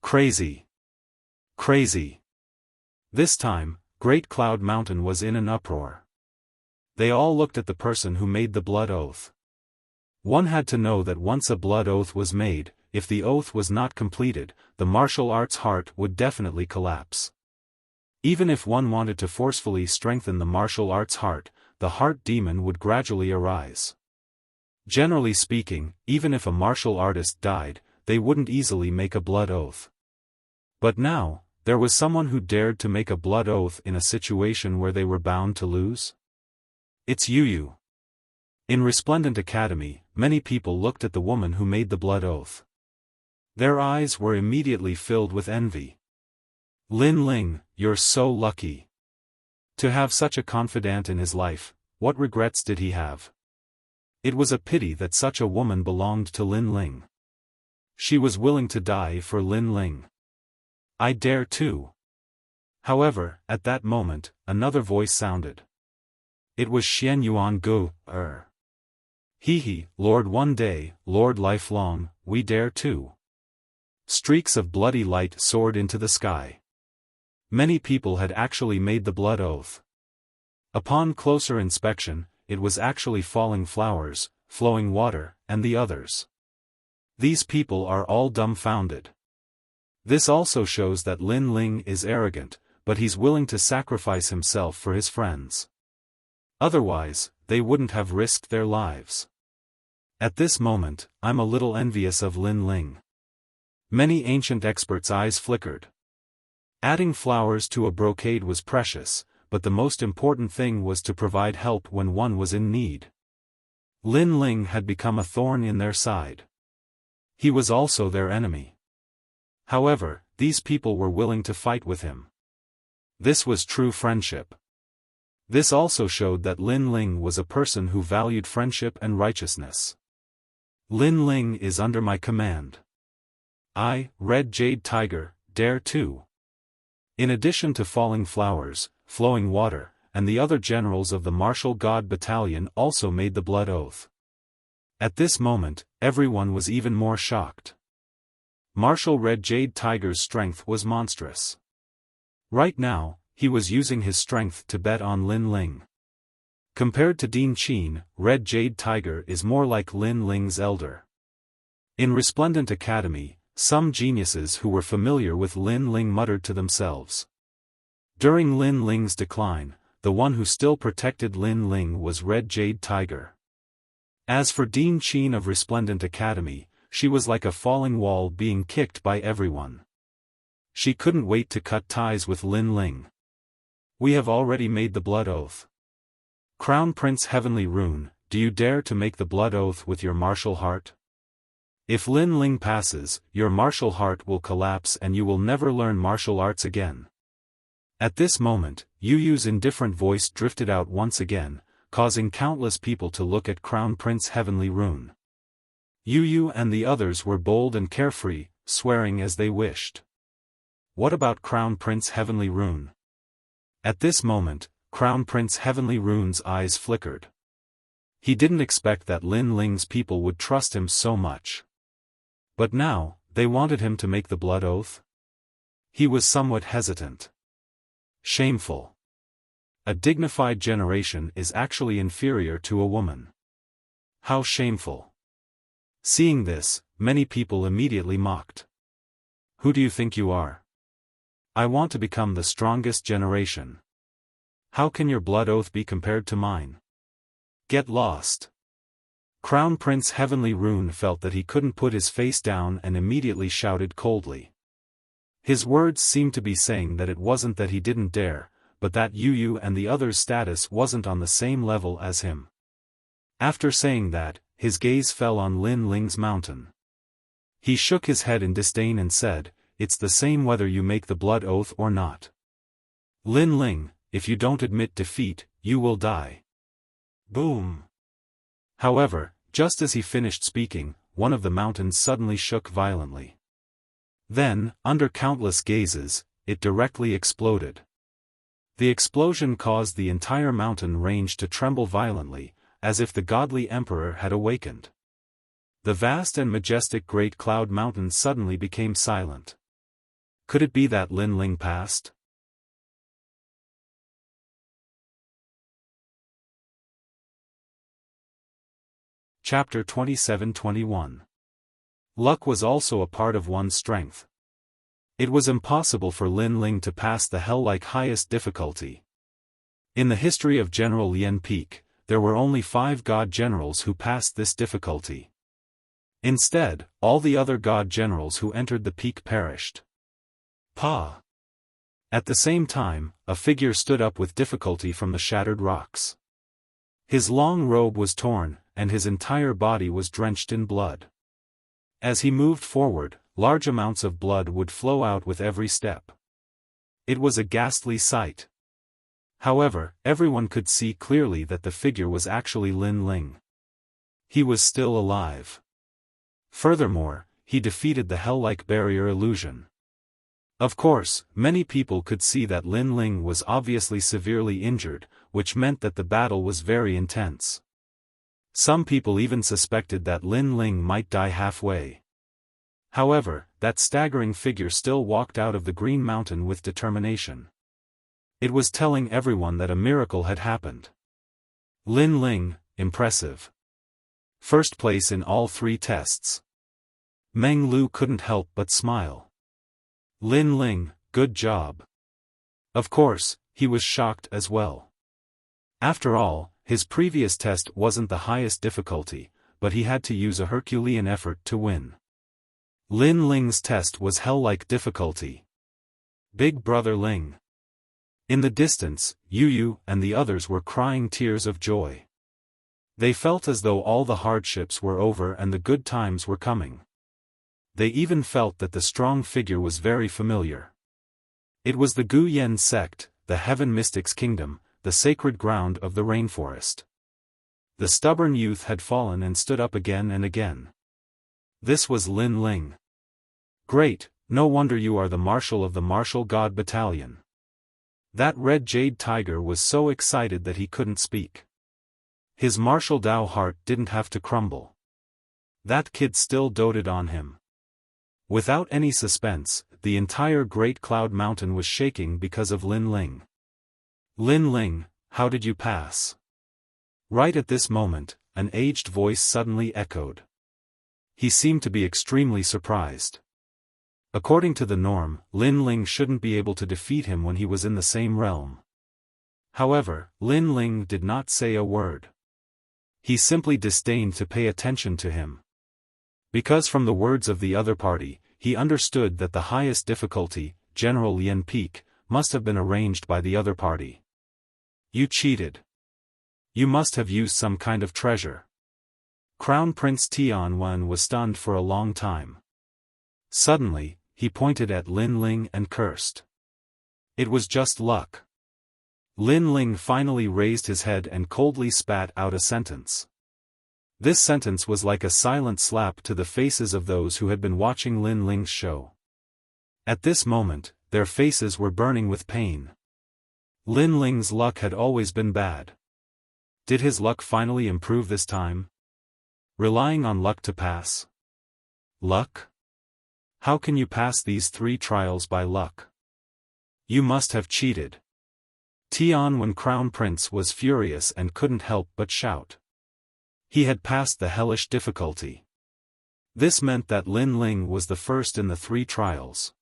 Crazy. Crazy. This time, Great Cloud Mountain was in an uproar. They all looked at the person who made the blood oath. One had to know that once a blood oath was made, if the oath was not completed, the martial arts heart would definitely collapse. Even if one wanted to forcefully strengthen the martial arts heart, the heart demon would gradually arise. Generally speaking, even if a martial artist died, they wouldn't easily make a blood oath. But now, there was someone who dared to make a blood oath in a situation where they were bound to lose? It's Yu. In Resplendent Academy, many people looked at the woman who made the blood oath. Their eyes were immediately filled with envy. Lin Ling, you're so lucky. To have such a confidant in his life, what regrets did he have? It was a pity that such a woman belonged to Lin Ling. She was willing to die for Lin Ling. I dare too. However, at that moment, another voice sounded. It was Xian Yuan Gu, He, Lord one day, Lord lifelong, we dare too. Streaks of bloody light soared into the sky. Many people had actually made the blood oath. Upon closer inspection, it was actually falling flowers, flowing water, and the others. These people are all dumbfounded. This also shows that Lin Ling is arrogant, but he's willing to sacrifice himself for his friends. Otherwise, they wouldn't have risked their lives. At this moment, I'm a little envious of Lin Ling. Many ancient experts' eyes flickered. Adding flowers to a brocade was precious, but the most important thing was to provide help when one was in need. Lin Ling had become a thorn in their side. He was also their enemy. However, these people were willing to fight with him. This was true friendship. This also showed that Lin Ling was a person who valued friendship and righteousness. Lin Ling is under my command. I, Red Jade Tiger, dare too. In addition to falling flowers, flowing water, and the other generals of the martial god battalion also made the blood oath. At this moment, everyone was even more shocked. Martial Red Jade Tiger's strength was monstrous. Right now, he was using his strength to bet on Lin Ling. Compared to Dean Qin, Red Jade Tiger is more like Lin Ling's elder. In Resplendent Academy, some geniuses who were familiar with Lin Ling muttered to themselves. During Lin Ling's decline, the one who still protected Lin Ling was Red Jade Tiger. As for Dean Qin of Resplendent Academy, she was like a falling wall being kicked by everyone. She couldn't wait to cut ties with Lin Ling. We have already made the blood oath. Crown Prince Heavenly Rune, do you dare to make the blood oath with your martial heart? If Lin Ling passes, your martial heart will collapse and you will never learn martial arts again. At this moment, Yu Yu's indifferent voice drifted out once again, causing countless people to look at Crown Prince Heavenly Rune. Yu Yu and the others were bold and carefree, swearing as they wished. What about Crown Prince Heavenly Rune? At this moment, Crown Prince Heavenly Rune's eyes flickered. He didn't expect that Lin Ling's people would trust him so much. But now, they wanted him to make the blood oath? He was somewhat hesitant. Shameful. A dignified generation is actually inferior to a woman. How shameful. Seeing this, many people immediately mocked. Who do you think you are? I want to become the strongest generation. How can your blood oath be compared to mine? Get lost. Crown Prince Heavenly Rune felt that he couldn't put his face down and immediately shouted coldly. His words seemed to be saying that it wasn't that he didn't dare, but that Yu and the others' status wasn't on the same level as him. After saying that, his gaze fell on Lin Ling's mountain. He shook his head in disdain and said, "It's the same whether you make the blood oath or not. Lin Ling, if you don't admit defeat, you will die." Boom! However, just as he finished speaking, one of the mountains suddenly shook violently. Then, under countless gazes, it directly exploded. The explosion caused the entire mountain range to tremble violently, as if the godly emperor had awakened. The vast and majestic Great Cloud Mountain suddenly became silent. Could it be that Lin Ling passed? Chapter 27-21. Luck was also a part of one's strength. It was impossible for Lin Ling to pass the hell-like highest difficulty. In the history of General Lien Peak, there were only 5 god generals who passed this difficulty. Instead, all the other god generals who entered the peak perished. Pa! At the same time, a figure stood up with difficulty from the shattered rocks. His long robe was torn, and his entire body was drenched in blood. As he moved forward, large amounts of blood would flow out with every step. It was a ghastly sight. However, everyone could see clearly that the figure was actually Lin Ling. He was still alive. Furthermore, he defeated the hell-like barrier illusion. Of course, many people could see that Lin Ling was obviously severely injured, which meant that the battle was very intense. Some people even suspected that Lin Ling might die halfway. However, that staggering figure still walked out of the Green Mountain with determination. It was telling everyone that a miracle had happened. Lin Ling, impressive. First place in all 3 tests. Meng Lu couldn't help but smile. Lin Ling, good job. Of course, he was shocked as well. After all, his previous test wasn't the highest difficulty, but he had to use a Herculean effort to win. Lin Ling's test was hell-like difficulty. Big Brother Ling. In the distance, Yu and the others were crying tears of joy. They felt as though all the hardships were over and the good times were coming. They even felt that the strong figure was very familiar. It was the Gu Yen sect, the Heaven Mystics Kingdom, the sacred ground of the rainforest. The stubborn youth had fallen and stood up again and again. This was Lin Ling. Great, no wonder you are the marshal of the Martial God Battalion. That red jade tiger was so excited that he couldn't speak. His martial Dao heart didn't have to crumble. That kid still doted on him. Without any suspense, the entire Great Cloud Mountain was shaking because of Lin Ling. Lin Ling, how did you pass? Right at this moment, an aged voice suddenly echoed. He seemed to be extremely surprised. According to the norm, Lin Ling shouldn't be able to defeat him when he was in the same realm. However, Lin Ling did not say a word. He simply disdained to pay attention to him. Because from the words of the other party, he understood that the highest difficulty, General Lien Peak, must have been arranged by the other party. You cheated. You must have used some kind of treasure. Crown Prince Tianwen was stunned for a long time. Suddenly, he pointed at Lin Ling and cursed. It was just luck. Lin Ling finally raised his head and coldly spat out a sentence. This sentence was like a silent slap to the faces of those who had been watching Lin Ling's show. At this moment, their faces were burning with pain. Lin Ling's luck had always been bad. Did his luck finally improve this time? Relying on luck to pass? Luck? How can you pass these 3 trials by luck? You must have cheated. Tianwen Crown Prince was furious and couldn't help but shout. He had passed the hellish difficulty. This meant that Lin Ling was the first in the 3 trials.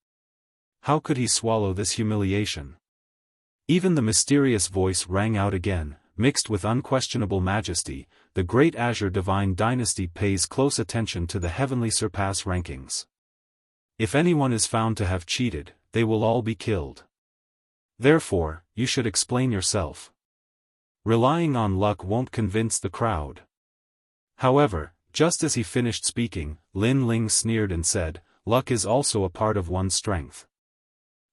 How could he swallow this humiliation? Even the mysterious voice rang out again, mixed with unquestionable majesty, the great Azure Divine Dynasty pays close attention to the heavenly surpass rankings. If anyone is found to have cheated, they will all be killed. Therefore, you should explain yourself. Relying on luck won't convince the crowd. However, just as he finished speaking, Lin Ling sneered and said, "Luck is also a part of one's strength."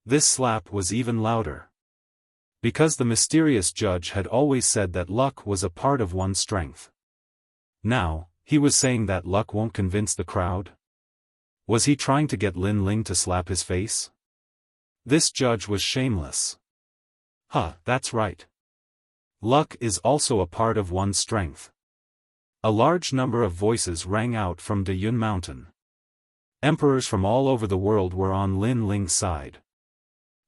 This slap was even louder. Because the mysterious judge had always said that luck was a part of one's strength. Now, he was saying that luck won't convince the crowd? Was he trying to get Lin Ling to slap his face? This judge was shameless. That's right. Luck is also a part of one's strength. A large number of voices rang out from De Yun Mountain. Emperors from all over the world were on Lin Ling's side.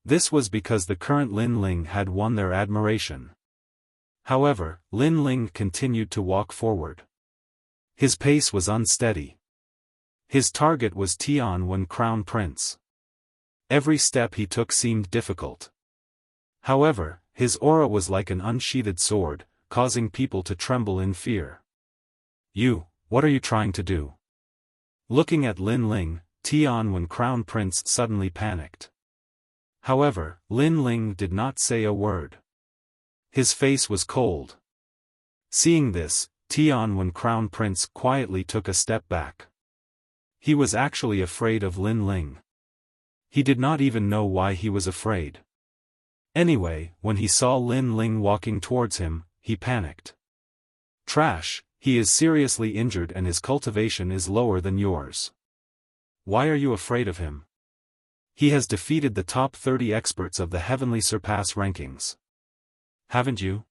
This was because the current Lin Ling had won their admiration. However, Lin Ling continued to walk forward. His pace was unsteady. His target was Tianwen Crown Prince. Every step he took seemed difficult. However, his aura was like an unsheathed sword, causing people to tremble in fear. What are you trying to do?" Looking at Lin Ling, Tianwen Crown Prince suddenly panicked. However, Lin Ling did not say a word. His face was cold. Seeing this, Tianwen Crown Prince quietly took a step back. He was actually afraid of Lin Ling. He did not even know why he was afraid. Anyway, when he saw Lin Ling walking towards him, he panicked. "Trash, he is seriously injured and his cultivation is lower than yours. Why are you afraid of him? He has defeated the top 30 experts of the Heavenly Surpass rankings. Haven't you?"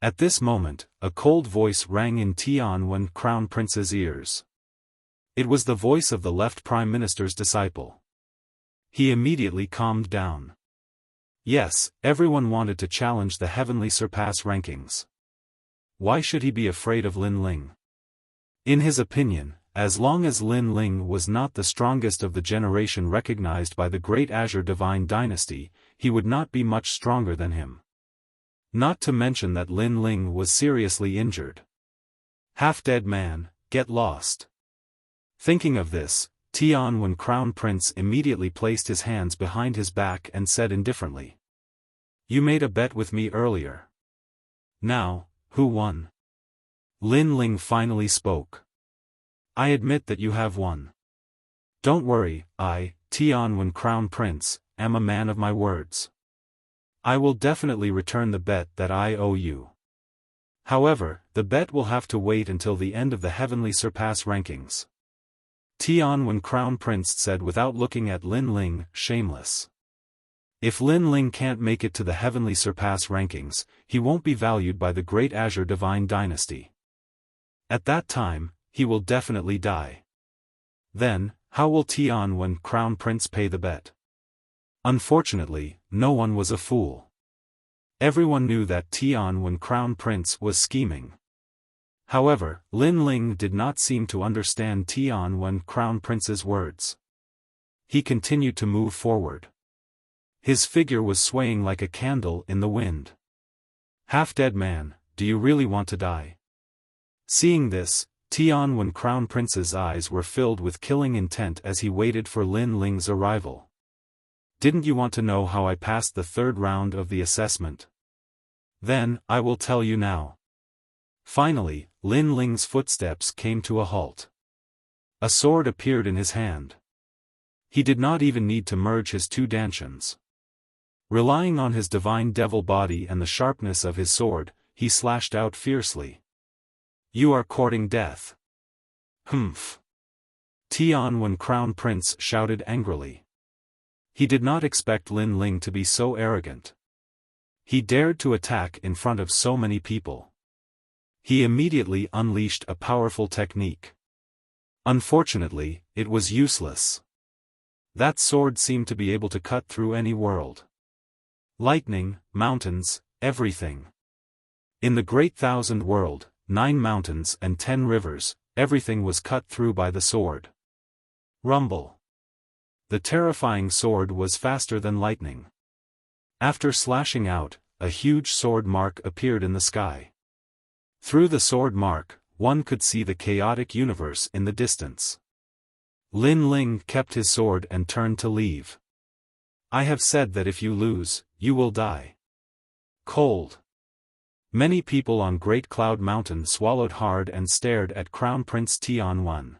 At this moment, a cold voice rang in Tianwen Crown Prince's ears. It was the voice of the left Prime Minister's disciple. He immediately calmed down. Yes, everyone wanted to challenge the Heavenly Surpass rankings. Why should he be afraid of Lin Ling? In his opinion, as long as Lin Ling was not the strongest of the generation recognized by the Great Azure Divine Dynasty, he would not be much stronger than him. Not to mention that Lin Ling was seriously injured. Half-dead man, get lost. Thinking of this, Tianwen Crown Prince immediately placed his hands behind his back and said indifferently, "You made a bet with me earlier. Now, who won?" Lin Ling finally spoke. "I admit that you have won. Don't worry, I, Tianwen Crown Prince, am a man of my words. I will definitely return the bet that I owe you. However, the bet will have to wait until the end of the Heavenly Surpass rankings." Tianwen Crown Prince said without looking at Lin Ling, shameless. If Lin Ling can't make it to the Heavenly Surpass rankings, he won't be valued by the Great Azure Divine Dynasty. At that time, he will definitely die. Then, how will Tianwen Crown Prince pay the bet? Unfortunately, no one was a fool. Everyone knew that Tianwen Crown Prince was scheming. However, Lin Ling did not seem to understand Tianwen Crown Prince's words. He continued to move forward. His figure was swaying like a candle in the wind. "Half-dead man, do you really want to die?" Seeing this, Tianwen Crown Prince's eyes were filled with killing intent as he waited for Lin Ling's arrival. "Didn't you want to know how I passed the third round of the assessment? Then, I will tell you now." Finally, Lin Ling's footsteps came to a halt. A sword appeared in his hand. He did not even need to merge his two dantians. Relying on his divine devil body and the sharpness of his sword, he slashed out fiercely. "You are courting death." "Humph!" Tianwen Crown Prince shouted angrily. He did not expect Lin Ling to be so arrogant. He dared to attack in front of so many people. He immediately unleashed a powerful technique. Unfortunately, it was useless. That sword seemed to be able to cut through any world. Lightning, mountains, everything. In the Great Thousand World, 9 mountains and 10 rivers, everything was cut through by the sword. Rumble. The terrifying sword was faster than lightning. After slashing out, a huge sword mark appeared in the sky. Through the sword mark, one could see the chaotic universe in the distance. Lin Ling kept his sword and turned to leave. I have said that if you lose, you will die. Cold. Many people on Great Cloud Mountain swallowed hard and stared at Crown Prince Tianwen.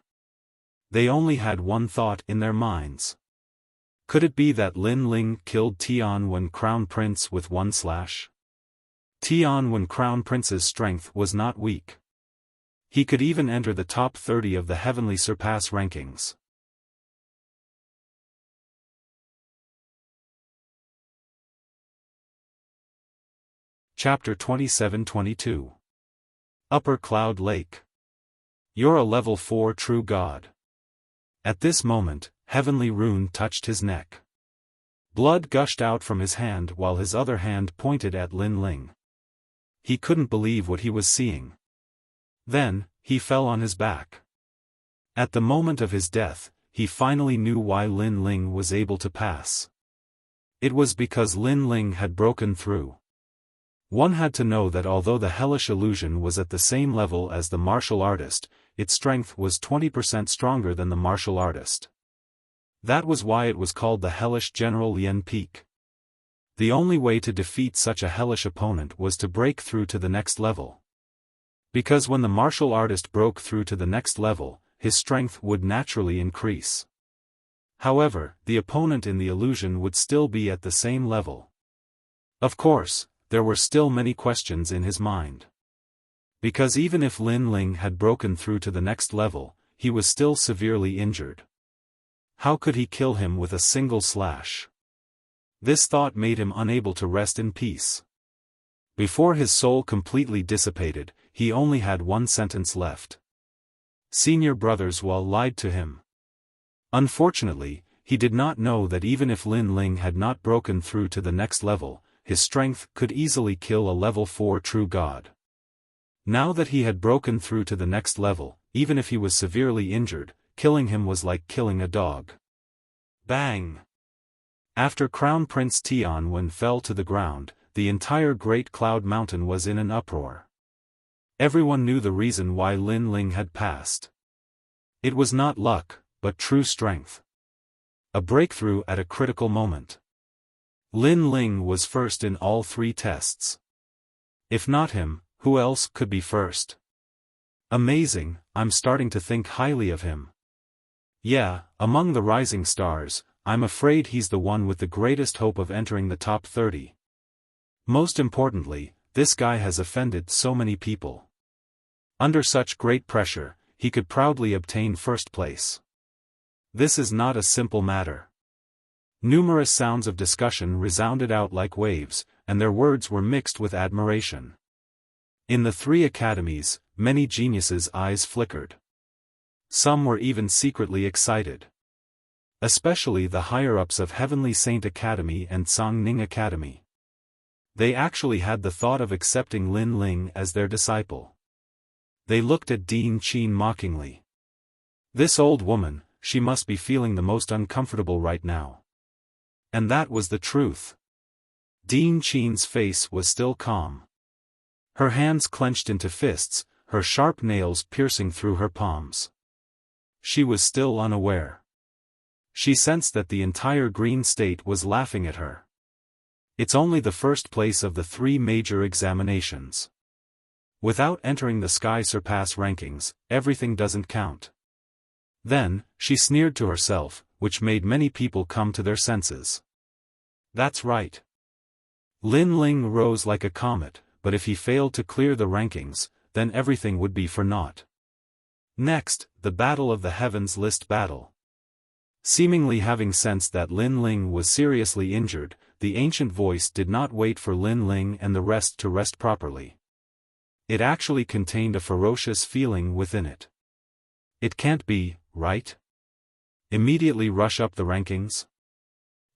They only had one thought in their minds. Could it be that Lin Ling killed Tianwen Crown Prince with one slash? Tianwen Crown Prince's strength was not weak. He could even enter the top 30 of the Heavenly Surpass rankings. Chapter 27-22. Upper Cloud Lake. You're a level 4 true god. At this moment, Heavenly Rune touched his neck. Blood gushed out from his hand while his other hand pointed at Lin Ling. He couldn't believe what he was seeing. Then, he fell on his back. At the moment of his death, he finally knew why Lin Ling was able to pass. It was because Lin Ling had broken through. One had to know that although the hellish illusion was at the same level as the martial artist, its strength was 20% stronger than the martial artist. That was why it was called the hellish General Lien Peak. The only way to defeat such a hellish opponent was to break through to the next level. Because when the martial artist broke through to the next level, his strength would naturally increase. However, the opponent in the illusion would still be at the same level. Of course, there were still many questions in his mind. Because even if Lin Ling had broken through to the next level, he was still severely injured. How could he kill him with a single slash? This thought made him unable to rest in peace. Before his soul completely dissipated, he only had one sentence left. Senior brothers lied to him. Unfortunately, he did not know that even if Lin Ling had not broken through to the next level, his strength could easily kill a level 4 true god. Now that he had broken through to the next level, even if he was severely injured, killing him was like killing a dog. Bang! After Crown Prince Tianwen fell to the ground, the entire Great Cloud Mountain was in an uproar. Everyone knew the reason why Lin Ling had passed. It was not luck, but true strength. A breakthrough at a critical moment. Lin Ling was first in all 3 tests. If not him, who else could be first? Amazing, I'm starting to think highly of him. Yeah, among the rising stars, I'm afraid he's the one with the greatest hope of entering the top 30. Most importantly, this guy has offended so many people. Under such great pressure, he could proudly obtain first place. This is not a simple matter. Numerous sounds of discussion resounded out like waves, and their words were mixed with admiration. In the 3 academies, many geniuses' eyes flickered. Some were even secretly excited. Especially the higher-ups of Heavenly Saint Academy and Sangning Academy. They actually had the thought of accepting Lin Ling as their disciple. They looked at Dean Qin mockingly. This old woman, she must be feeling the most uncomfortable right now. And that was the truth. Dean Qin's face was still calm. Her hands clenched into fists, her sharp nails piercing through her palms. She was still unaware. She sensed that the entire Green State was laughing at her. It's only the first place of the 3 major examinations. Without entering the Sky Surpass rankings, everything doesn't count. Then, she sneered to herself, which made many people come to their senses. That's right. Lin Ling rose like a comet, but if he failed to clear the rankings, then everything would be for naught. Next, the Battle of the Heavens list battle. Seemingly having sensed that Lin Ling was seriously injured, the ancient voice did not wait for Lin Ling and the rest to rest properly. It actually contained a ferocious feeling within it. It can't be, right? Immediately rush up the rankings?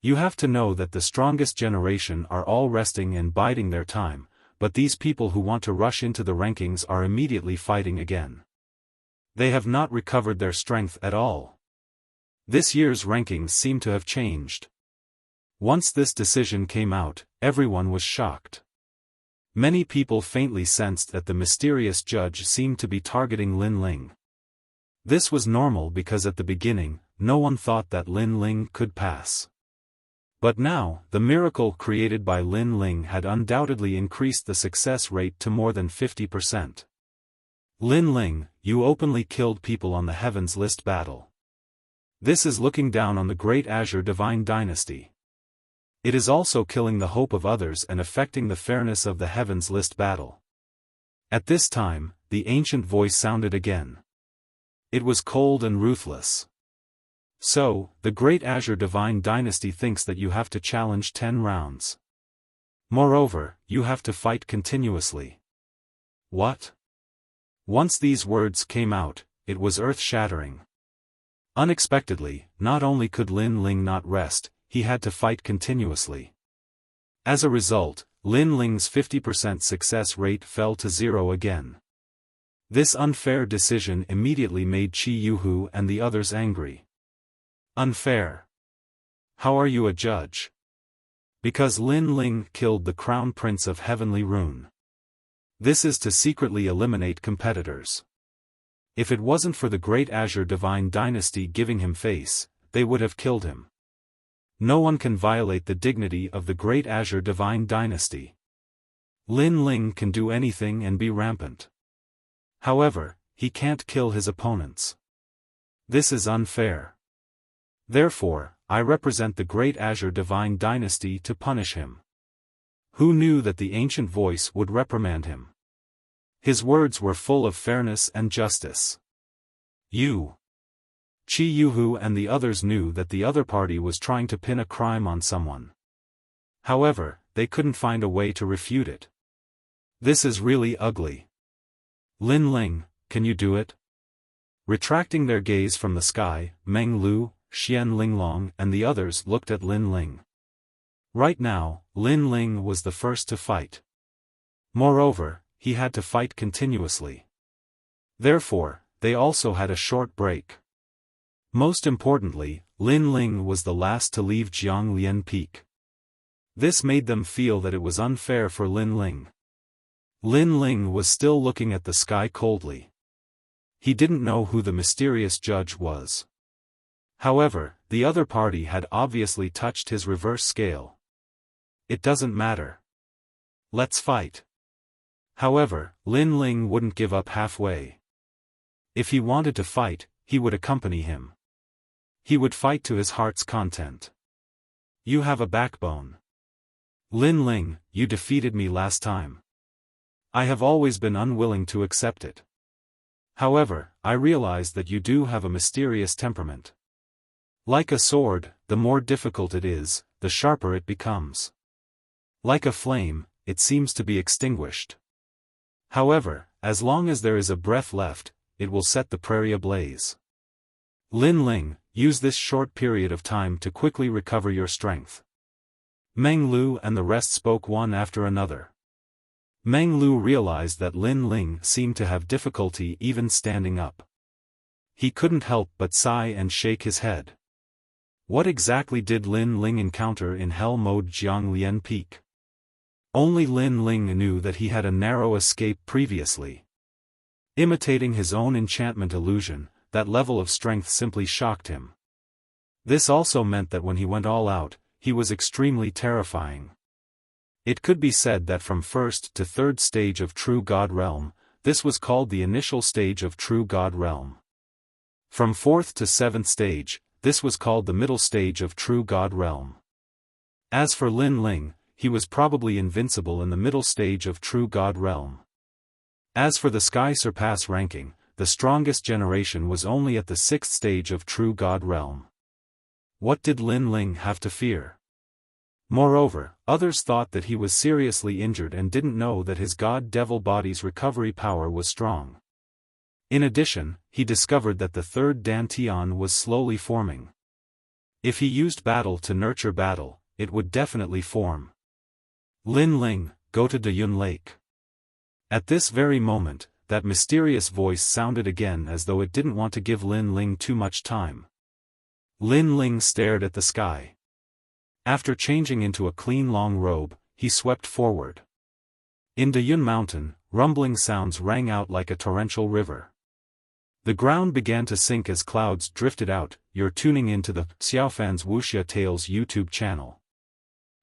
You have to know that the strongest generation are all resting and biding their time, but these people who want to rush into the rankings are immediately fighting again. They have not recovered their strength at all. This year's rankings seem to have changed. Once this decision came out, everyone was shocked. Many people faintly sensed that the mysterious judge seemed to be targeting Lin Ling. This was normal because at the beginning, no one thought that Lin Ling could pass. But now, the miracle created by Lin Ling had undoubtedly increased the success rate to more than 50%. Lin Ling, you openly killed people on the Heavens List battle. This is looking down on the Great Azure Divine Dynasty. It is also killing the hope of others and affecting the fairness of the Heavens List battle. At this time, the ancient voice sounded again. It was cold and ruthless. So, the Great Azure Divine Dynasty thinks that you have to challenge 10 rounds. Moreover, you have to fight continuously. What? Once these words came out, it was earth-shattering. Unexpectedly, not only could Lin Ling not rest, he had to fight continuously. As a result, Lin Ling's 50% success rate fell to 0 again. This unfair decision immediately made Qi Yuhu and the others angry. Unfair. How are you a judge? Because Lin Ling killed the Crown Prince of Heavenly Rune. This is to secretly eliminate competitors. If it wasn't for the Great Azure Divine Dynasty giving him face, they would have killed him. No one can violate the dignity of the Great Azure Divine Dynasty. Lin Ling can do anything and be rampant. However, he can't kill his opponents. This is unfair. Therefore, I represent the Great Azure Divine Dynasty to punish him. Who knew that the ancient voice would reprimand him? His words were full of fairness and justice. You. Qi Yuhu and the others knew that the other party was trying to pin a crime on someone. However, they couldn't find a way to refute it. This is really ugly. Lin Ling, can you do it? Retracting their gaze from the sky, Meng Lu, Xian Linglong and the others looked at Lin Ling. Right now, Lin Ling was the first to fight. Moreover, he had to fight continuously. Therefore, they also had a short break. Most importantly, Lin Ling was the last to leave Jianglian Peak. This made them feel that it was unfair for Lin Ling. Lin Ling was still looking at the sky coldly. He didn't know who the mysterious judge was. However, the other party had obviously touched his reverse scale. It doesn't matter. Let's fight. However, Lin Ling wouldn't give up halfway. If he wanted to fight, he would accompany him. He would fight to his heart's content. You have a backbone. Lin Ling, you defeated me last time. I have always been unwilling to accept it. However, I realize that you do have a mysterious temperament. Like a sword, the more difficult it is, the sharper it becomes. Like a flame, it seems to be extinguished. However, as long as there is a breath left, it will set the prairie ablaze. Lin Ling, use this short period of time to quickly recover your strength. Meng Lu and the rest spoke one after another. Meng Lu realized that Lin Ling seemed to have difficulty even standing up. He couldn't help but sigh and shake his head. What exactly did Lin Ling encounter in Hell Mode Jianglian Peak? Only Lin Ling knew that he had a narrow escape previously. Imitating his own enchantment illusion, that level of strength simply shocked him. This also meant that when he went all out, he was extremely terrifying. It could be said that from first to third stage of True God Realm, this was called the initial stage of True God Realm. From fourth to seventh stage, this was called the middle stage of True God Realm. As for Lin Ling, he was probably invincible in the middle stage of True God Realm. As for the Sky Surpass ranking, the strongest generation was only at the sixth stage of True God Realm. What did Lin Ling have to fear? Moreover, others thought that he was seriously injured and didn't know that his god-devil body's recovery power was strong. In addition, he discovered that the third Dantian was slowly forming. If he used battle to nurture battle, it would definitely form. Lin Ling, go to Dayun Lake. At this very moment, that mysterious voice sounded again as though it didn't want to give Lin Ling too much time. Lin Ling stared at the sky. After changing into a clean long robe, he swept forward. In the Yun Mountain, rumbling sounds rang out like a torrential river. The ground began to sink as clouds drifted out. You're tuning into the Xiaofan's Wuxia Tales YouTube channel.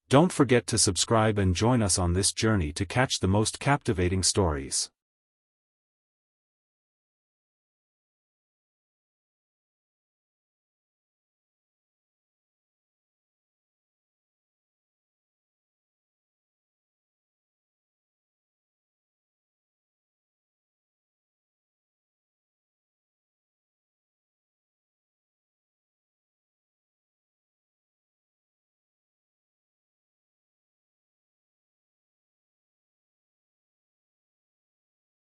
Don't forget to subscribe and join us on this journey to catch the most captivating stories.